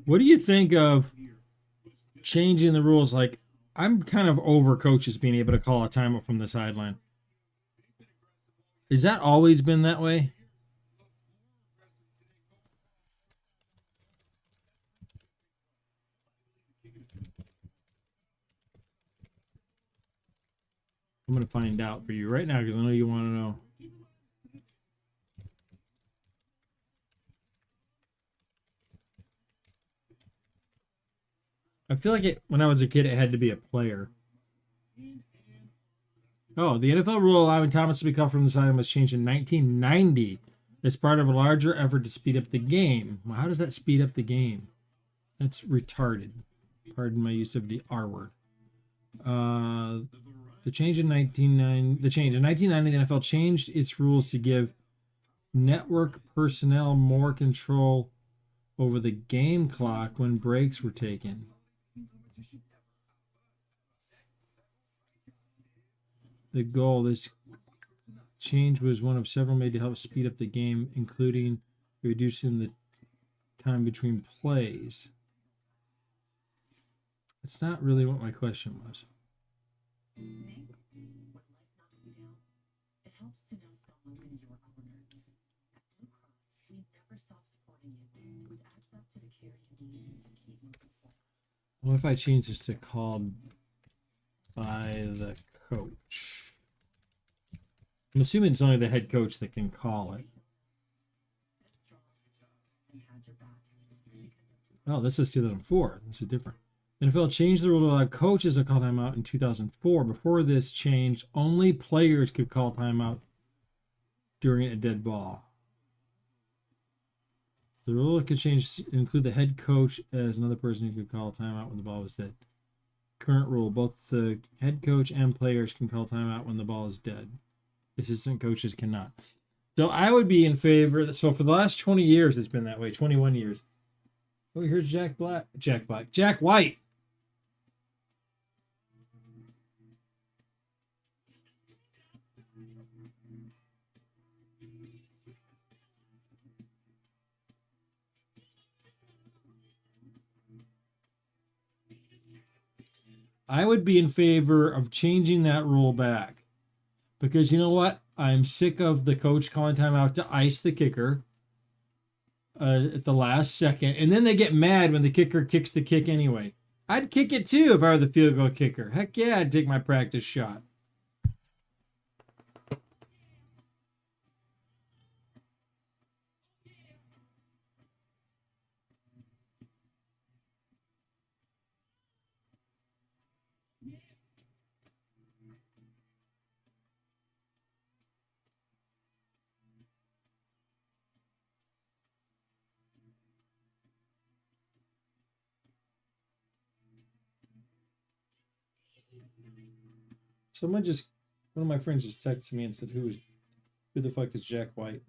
Speaker 1: What do you think of changing the rules? Like, I'm kind of over coaches being able to call a timeout from the sideline. Has that always been that way? I'm going to find out for you right now because I know you want to know. I feel like when I was a kid, it had to be a player. Oh, the NFL rule allowing Thomas to be called from the sideline was changed in 1990 as part of a larger effort to speed up the game. Well, how does that speed up the game? That's retarded. Pardon my use of the R word. The change in 1990, the NFL changed its rules to give network personnel more control over the game clock when breaks were taken. The goal, this change was one of several made to help speed up the game, including reducing the time between plays. That's not really what my question was.
Speaker 5: Nick, when life knocks you down, it helps to know someone's in your corner. At Blue Cross, we never stop supporting you with access to the care you need to keep moving forward.
Speaker 1: What if I change this to called by the coach? I'm assuming it's only the head coach that can call it.
Speaker 5: And had your back.
Speaker 1: Oh, this is 2004. This is different. NFL changed the rule to allow coaches to call timeout in 2004. Before this change, only players could call timeout during a dead ball. The rule could change include the head coach as another person who could call timeout when the ball was dead. Current rule, both the head coach and players can call timeout when the ball is dead. Assistant coaches cannot. So I would be in favor. So for the last 20 years, it's been that way. 21 years. Oh, here's Jack White. I would be in favor of changing that rule back. Because you know what? I'm sick of the coach calling timeout to ice the kicker at the last second. And then they get mad when the kicker kicks the kick anyway. I'd kick it too if I were the field goal kicker. Heck yeah, I'd take my practice shot. One of my friends just texted me and said, who the fuck is Jack White?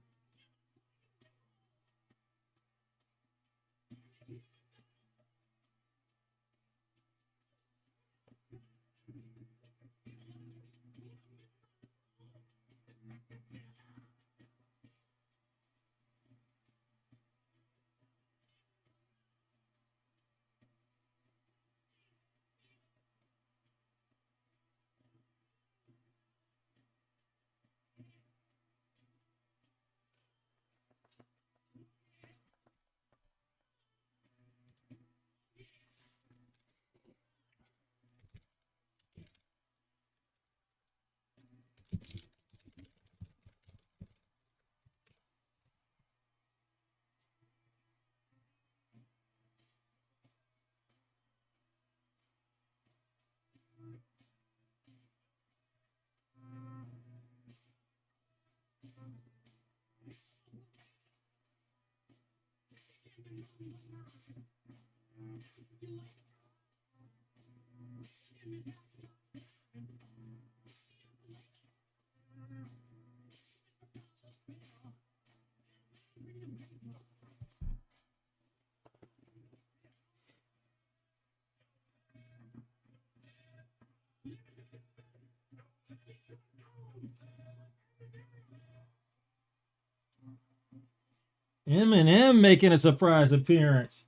Speaker 1: Eminem making a surprise appearance.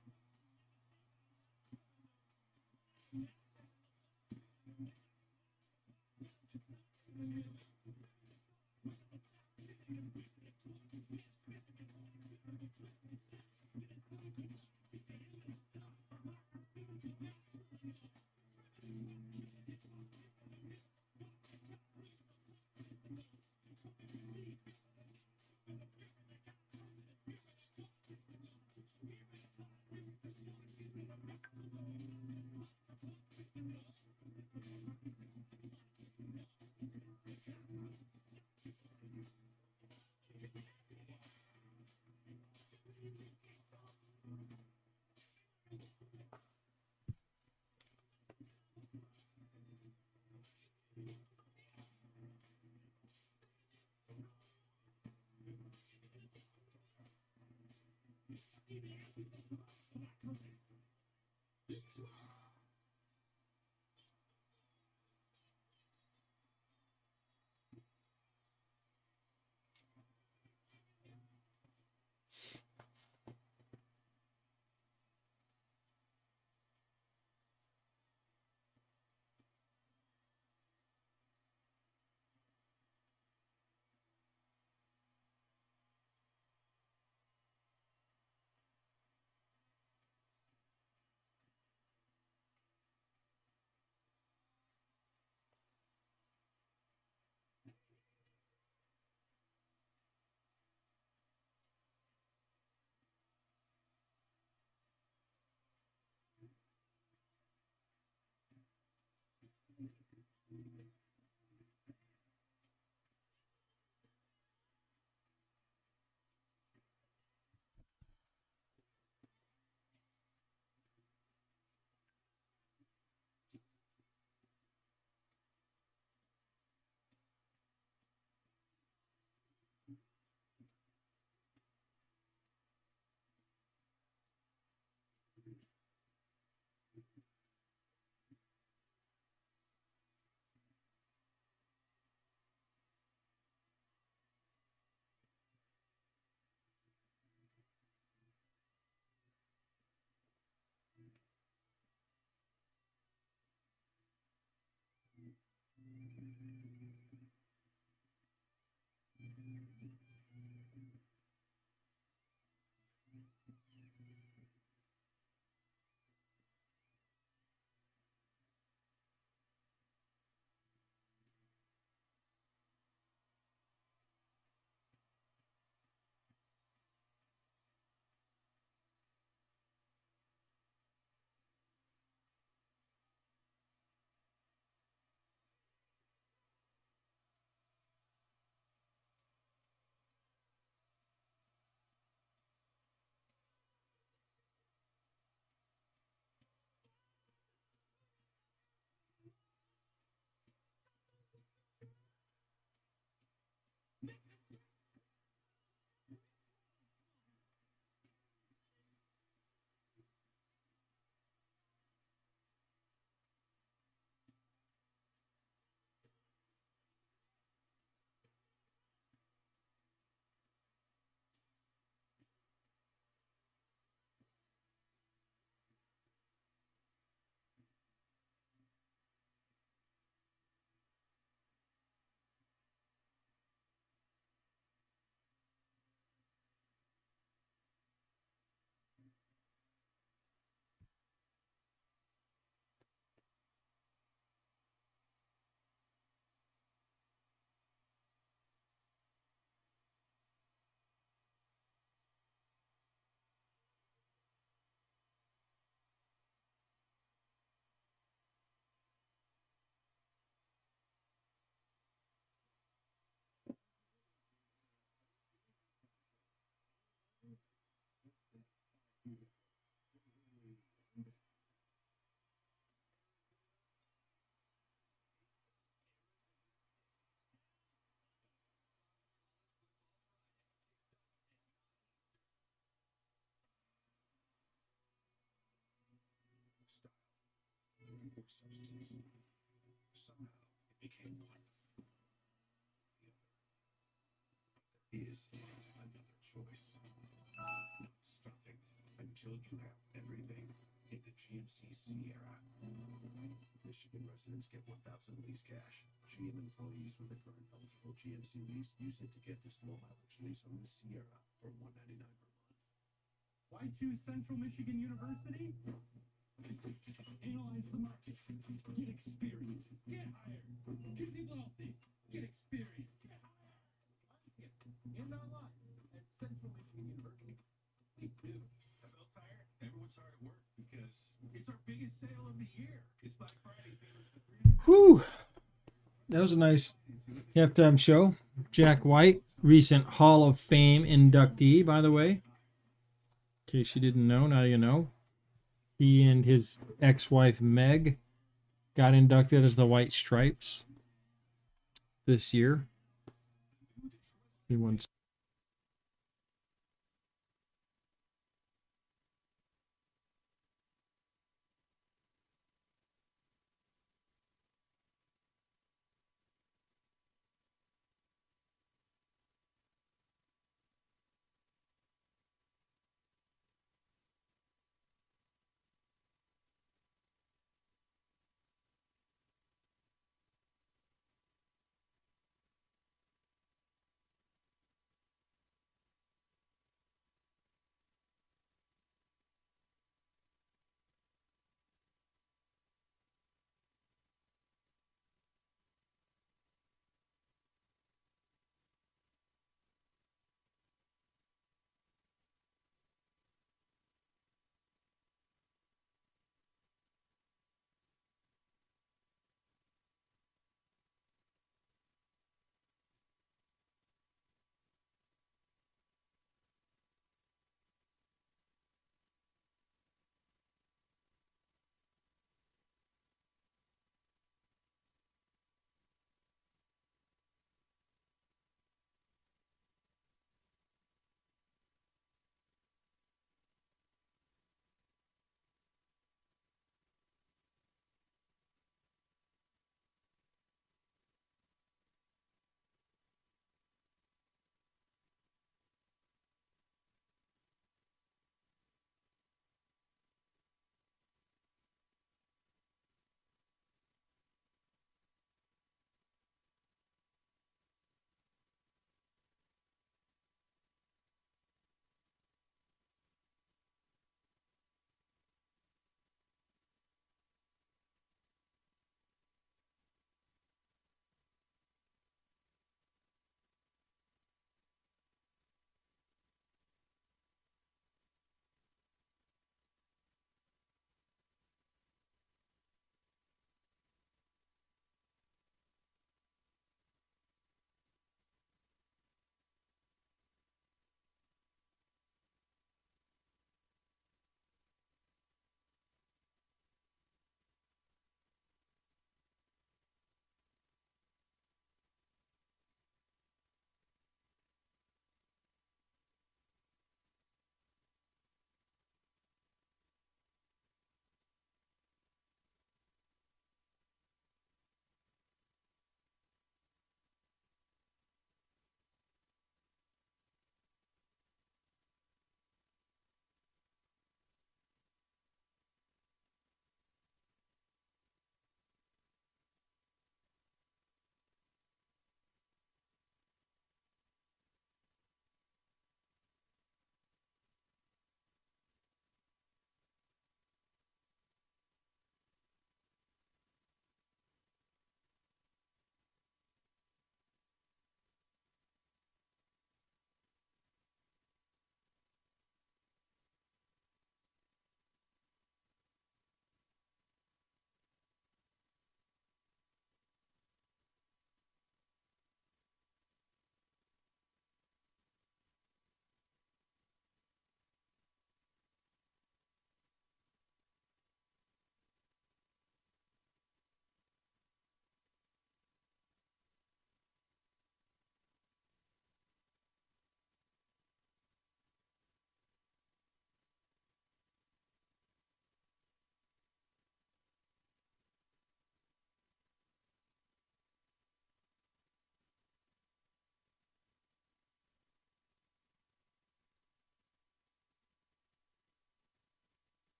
Speaker 8: Style or substance. Somehow it became one or the other. But there is another choice. Stopping until you have everything. Hit the GMC Sierra. Michigan residents get $1,000 lease cash. GM employees with a current eligible GMC lease use it to get this low mileage lease on the Sierra for $199 per month.
Speaker 3: Why choose Central Michigan University? Analyze the market. Get experience. Get hired. Get people healthy. Get experience. Get hired. In our lives at Central Michigan University. We do.
Speaker 8: A belt tire? Everyone's hard at work because it's our biggest sale of the year. It's Black Friday.
Speaker 1: Whew. That was a nice halftime show. Jack White, recent Hall of Fame inductee, by the way. In case you didn't know, now you know. He and his ex-wife Meg got inducted as the White Stripes this year. He won